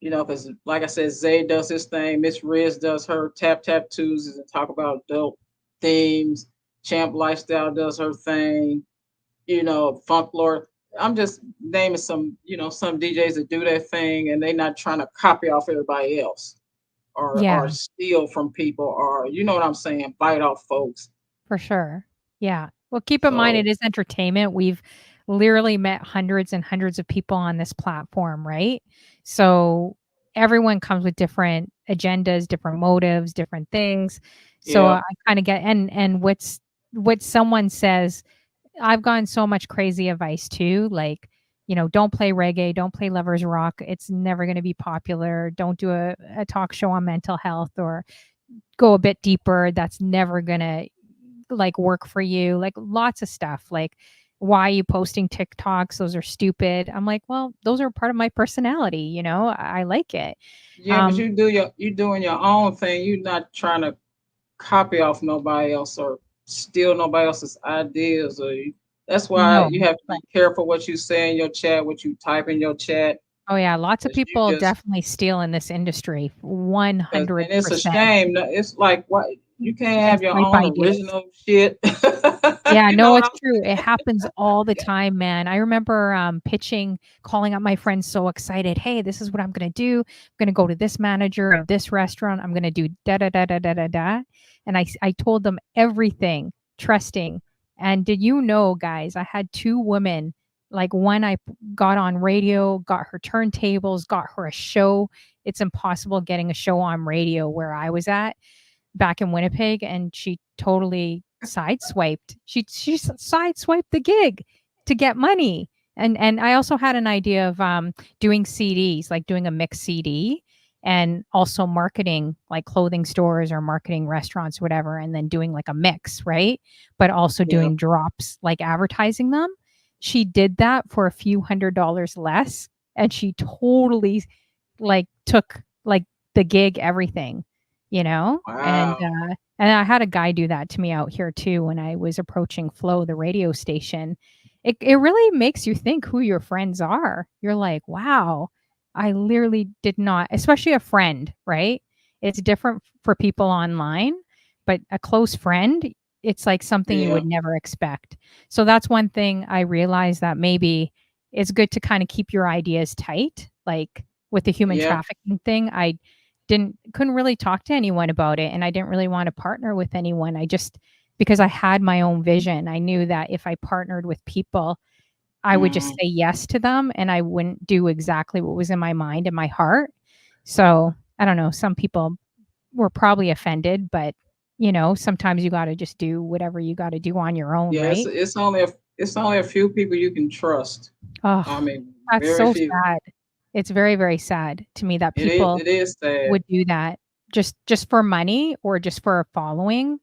Because like I said, Zay does his thing, Miss Riz does her tap tap Tuesdays and talk about adult themes. Champ Lifestyle does her thing. Funk Lord. I'm just naming some DJs that do their thing and they not trying to copy off everybody else or Yeah. steal from people or you know what I'm saying, bite off folks. For sure. Yeah. Well, keep in mind it So is entertainment. We've literally met hundreds and hundreds of people on this platform, right? So everyone comes with different agendas, different motives, different things. So yeah, I kind of get and what someone says, I've gotten so much crazy advice too, like, don't play reggae, don't play lovers rock. It's never going to be popular. Don't do a talk show on mental health or go a bit deeper. That's never going to like work for you, like lots of stuff. Like, why are you posting TikToks? Those are stupid. I'm like, well, those are part of my personality, I like it. yeah, but you doing your own thing. You're not trying to copy off nobody else or steal nobody else's ideas that's why No, you have to but be careful what you say in your chat, what you type in your chat, oh yeah, lots of because you people just definitely steal in this industry, and it's a 100%. shame. It's like what you can't And have your swipe own ideas. original shit. Yeah, You know no, what it's I'm true. It saying? happens all the time, man. I remember pitching, calling up my friends so excited. Hey, this is what I'm going to do. I'm going to go to this manager of this restaurant. I'm going to do da da da da da da da. And I told them everything, trusting. And did you know, guys, I had two women Like when I got on radio, got her turntables, got her a show. It's impossible getting a show on radio where I was at back in Winnipeg, and she totally sideswiped. She sideswiped the gig to get money. And I also had an idea of doing CDs, like doing a mixed CD, and also marketing like clothing stores or marketing restaurants, whatever, and then doing like a mix, right? But also doing drops, like advertising them. She did that for a few $100s less, and she totally like took like the gig, everything, you know? Wow. And I had a guy do that to me out here too when I was approaching Flow, the radio station. It really makes you think who your friends are. You're like, wow, I literally did not, especially a friend, right? It's different for people online, but a close friend, it's like something you Yeah. would never expect. So that's one thing I realized, that maybe it's good to kind of keep your ideas tight. Like with the human Yeah. trafficking thing, I couldn't really talk to anyone about it, and I didn't really want to partner with anyone. I just, because I had my own vision, I knew that if I partnered with people, I would just Mhm. say yes to them, and I wouldn't do exactly what was in my mind and my heart. So, I don't know, some people were probably offended, but sometimes you got to just do whatever you got to do on your own, Yeah, right? it's only a few people you can trust. I Oh, mean, that's very so few. sad. It's very, very sad to me that It is people it is sad. would do that just for money or just for a following.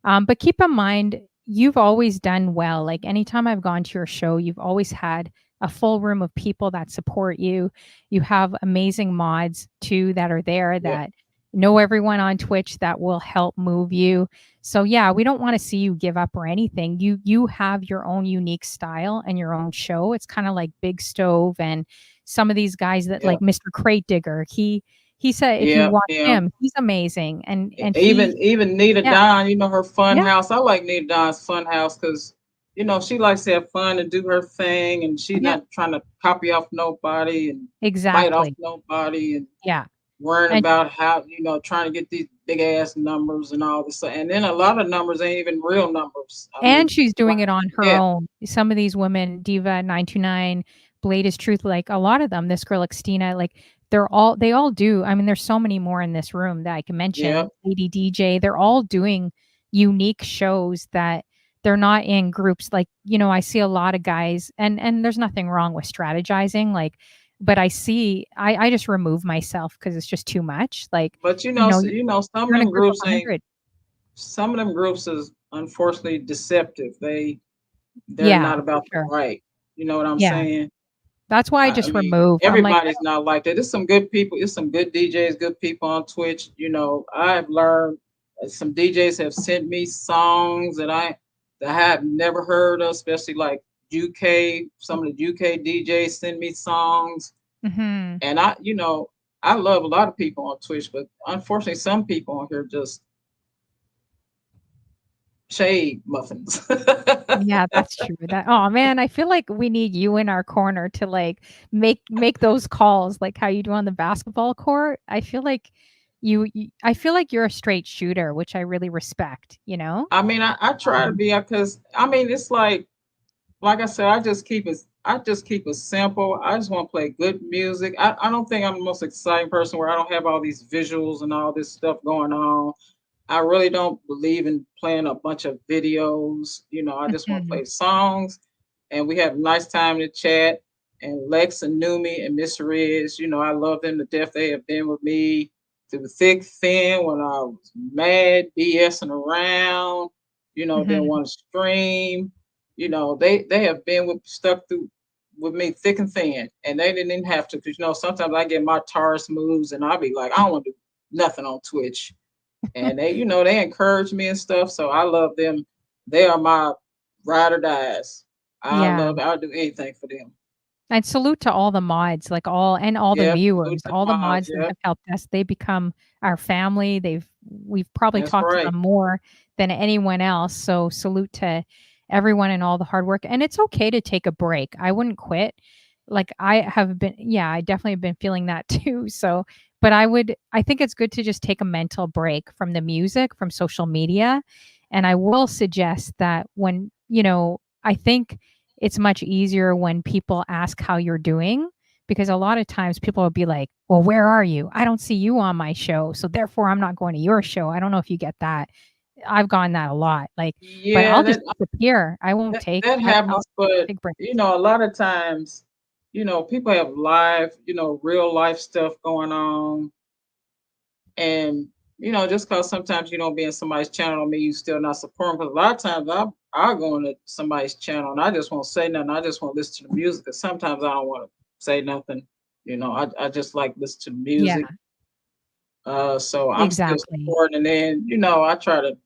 But keep in mind, you've always done well. Like anytime I've gone to your show, you've always had a full room of people that support you. You have amazing mods too that are there Yeah. that know everyone on Twitch that will help move you. So yeah, we don't want to see you give up or anything. You have your own unique style and your own show. It's kind of like Big Stove and some of these guys that, Yeah. like Mr. Crate Digger. He said if you Yeah. watch Yeah. him, he's amazing. And he Even Nita yeah, Don, her fun yeah, house. I like Nita Don's fun house because she likes to have fun and do her thing, and she's yeah, not trying to copy off nobody and bite off exactly. nobody and Yeah. worrying And about how trying to get these big ass numbers and all this stuff. And then a lot of numbers ain't even real numbers. I and mean, she's doing like, it on her yeah, own. Some of these women, Diva 929, Blade is Truth, like a lot of them, this girl Xtina, like they all do. I mean, there's so many more in this room that I can yeah, mention. Lady DJ, they're all doing unique shows that they're not in groups. Like, I see a lot of guys, and there's nothing wrong with strategizing, like, but I just remove myself because it's just too much. Like, but some of you're in a them group of groups ain't. 100. Some of them groups is unfortunately deceptive. They're Yeah, not for about the sure. right. You know what I'm Yeah. saying? That's why I I just mean, remove. I'm like, everybody's not like that. There's some good people. There's some good DJs, good people on Twitch. I've learned some DJs have sent me songs that I have never heard of, especially like UK. Some of the UK DJs send me songs, mhm. and I love a lot of people on Twitch, but unfortunately, some people on here just shade muffins. Yeah, that's true. Oh man, I feel like we need you in our corner to like make those calls like how you do on the basketball court. I feel like I feel like you're a straight shooter, which I really respect, you know? I mean, I try to Um, be because I mean it's like I said, I just keep it simple. I just want to play good music. I don't think I'm the most exciting person where I don't have all these visuals and all this stuff going on. I really don't believe in playing a bunch of videos. I just want to mhm. play songs and we have a nice time to chat. And Lex and Numi and Miss Riz, I love them to death. They have been with me through thick, thin, when I was mad, BSing around, didn't Mhm. want to stream. They have been stuck through with me thick and thin, and they didn't even have to. Because sometimes I get my Taurus moves, and I'll be like, I don't want to do nothing on Twitch, and they encourage me and stuff. So I love them. They are my ride or dies. Yeah. I'll do anything for them. And salute to all the mods, like all the Yeah, salute viewers, to the all the mods. mods that Yeah, have helped us. They become our family. We've probably that's talked to right. them more than anyone else. So salute to everyone and all the hard work. And it's okay to take a break. I wouldn't quit. Like I have been, yeah, I definitely have been feeling that too. So, but I think it's good to just take a mental break from the music, from social media. And I will suggest that I think it's much easier when people ask how you're doing, because a lot of times people will be like, well, where are you? I don't see you on my show, so therefore I'm not going to your show. I don't know if you get that. I've gotten that a lot. Like, but Yeah, I'll just disappear. I won't that I'll happens, but take breaks. a lot of times, people have live, real life stuff going on. And just because sometimes you don't be in somebody's channel don't mean you still not supporting. Because a lot of times I'll go into somebody's channel and I just won't say nothing. I just want to listen to the music. Because sometimes I don't want to say nothing. I just like listen to the Yeah, music. So I'm still exactly. supporting. And then I try to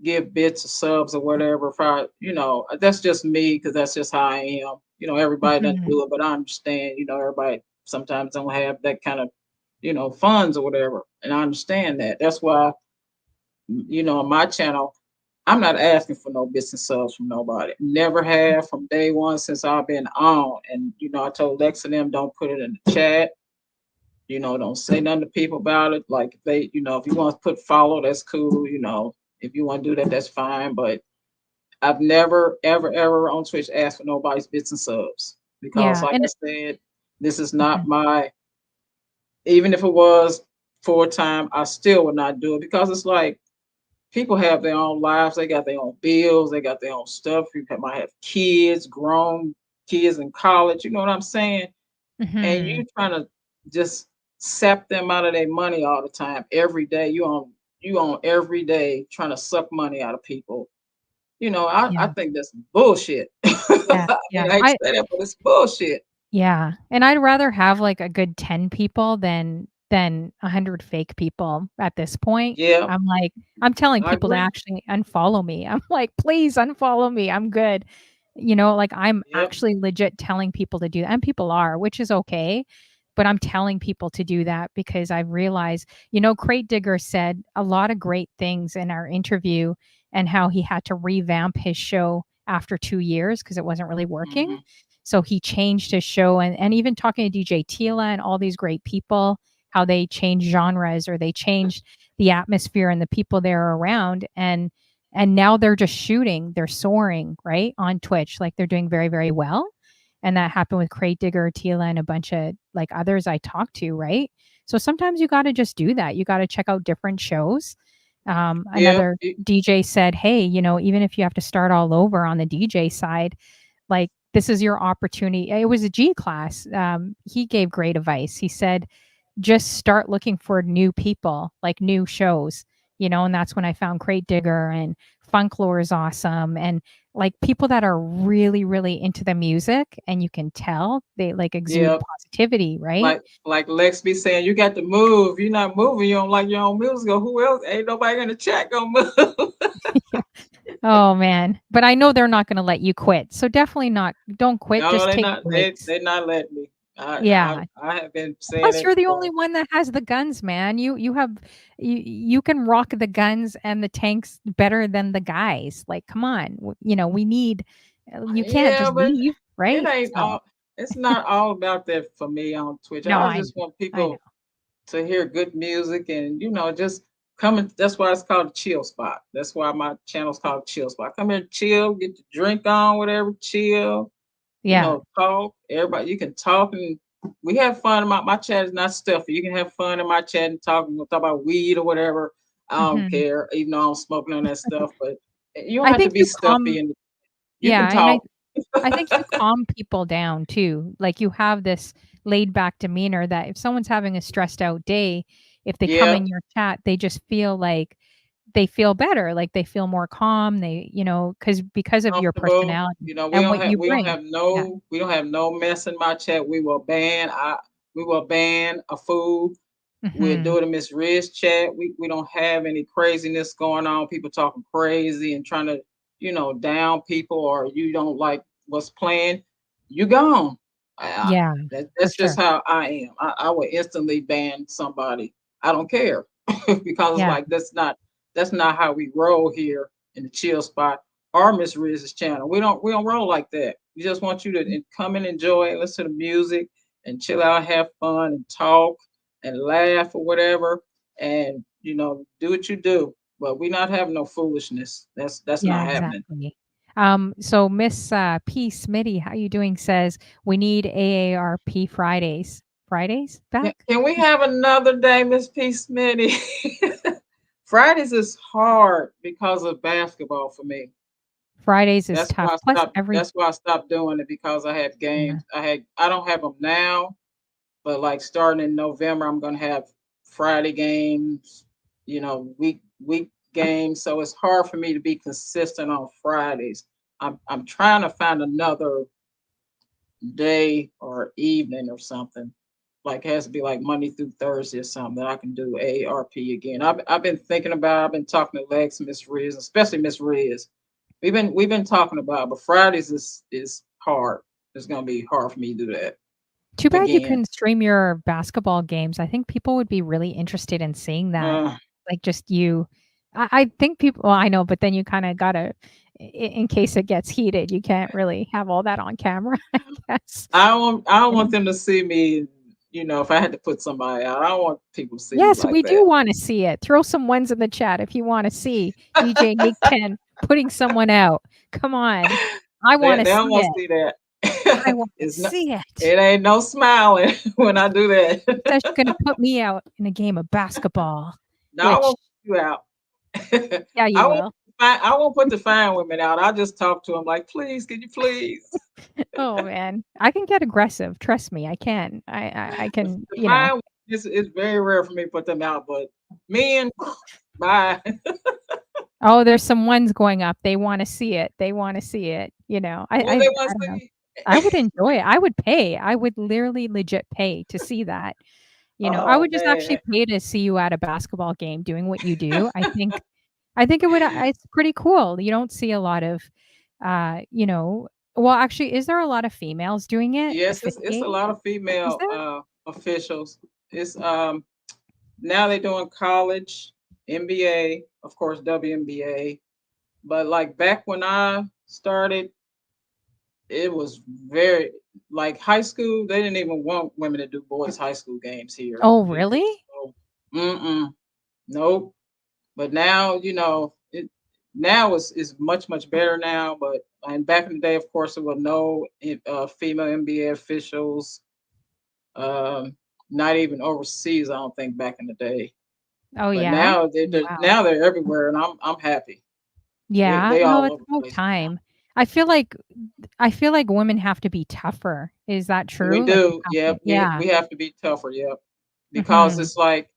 give bits of subs or whatever. If that's just me because that's just how I am. Everybody doesn't Mhm. do it, but I understand. Everybody sometimes don't have that kind of funds or whatever, and I understand that. That's why on my channel, I'm not asking for no bits and subs from nobody. Never have from day one since I've been on. And I told Lex and them don't put it in the chat. Don't say nothing to people about it. Like if they, if you want to put follow, that's cool. If you want to do that, that's fine. But I've never, ever, ever on Twitch asked for nobody's bits and subs because, Yeah, like I and said, this is mhm. not my. Even if it was full time, I still would not do it because it's like people have their own lives. They got their own bills. They got their own stuff. Might have kids, grown kids in college. You know what I'm saying? And Mhm. you trying to just sap them out of their money all the time, every day. You on every day trying to suck money out of people. I Yeah, think that's bullshit. yeah, I yeah. mean, I hate to say that, but it's bullshit. Yeah, and I'd rather have, like, a good 10 people than 100 fake people at this point. Yeah, I'm like, I'm telling I people to agree. actually unfollow me. I'm like, "Please unfollow me, I'm good." Like, I'm Yep. actually legit telling people to do that, and people are, which is okay, but I'm telling people to do that because I've realized Crate Digger said a lot of great things in our interview and how he had to revamp his show after 2 years because it wasn't really working. Hmm. So he changed his show, and even talking to DJ Tila and all these great people, how they changed genres or they changed the atmosphere and the people they're around. And now they're just shooting, they're soaring, right? On Twitch. Like they're doing very, very well. And that happened with Crate Digger, Tila, and a bunch of like others I talked to, right? So sometimes you got to just do that. You got to check out different shows. Yeah. Another DJ said, hey, even if you have to start all over on the DJ side, like this is your opportunity. It was a G class. He gave great advice. He said, just start looking for new people, like new shows, and that's when I found Crate Digger and Funklore is awesome. And like people that are really, really into the music and you can tell they like exude Yeah. positivity, right? Like Lex be saying, you got to move. You're not moving. You don't like your own music. Or who else? Ain't nobody in the chat gonna move. Yeah. Oh man. But I know they're not going to let you quit. So definitely not. Don't quit. No, Just they take not. breaks. They not letting me. I I Yeah. I have been saying Plus, it you're the only for. one that has the guns, man. You can rock the guns and the tanks better than the guys. Like, come on, we need. You can't Yeah, just but leave, it right? ain't So, all. It's not all about that for me on Twitch. no, I I just know, want I know. people to hear good music and just come in. That's why it's called a chill spot. That's why my channel's called Chill Spot. Come here, chill, get your drink on, whatever, chill. Yeah. Talk. Everybody, you can talk and we have fun. My chat is not stuffy. You can have fun in my chat and talk. We'll talk about weed or whatever. I don't Hmm. care, even though I'm smoking on that stuff. But you don't I have to think be you stuffy, calm. and you can Yeah, and I talk. I think you calm people down too. Like you have this laid back demeanor that if someone's having a stressed out day, if they come Yeah, in your chat, they just feel like they feel better, like they feel more calm. Because of your comfortable. personality We and don't what have you bring. Yeah. no mess in my chat. We will ban a fool. We'll Mhm. do it in Miss Riz chat. We don't have any craziness going on. People talking crazy and trying to, down people or you don't like what's playing. You gone. Yeah, for That's just sure. how I am. I would instantly ban somebody. I don't care because it's Yeah. like that's not how we roll here in the chill spot or Miss Riz's channel. We don't roll like that. We just want you to come and enjoy, listen to music, and chill out, have fun, and talk and laugh or whatever, and do what you do. But we're not having no foolishness. That's Yeah, not happening. exactly. So Miss P. Smitty, how you doing? Says we need AARP Fridays. Fridays back? Can we have another day, Miss P. Smitty? Fridays is hard because of basketball for me. Fridays is tough. Plus That's why I stopped doing it, because I had games. I don't have them now, but like starting in November, I'm gonna have Friday games, week games. So it's hard for me to be consistent on Fridays. I'm trying to find another day or evening or something. Like, it has to be like Monday through Thursday or something that I can do AARP again. I've been thinking about. I've been talking to Lex, Miss Riz, especially Miss Riz. We've been talking about, but Fridays is hard. It's gonna be hard for me to do that. Too bad you couldn't stream your basketball games. I think people would be really interested in seeing that. Like just you. I think people. Well, I know, but then you kind of gotta, in case it gets heated, you can't really have all that on camera. I guess. I don't want them to see me. If I had to put somebody out, I don't want people to see me Yes, like we that. do want to see it. Throw some ones in the chat if you want to see DJ NIQ10 putting someone out. Come on. I want to see it. See that. I want to see it. It ain't no smiling when I do that. That's going to put me out in a game of basketball. No, I won't put you out. Yeah, you will. I won't put the fine women out. I'll just talk to them like, please, can you please? Oh man, I can get aggressive. Trust me, I can. I can. It's very rare for me to put them out, but men, bye. Oh, there's some ones going up. They want to see it. I would enjoy it. I would pay. I would literally legit pay to see that. I would just actually pay to see you at a basketball game doing what you do. I think it would. It's pretty cool. You don't see a lot of, Well, actually, is there a lot of females doing it? Yes, it's a lot of female officials. It's now they're doing college, NBA, of course, WNBA. But like back when I started, it was very like high school. They didn't even want women to do boys' high school games here. Oh, really? Nope. But now, now is much better now. And back in the day, of course, there were no female NBA officials. Not even overseas, I don't think, back in the day. Oh, but yeah. Now they're everywhere, and I'm happy. Yeah, they all it's about time. I feel like women have to be tougher. Is that true? We do. We have to be tougher. Yep. Because it's like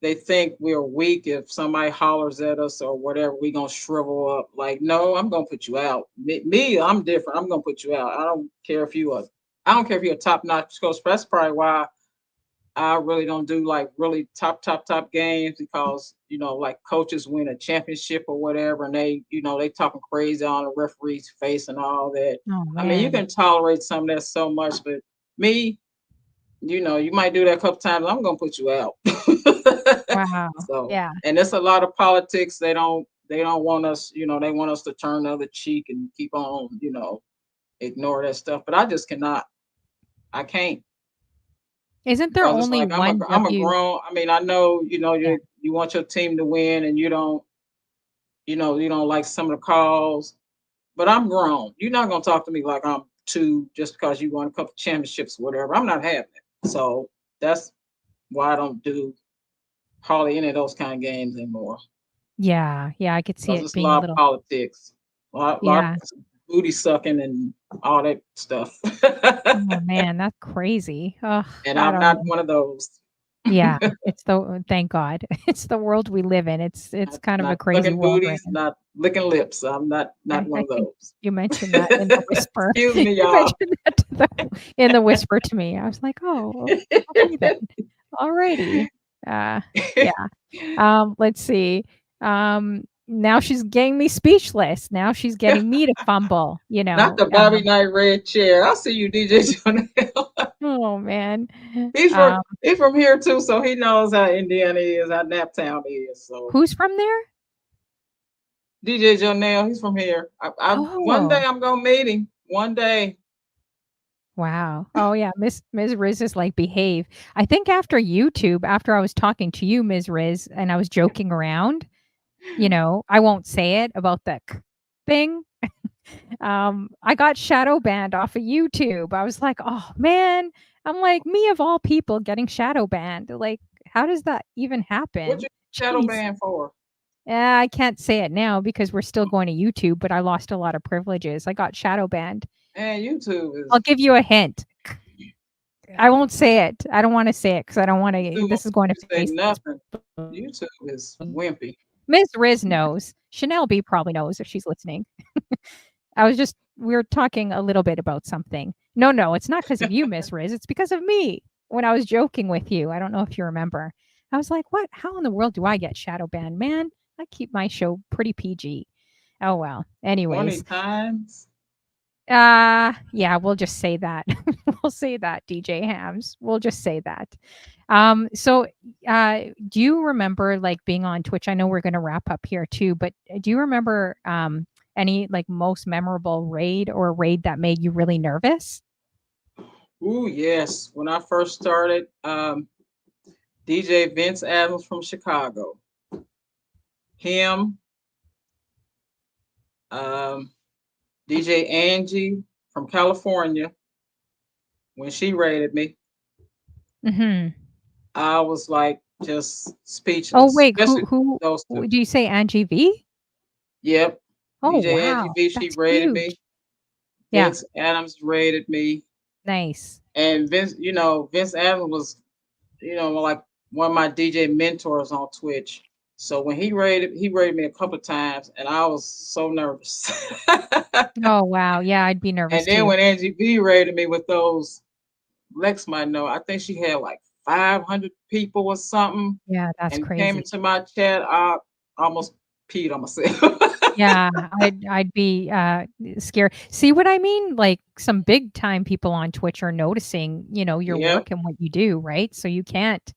they think we're weak if somebody hollers at us or whatever. We're gonna shrivel up. Like, no, I'm gonna put you out. Me, I'm different. I'm gonna put you out. I don't care if you're a top-notch coach. That's probably why I really don't do like really top games, because like coaches win a championship or whatever, and they talking crazy on the referee's face and all that. Oh, I mean, you can tolerate some of that so much, but me, you might do that a couple times. I'm gonna put you out. Wow. So yeah, and there's a lot of politics. They don't want us. They want us to turn the other cheek and keep on ignore that stuff. But I just cannot. I can't. Isn't there only like, one? I'm a grown. I mean, I know you want your team to win, and you don't like some of the calls. But I'm grown. You're not gonna talk to me like I'm two just because you won a couple championships or whatever. I'm not having it. So that's why I don't do hardly any of those kind of games anymore. Yeah, I could see it being a lot of politics, a lot of booty sucking and all that stuff. Oh man, that's crazy. And I'm not one of those. Yeah, thank God. It's the world we live in. It's kind of a crazy world. Booties, not licking lips. I'm not one of those. You mentioned that in the whisper. Excuse me, y'all. You mentioned that in the whisper to me. I was like, oh, okay then. Alrighty. Yeah. Let's see. Now she's getting me speechless. Now she's getting me to fumble, Not the Bobby Knight red chair. I'll see you, DJ Jonelle. Oh man. He's from here too, so he knows how Indiana is, how Naptown is. So who's from there? DJ Jonelle, he's from here. One day I'm gonna meet him. One day. Wow. Oh yeah, Ms. Riz is like, behave. I think after I was talking to you, Ms. Riz, and I was joking around, I won't say it about the thing. I got shadow banned off of YouTube. I was like, oh man, I'm like, me of all people getting shadow banned. Like, how does that even What happen? you shadow Jeez. ban for? I can't say it now because we're still going to YouTube, but I lost a lot of privileges. I got shadow banned. Man, YouTube is. I'll give you a hint. I won't say it. I don't want to say it because I don't want to. YouTube This is going to say Facebook. nothing. YouTube is wimpy. Ms. Riz knows. Chanel B probably knows if she's listening. We were talking a little bit about something. No, it's not because of you, Miss Riz. It's because of me when I was joking with you. I don't know if you remember. I was like, what? How in the world do I get shadow banned? Man, I keep my show pretty PG. Oh, well. 20 Anyways. times. Yeah, we'll just say that. We'll say that, DJ Hams. We'll just say that. So do you remember like being on Twitch? I know we're going to wrap up here too, but do you remember any like most memorable raid or raid that made you really nervous? Ooh, yes. When I first started, DJ Vince Adams from Chicago. Him, DJ Angie from California. When she raided me, I was like just speechless. Oh wait, Especially who those two. do you say? Angie V? Yep. Oh DJ wow, Angie V, she that's raided huge. me. Yeah, Vince Adams raided me. nice. And Vince Adams was, like one of my DJ mentors on Twitch. So when he raided me a couple of times, and I was so nervous. Oh wow, yeah, I'd be nervous And then too. when Angie V raided me with those, Lex might know, I think she had like 500 people or something. Yeah, that's And crazy. came into my chat, I almost peed on myself. Yeah, I'd be scared. See what I mean? Like some big time people on Twitch are noticing, your Yep. work and what you do, right? So you can't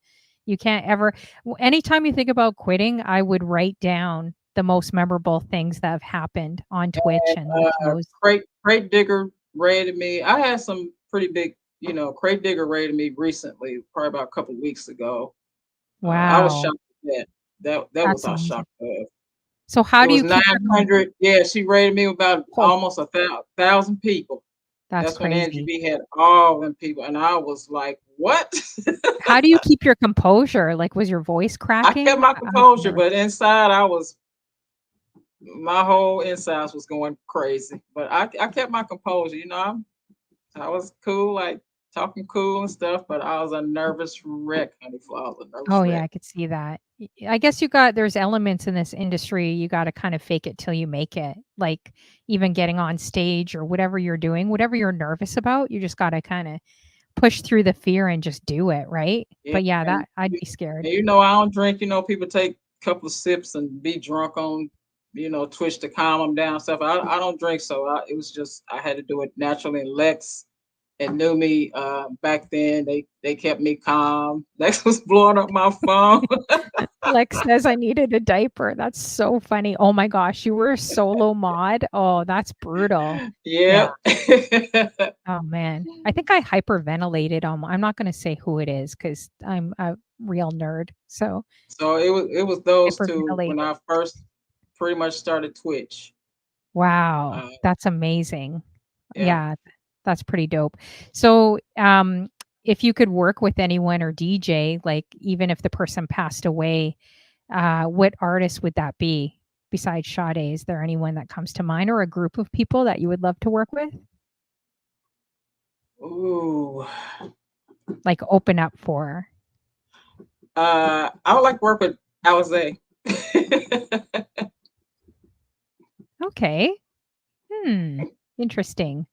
ever anytime you think about quitting, I would write down the most memorable things that have happened on Twitch and let you know. Crate Digger raided me. I had some pretty big, Crate Digger raided me recently, probably about a couple of weeks ago. I was Wow. shocked at that. That was That's our amazing. shock of. So how It do was you keep your 900. Yeah, she raided me with about Oh. almost 1,000 people. That's when Angie crazy. B had all them people, and I was like, "What?" How do you keep your composure? Like, was your voice I cracking? kept my composure, but inside my whole insides was going crazy. But I kept my composure. I was cool, like talking cool and stuff, but I was a nervous wreck, honey. I was a nervous Oh wreck. yeah, I could see that. I guess there's elements in this industry you got to kind of fake it till you make it. Like even getting on stage or whatever you're doing, whatever you're nervous about, you just got to kind of push through the fear and just do it, right? But yeah, and that I'd be scared. And I don't drink. People take a couple of sips and be drunk on, Twitch to calm them down stuff. I don't drink, so it was just I had to do it naturally. And Lex and knew me back then. They kept me calm. Lex was blowing up my phone. Lex says I needed a diaper. That's so funny. Oh my gosh, you were a solo mod. Oh, that's brutal. Yeah. Oh man, I think I hyperventilated on. I'm not going to say who it is because I'm a real nerd. So it was those two when hyperventilated. I first pretty much started Twitch. Wow, that's amazing. Yeah. Yeah, that's pretty dope. So, if you could work with anyone or DJ, like even if the person passed away, what artist would that be besides Sade? Is there anyone that comes to mind or a group of people that you would love to work with? Ooh. Like open up for? I would like to work with Alize. Okay. Interesting.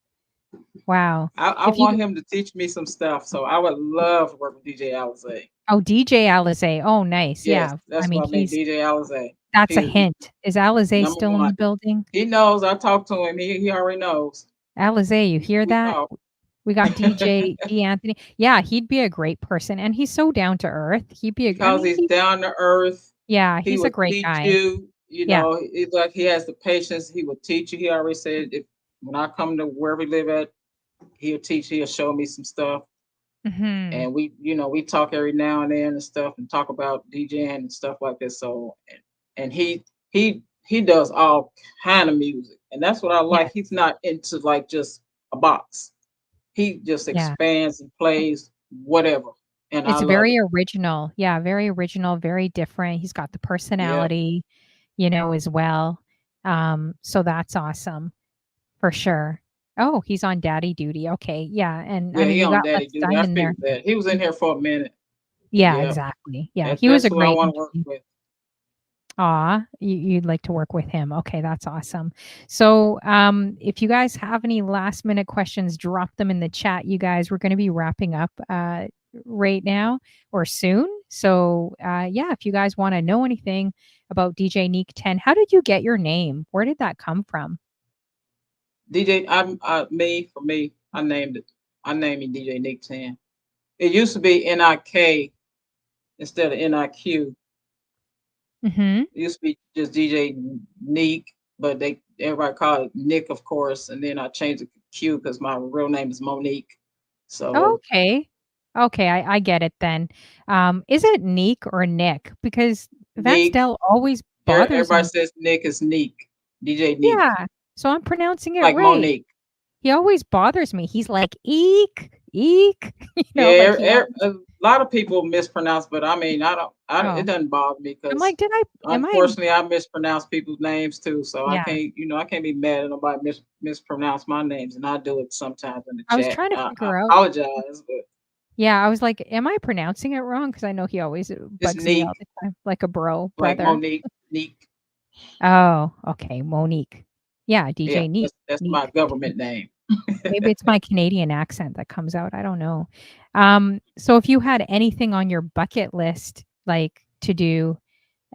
Wow. I want him to teach me some stuff, so I would love to work with DJ Alize. Oh, DJ Alize. Oh, nice. Yes, Yeah. that's what I mean, DJ Alize. That's a hint. Is Alize still in the one. building? He knows. I talked to him. He already knows. Alize, you hear that? talk. We got DJ D Anthony. Yeah, he'd be a great person, and he's so down to earth. He'd be Because he's down to earth. Yeah, He he's a would great teach guy. you. Yeah. It's like he has the patience. He would teach you. He already said when I come to where we live at, he'll teach. He'll show me some stuff. And we talk every now and then and stuff, and talk about DJing and stuff like this. So, and he he does all kind of music, and that's what I Yeah. like. He's not into like just a box. He just Yeah. expands and plays whatever, and I It's love very it. original. Yeah, very original, very different. He's got the Yeah, personality, as well. So that's awesome for sure. Oh, he's on daddy duty. Okay. Yeah. And I yeah, mean, he you on got daddy Let's duty. I Diamond there. figured that he was in here for a minute. Yeah, Yeah, exactly. Yeah. that's He was that's a who I great want to work MC. with. You'd like to work with him. Okay, that's awesome. So, if you guys have any last minute questions, drop them in the chat. You guys, we're going to be wrapping up right now or soon. So, yeah, if you guys want to know anything about DJ Neek 10, how did you get your name? Where did that come from? DJ, for me, I named it. I named it DJ Nick 10. It used to be NIK instead of NIQ. Mm-hmm. It used to be just DJ Neek, but everybody called it Nick, of course. And then I changed it to Q because my real name is Monique. So Okay. Okay, I get it then. Is it Neek or Nick? Because Vance Neek, Dell always bothers everybody me. says Nick is Neek, DJ Neek, Yeah. So I'm pronouncing it like right. Monique. He always bothers me. He's like, "Eek, eek," like Yeah, he always. a lot of people mispronounce, but I mean, it Oh, doesn't bother me I'm because like, did am I? unfortunately I mispronounce people's names too. So Yeah, I can't be mad at nobody mispronounce my names, and I do it sometimes in the I was chat. trying to I figure out. apologize, but Yeah, I was like, am I pronouncing it wrong? Because I know he always it's bugs me all Neek, the time, like a like brother. Monique, Neek. Oh, okay, Monique. Yeah, Yeah, DJ Neek. that's my Neek. government name. Maybe it's my Canadian accent that comes out. I don't know. So if you had anything on your bucket list, like to do,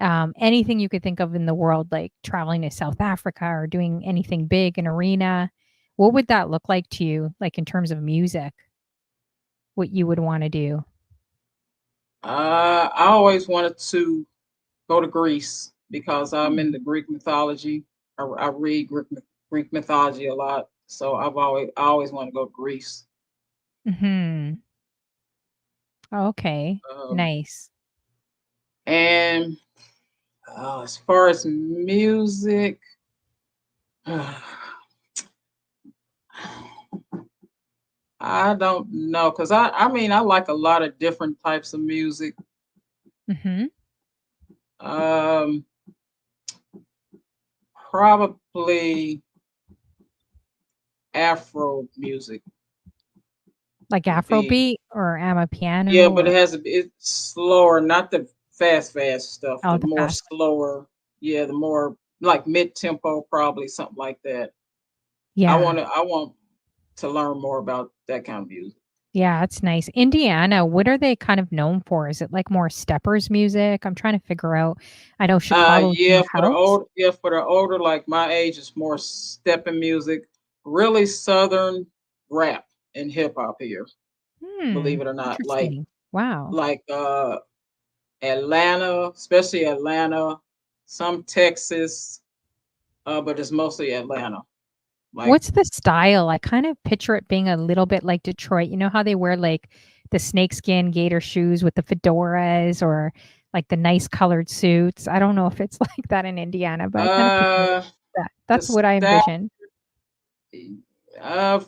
anything you could think of in the world, like traveling to South Africa or doing anything big, an arena, what would that look like to you, like in terms of music? What you would want to do? I always wanted to go to Greece because I'm Hmm. into Greek mythology. I read Greek mythology a lot, so I always want to go to Greece. Hmm. Okay. Um, Nice. and as far as music, I don't know because I mean I like a lot of different types of music. Hmm. Um, Probably Afro music Like would be. Afrobeat or Yeah, Amapiano but or it's slower, not the fast stuff, oh, the the more fast one. slower, yeah, the more like mid tempo, probably something like that. Yeah. I want to learn more about that kind of music. Yeah, it's nice. Indiana, what are they kind of known for? Is it like more steppers music? I'm trying to figure out. I know Chicago's more house. For the older, like my age, it's more stepping music, really southern rap and hip hop here, Hmm, believe it or not. interesting. Wow. Like Atlanta, especially Atlanta, some Texas, but it's mostly Atlanta. Like, What's the style? I kind of picture it being a little bit like Detroit. You know how they wear like the snakeskin gator shoes with the fedoras or like the nice colored suits? I don't know if it's like that in Indiana, but I kind of picture uh, that. the That's what I style envision. of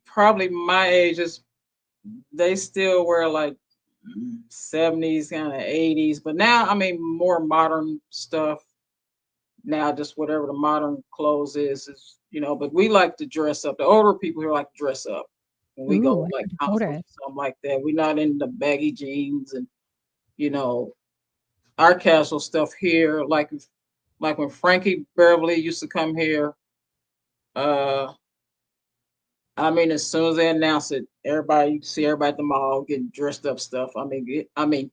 probably my age is they still wear like 70s, kind of 80s, but now I mean more modern stuff. Now just whatever the modern clothes is, but we like to dress up. The older people here like to dress up when we Ooh, go I like never concerts noticed. or something like that. We're not in the baggy jeans and you know our casual stuff here. Like when Frankie Beverly used to come here. Uh, I mean, as soon as they announce it, you see everybody at the mall getting dressed up stuff. I mean,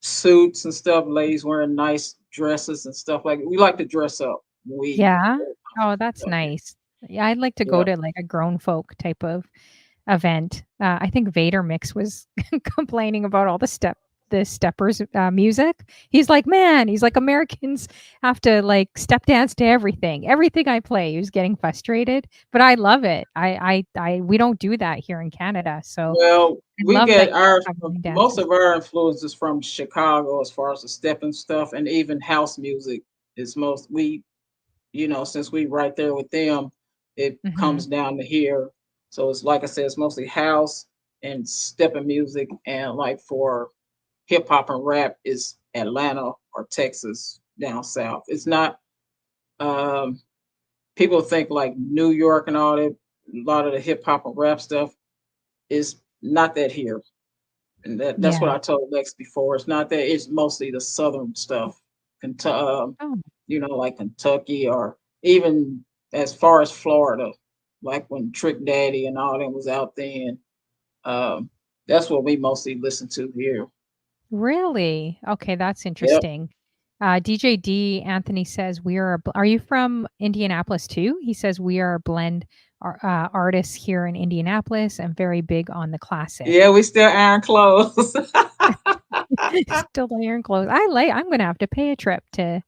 suits and stuff. Ladies wearing nice dresses and stuff like. We like to dress up. We Yeah? go to Oh, concerts and that's stuff here. nice. Yeah, I'd like to go Yeah. to, like, a grown folk type of event. I think Vader Mix was complaining about all the steppers, music. He's like, "Man," he's like, "Americans have to, like, step dance to everything. Everything I play." He was getting frustrated, but I love it. I we don't do that here in Canada, so Well, I we love that get you our have line most dances. of our influences from Chicago as far as the stepping stuff and even house music. It's most since we right there with them, it Mhm. comes down to here. So it's like I said, it's mostly house and stepping music, and like for hip hop and rap is Atlanta or Texas down south. It's not. Um, People think like New York and all that. A lot of the hip hop and rap stuff is not that here, and that's what Yeah. I told Lex before. It's not that. It's mostly the southern stuff. Kentucky, Oh, like Kentucky, or even as far as Florida, like when Trick Daddy and all them was out then. Um, that's what we mostly listen to here. really? Okay, that's Yep. interesting. DJ D Anthony says we are. Are you from Indianapolis too? He says we are a blend artists here in Indianapolis and very big on the classic. Yeah, we still iron clothes. Still iron clothes. I'm gonna have to pay a trip to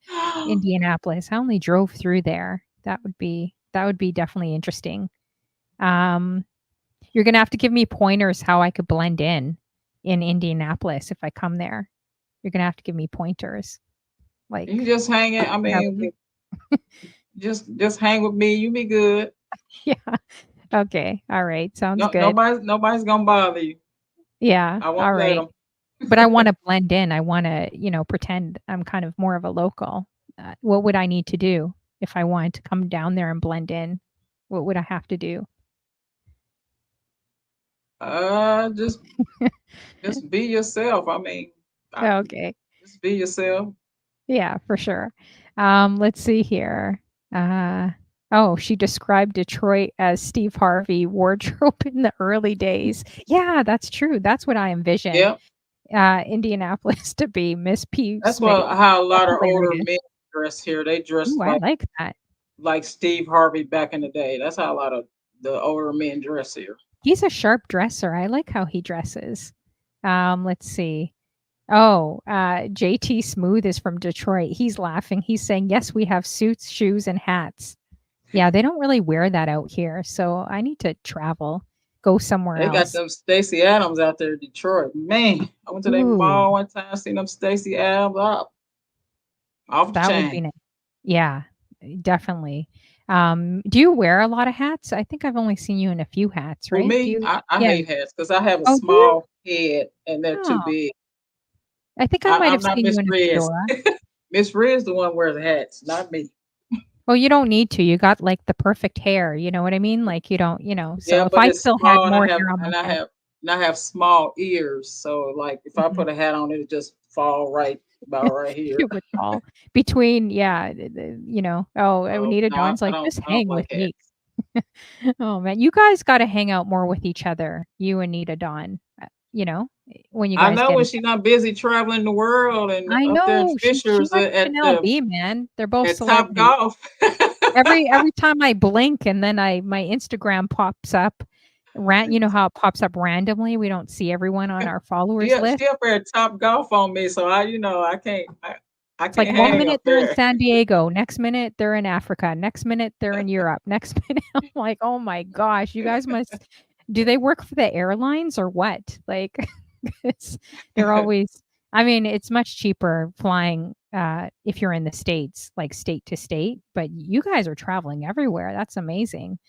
Indianapolis. I only drove through there. That would be definitely interesting. Um, you're gonna have to give me pointers how I could blend in Indianapolis if I come there. You're gonna have to give me pointers. Like, You just hang it. I how mean, just hang with me. You be good. yeah. Okay. All right. Sounds No, good. nobody's gonna bother you. Yeah. I All won't let right. them. But I want to blend in. I want to, pretend I'm kind of more of a local. What would I need to do if I wanted to come down there and blend in? What would I have to do? Just be yourself. I mean, Okay. just be yourself. Yeah, for sure. Let's see here. She described Detroit as Steve Harvey wardrobe in the early days. Yeah, that's true. That's what I envision. Yep. Indianapolis to be Miss P. That's Smitty. how a lot That's of older hilarious. men dress here. They dress Ooh, I like that. like Steve Harvey back in the day. That's how a lot of the older men dress here. He's a sharp dresser. I like how he dresses. Let's see. Oh, JT Smooth is from Detroit. He's laughing. He's saying, yes, we have suits, shoes, and hats. Yeah, they don't really wear that out here. So I need to travel, go somewhere They got else. them Stacey Adams out there in Detroit. Man, I went to their Ooh, mall one time, seen them Stacey Adams up off the that would be chain. nice. Yeah, definitely. Do you wear a lot of hats? I think I've only seen you in a few hats, For right? Do me, you? I Yeah. hate hats because I have a Oh, do you? small head and they're too Oh, big. I think I might I'm have not seen you Miss in a Riz. fedora. Miss Riz the one wears hats, not me. Well, you don't need to. You got like the perfect hair. You know what I mean? Like you don't, Yeah, so if but I it's still had small, more hair on my head, and I have small ears. So like if I mhm, put a hat on, it just fall about right here. it would fall between, yeah, oh, So Anita no, Dawn's like, just I don't hang with like me. hats. Oh man, you guys got to hang out more with each other, you and Nita Dawn. When you I guys know get when it. she's not busy traveling the world and I up there in know she Fishers likes Chanel B, man. They're both at Top celebrities. Golf. Every time I blink and then my Instagram pops up, you know how it pops up randomly. We don't see everyone on our followers list. She up there at Top Golf on me, so I It's like can't one hang minute up they're in there. San Diego, next minute they're in Africa, next minute they're in Europe, next minute I'm like, "Oh my gosh, you guys do they work for the airlines or what?" Like, they're always I mean, it's much cheaper flying, if you're in the States, like state to state, but you guys are traveling everywhere. That's amazing.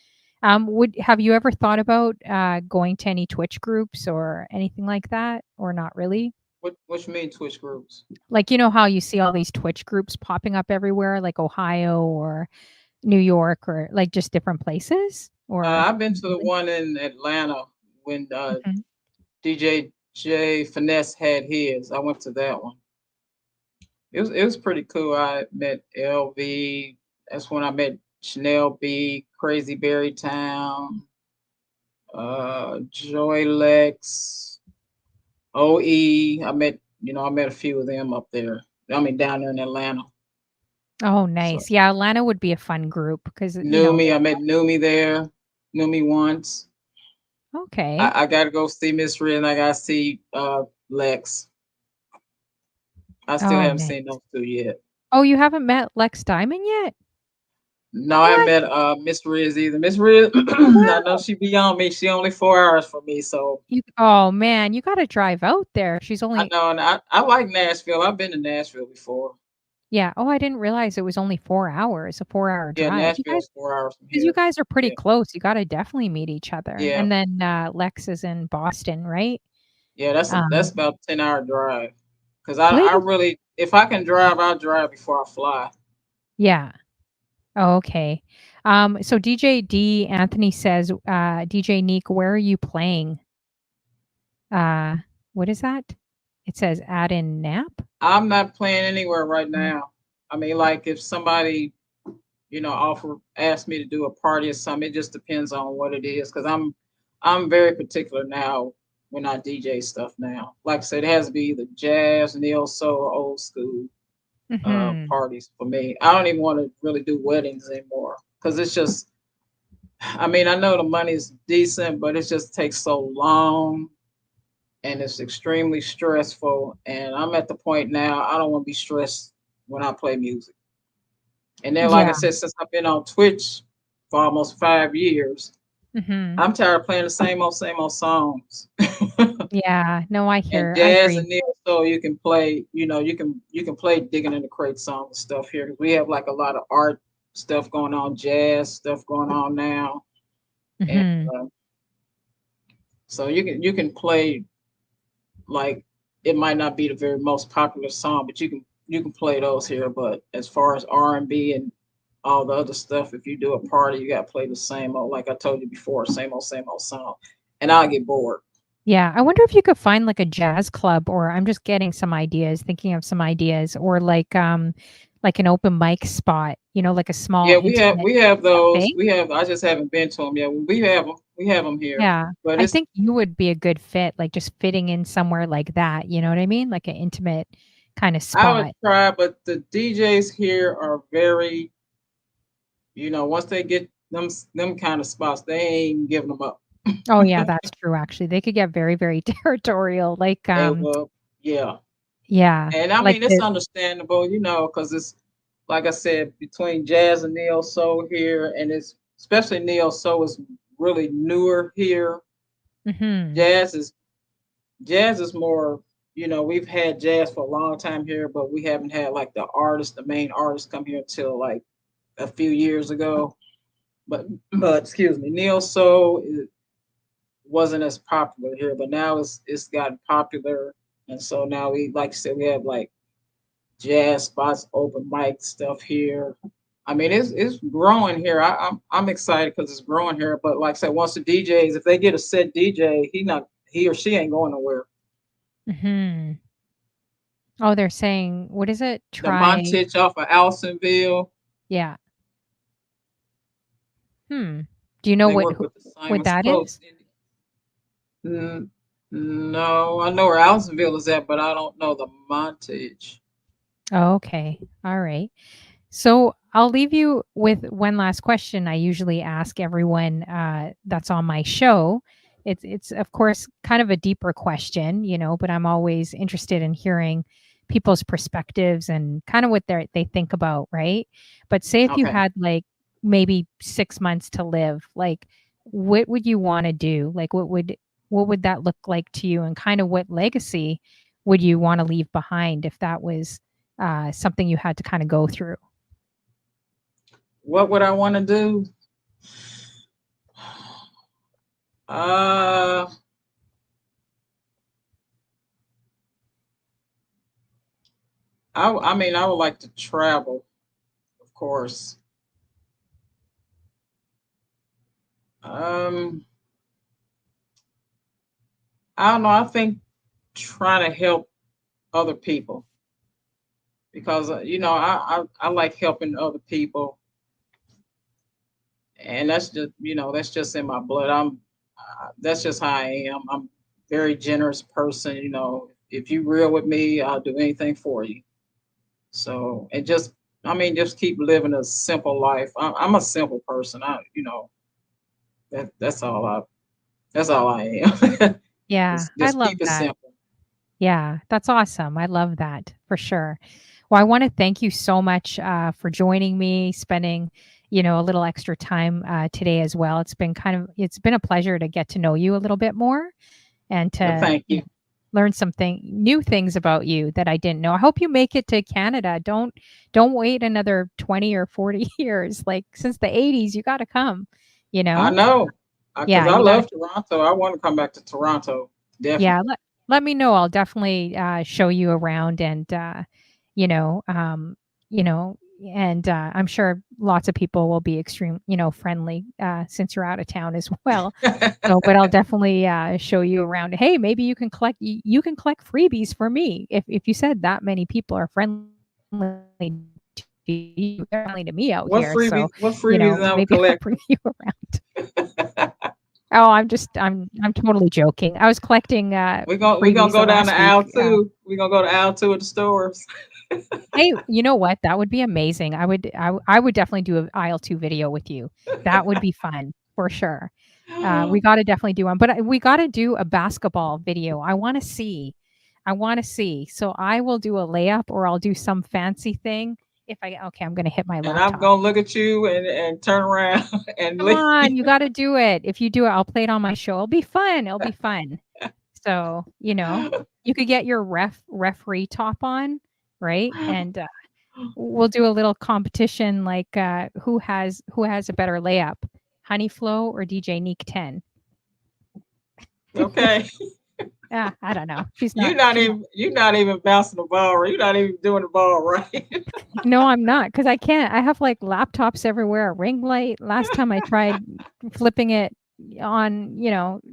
Have you ever thought about, going to any Twitch groups or anything like that, or not really? What you mean Twitch groups? Like, you know how you see all these Twitch groups popping up everywhere, like Ohio or New York or like just different places? Or I've been to the one in Atlanta when Mhm. DJ J Finesse had his. I went to that one. It was pretty cool. I met LV. That's when I met Chanel B, Crazy Berry Town, Joy Lex, OE. I met a few of them up there. I mean, down there in Atlanta. Oh, So nice. Yeah, Atlanta would be a fun group because, Numi, I met Numi there. Numi once. okay. I got to go see Miss Red and I got to see Lex. I still Oh, haven't nice. seen those two yet. Oh, you haven't met Lex Diamond yet? No, I What? met Miss Riz either. Miss Riz, I know Wow. she beyond me. She only 4 hours from me, so Oh man, you gotta drive out there. She's I only know. And I like Nashville. I've been to Nashville before. Yeah. Oh, I didn't realize it was only 4 hours, a 4-hour Yeah, drive. You guys Nashville's 4 hours from 'Cause you here. guys are pretty Yeah, close, you gotta definitely meet each other, yeah, and then, Lex is in Boston, right? yeah. That's Um, about a 10-hour drive. Cause Blade I is really, if I can drive, I'll drive before I fly. Yeah. Oh, okay. So DJ D Anthony says, DJ Neek, where are you playing? Uh, what is that? It says add in nap? I'm not playing anywhere right Mm. now. I mean, like if somebody, ask me to do a party or something, it just depends on what it is. Cause I'm very particular now when I DJ stuff now. Like I said, it has to be either jazz, neo soul, or old school Mhm. parties for me. I don't even want to really do weddings anymore. Cause it's just, I mean, I know the money's decent, but it just takes so long and it's extremely stressful. And I'm at the point now, I don't want to be stressed when I play music. And then, like I Yeah. said, since I've been on Twitch for almost 5 years, Mhm. I'm tired of playing the same old songs. Yeah. No, And I jazz agree. and neo soul, you can play, you can play digging in the crate songs and stuff here. We have like a lot of art stuff going on, jazz stuff going on now, and Mhm. uh, so you can play like it might not be the very most popular song, but you can play those here. But as far as R&B and all the other stuff, if you do a party, you got to play the same old, like I told you before, same old song, and I'll get bored. Yeah, I wonder if you could find, like, a jazz club, or I'm just getting some ideas, thinking of some ideas, or like an open mic spot, like a small Yeah, we have intimate we have those. cafe? We have. I just haven't been to them yet. We have them. We have them here, Yeah. but I it's. think you would be a good fit, like, just fitting in somewhere like that, you know what I mean? Like an intimate kinda I would spot. try, but the DJs here are very. Once they get them kind of spots, they ain't giving them up. Oh, yeah, that's true, actually. They could get very, very territorial, like, They will. Yeah. yeah, And I like mean, it's the understandable, because it's like I said, between jazz and neo soul here, and it's especially neo soul is really newer here. Mhm. Jazz is jazz is more, we've had jazz for a long time here, but we haven't had like the main artist come here until like a few years ago. But excuse me, neo soul wasn't as popular here, but now it's gotten popular, and so now we like I said we have like jazz spots, open mic stuff here. I mean, it's growing here. I'm excited because it's growing here. But like I said, once the DJs, if they get a set DJ, he or she ain't going nowhere. Mhm. Oh, they're saying what is it? The Try Montage off of Allisonville, yeah. Hmm. Do you know they work with the what Simons that Close. is? Mm, no, I know where Allisonville is at, but I don't know the Montage. Oh, okay. All right. So I'll leave you with one last question I usually ask everyone that's on my show. It's of course kind of a deeper question, but I'm always interested in hearing people's perspectives and kind of what they think about, right? But say if you Okay. had like maybe 6 months to live, like what would you want to do? Like what would that look like to you, and kind of what legacy would you want to leave behind if that was something you had to kind of go through? What would I want to do? Uh, I mean, I would like to travel, of course. Um, I don't know. I think trying to help other people because I like helping other people, and that's just in my blood. That's just how I am. I'm a very generous person. If you real with me, I'll do anything for you. So and just I mean, just keep living a simple life. I'm a simple person. That's all I am. Yeah, just I just love keep it that. simple. Yeah, that's awesome. I love that for sure. Well, I want to thank you so much for joining me, spending, a little extra time today as well. It's been a pleasure to get to know you a little bit more and Well, to, thank you. learn something new things about you that I didn't know. I hope you make it to Canada. Don't wait another 20 or 40 years. Like since the 80s, you got to come, you I know? know, because Yeah, I you got to love Toronto. I want to come back to Toronto, yeah, definitely. let me know. I'll definitely show you around and you know, you know, and I'm sure lots of people will be extreme, friendly since you're out of town as well. So, but I'll definitely show you around. Hey, maybe you can collect you can collect freebies for me if you said that many people are friendly to you, they're friendly to me out What here. So, freebies? What freebies I would maybe I'll collect? bring you around. Oh, I'm totally joking. I was collecting We gonna freebies the go down to last week. aisle two. We gonna go to aisle two at the stores. Hey, you know what? That would be amazing. I would definitely do an aisle 2 video with you. That would be fun for sure. We got to definitely do one, but we got to do a basketball video. I want to see. I want to see. So I will do a layup or I'll do some fancy thing. If I okay, I'm going to hit my And I'm laptop. gonna look at you and turn around and Come leave. on, you got to do it. If you do it, I'll play it on my show. It'll be fun. It'll be fun. So, you could get your referee top on, right? And we'll do a little competition like who has a better layup, Honey Flow or DJ NIQ10. Okay. I don't know. She's You're not. not even bouncing the ball, right? You're not even doing the ball right. No, I'm not because I can't. I have like laptops everywhere, a ring light. Last time I tried flipping it on,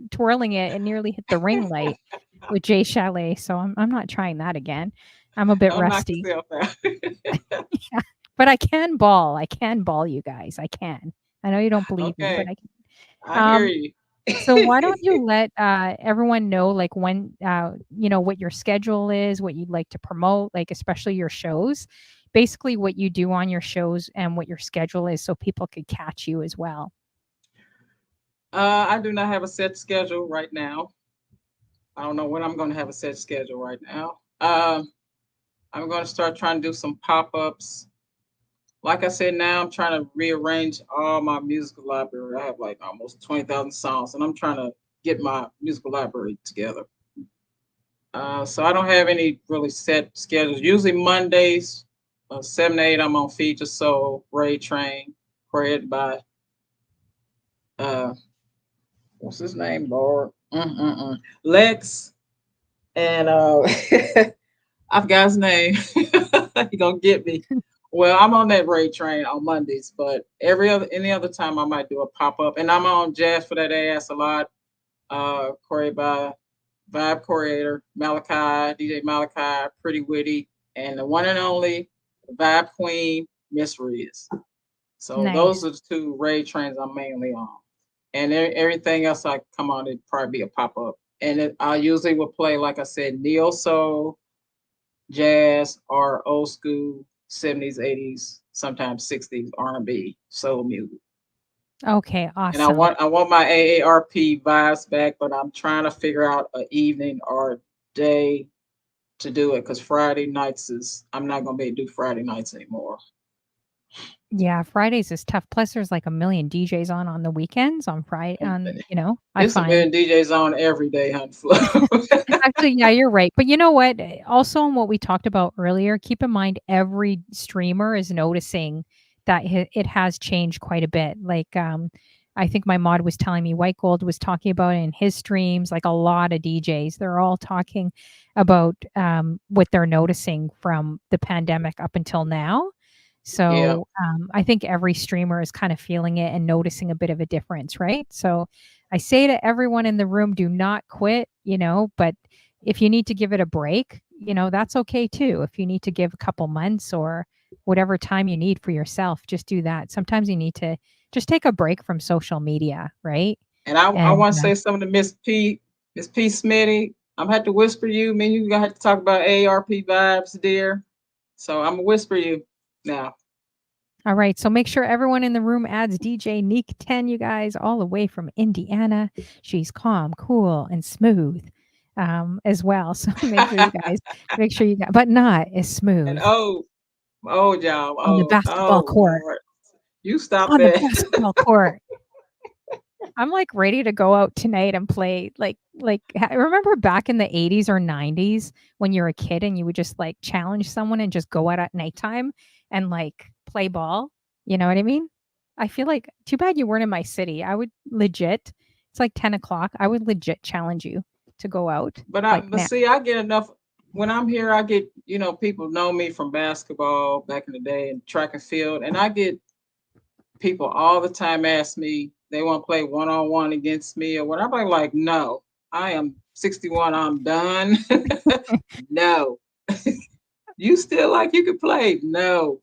twirling it and nearly hit the ring light with Jay Chalet. So I'm not trying that again. I'm a bit Don't knock rusty. yourself out. Yeah, but I can ball. I can ball, you guys. I can. I know you don't believe me, but Okay, I can. I hear you. So why don't you let everyone know like when what your schedule is, what you'd like to promote, like especially your shows, basically what you do on your shows and what your schedule is so people could catch you as well. I do not have a set schedule right now. I don't know when I'm going to have a set schedule right now. I'm going to start trying to do some pop-ups. Like I said, now I'm trying to rearrange all my musical library. I have like almost 20,000 songs, and I'm trying to get my musical library together. So I don't have any really set schedules. Usually Mondays, 7 to 8, I'm on Feature Soul, Ray Train, created by, what's his name, Lord? Lex, and I forgot his name. He gonna get me. Well, I'm on that Ray Train on Mondays, but any other time I might do a pop-up. And I'm on Jazz for That Ass a lot, created by Vibe Creator, Malachi, DJ Malachi, Pretty Witty, and the one and only Vibe Queen, Miss Riz. So those Nice. are the two Ray Trains I'm mainly on. And everything else I come on, it'd probably be a pop-up. And I usually will play, like I said, neo soul, jazz, or old school 70s, 80s, sometimes 60s R&B soul music. Okay, And I awesome. want my AARP vibes back, but I'm trying to figure out an evening or day to do it because Friday nights I'm not gonna be able to do Friday nights anymore. Yeah, Fridays is tough. Plus, there's like a million DJs on the weekends on Friday. I It's a find million DJs on every day, Hunt Flow. actually, yeah, you're right. But you know what? Also, on what we talked about earlier, keep in mind every streamer is noticing that it has changed quite a bit. Like, I think my mod was telling me White Gold was talking about it in his streams. Like a lot of DJs, they're all talking about what they're noticing from the pandemic up until now. Yeah. So I think every streamer is kind of feeling it and noticing a bit of a difference, right? So I say to everyone in the room, do not quit, but if you need to give it a break, that's okay too. If you need to give a couple months or whatever time you need for yourself, just do that. Sometimes you need to just take a break from social media, right? And I And want to say something to Miss P Smitty. I'm gonna have to whisper you. Me and you gonna have to talk about AARP vibes, dear. So I'm gonna whisper you now. all right, so make sure everyone in the room adds DJ NIQ10, you guys, all the way from Indiana. She's calm, cool, and smooth as well. So make sure you got, but not as smooth And y'all. on the basketball court. Lord. You stop On the that. basketball court. I'm like ready to go out tonight and play. Remember back in the 80s or 90s when you're a kid and you would just like challenge someone and just go out at nighttime and like play ball. You know what I mean? I feel like too bad you weren't in my city. I would legit. It's like 10 o'clock. I would legit challenge you to go out. But like now. see, I get enough when I'm here. I get people know me from basketball back in the day and track and field, and I get people all the time ask me they want to play one-on-one against me or what. I'm like, no, I am 61. I'm done. No. You still like you could play? No.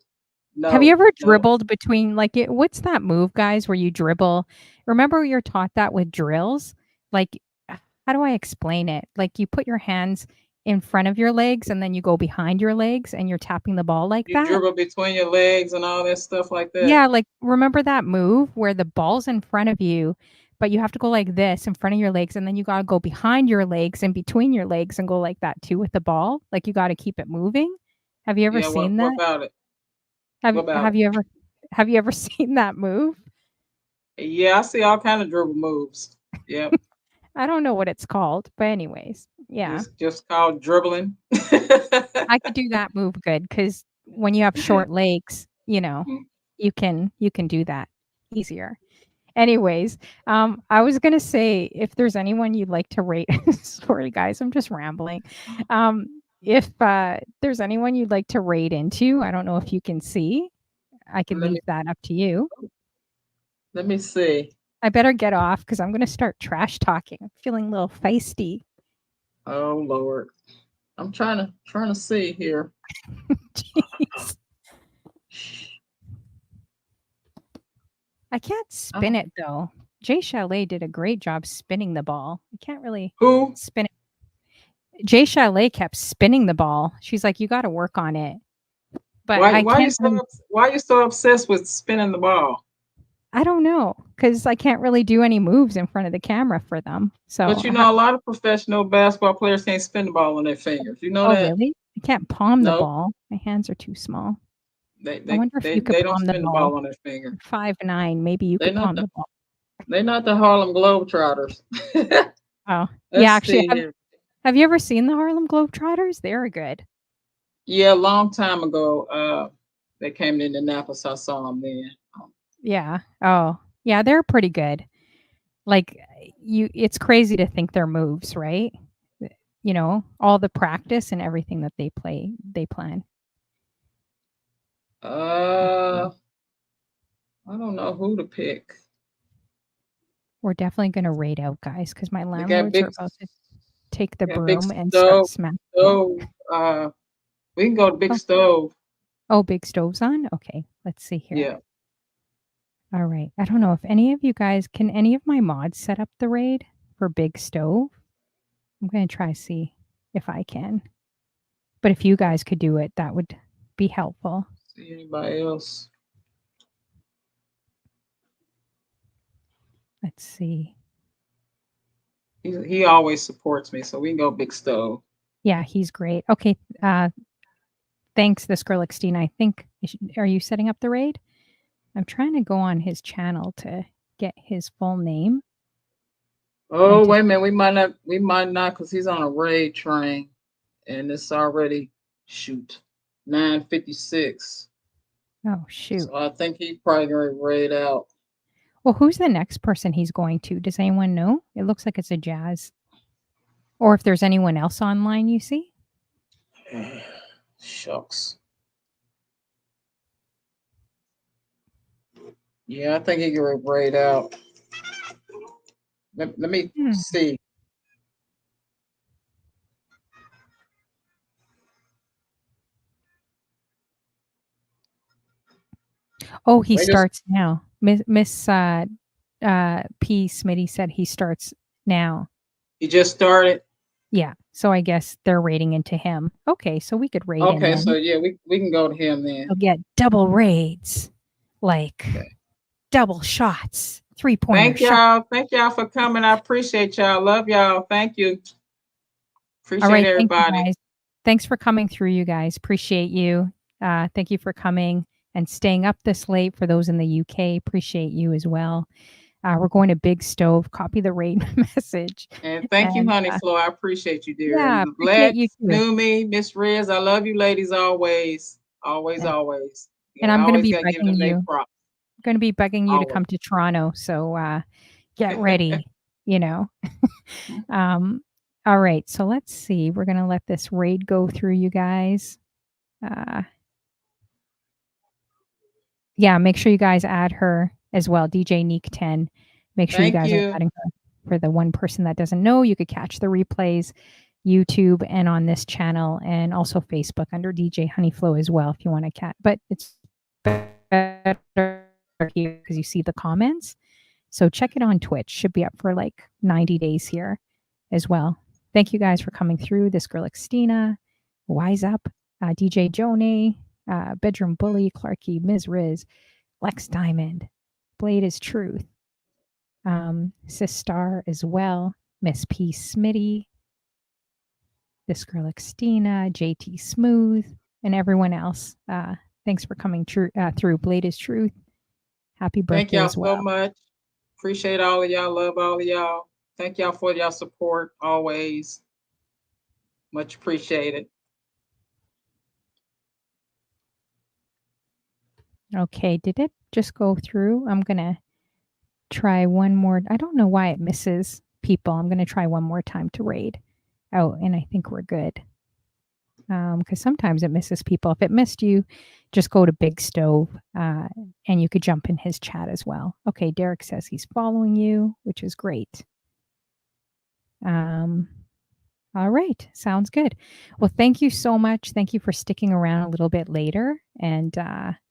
Have you ever no. dribbled between what's that move, guys, where you dribble? Remember you're taught that with drills? Like, how do I explain it? Like you put your hands in front of your legs and then you go behind your legs and you're tapping the ball like You that. dribble between your legs and all that stuff like that. Yeah, like remember that move where the ball's in front of you, but you have to go like this in front of your legs and then you got to go behind your legs and between your legs and go like that too with the ball. Like you got to keep it moving. Have you ever seen that? What about it? Have you ever seen that move? Yeah, I see all kind of dribble moves. Yep. I don't know what it's called, but anyways, yeah. It's just called dribbling. I could do that move good because when you have short legs, you can do that easier. Anyways, I was gonna say if there's anyone you'd like to rate, sorry guys, I'm just rambling. If there's anyone you'd like to rate into, I don't know if you can see. I can leave that up to you. Let me see. I better get off because I'm gonna start trash talking. I'm feeling a little feisty. Oh Lord. I'm trying to see here. Jeez. I can't spin it though. Jay Chalet did a great job spinning the ball. I can't really spin it. Jay Chalet kept spinning the ball. She's like, you got to work on it. But why are you so obsessed with spinning the ball? I don't know, because I can't really do any moves in front of the camera for them. So, but a lot of professional basketball players can't spin the ball on their fingers. You know that? Really? I can't palm the ball. My hands are too small. I wonder if you could palm the ball on their finger. 5'9", maybe you could palm the ball. They're not the Harlem Globetrotters. Oh, yeah. Actually, have you ever seen the Harlem Globetrotters? They're good. Yeah, a long time ago. They came to Indianapolis. I saw them then. Yeah. Oh, yeah. They're pretty good. Like it's crazy to think their moves, right? All the practice and everything that they plan. I don't know who to pick. We're definitely going to raid out, guys, because my landlords are about to take the broom and start smacking. We can go to Big Stove. Oh, Big Stove's on? Okay, let's see here. Yeah. All right. I don't know if any of you guys, can any of my mods set up the raid for Big Stove? I'm going to try to see if I can. But if you guys could do it, that would be helpful. See anybody else? Let's see. He always supports me, so we can go Big Stove. Yeah, he's great. Okay. Thanks, the Skrillex. I think, are you setting up the raid? I'm trying to go on his channel to get his full name. Oh, wait a minute. We might not, because he's on a raid train, and it's already 9:56. Oh shoot! So I think he's probably going to raid out. Well, who's the next person he's going to? Does anyone know? It looks like it's a Jazz. Or if there's anyone else online, you see? Shucks. Yeah, I think he can raid out. Let me see. Oh, he starts now. Miss P. Smitty said he starts now. He just started? Yeah. So I guess they're raiding into him. Okay, so we could raid Okay, so yeah, we can go to him then. He'll get double raids. Double shots. 3-pointer shot. Thank y'all for coming. I appreciate y'all. Love y'all. Thank you. Appreciate everybody. Thank you, thanks for coming through, you guys. Appreciate you. Thank you for coming and staying up this late. For those in the UK, appreciate you as well. We're going to Big Stove. Copy the raid message. And thank you, honey Flo. I appreciate you, dear. Yeah, And appreciate you too. Numi, Miss Riz, I love you ladies always. Always, Yeah. always. And I'm going to be give them begging their you. props. I'm going to be begging you to Always. come to Toronto. So get ready, you know. All right. So let's see. We're going to let this raid go through, you guys. Yeah, make sure you guys add her as well, DJ NIQ10. Make sure you guys are adding her. For the one person that doesn't know, you could catch the replays, YouTube and on this channel, and also Facebook under DJ Honeyflow as well if you want to catch. But it's better here because you see the comments. So check it on Twitch. Should be up for like 90 days here as well. Thank you guys for coming through. This girl Xtina, Wise Up, DJ Joni, Bedroom Bully, Clarky, Ms. Riz, Lex Diamond, Blade is Truth, Sis Star as well, Miss P. Smitty, this girl Xtina, JT Smooth, and everyone else. Thanks for coming through. Blade is Truth. Happy birthday. Thank y'all as well. so much. Appreciate all of y'all. Love all of y'all. Thank y'all for y'all support always. Much appreciated. Okay, did it just go through? I'm going to try one more. I don't know why it misses people. I'm going to try one more time to raid. Oh, and I think we're good. Because sometimes it misses people. If it missed you, just go to Big Stove and you could jump in his chat as well. Okay, Derek says he's following you, which is great. All right, sounds good. Well, thank you so much. Thank you for sticking around a little bit later. And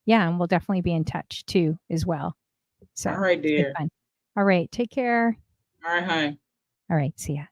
yeah, and we'll definitely be in touch too as well. So, all right, dear. All right, take care. All right, hi. All right, see ya.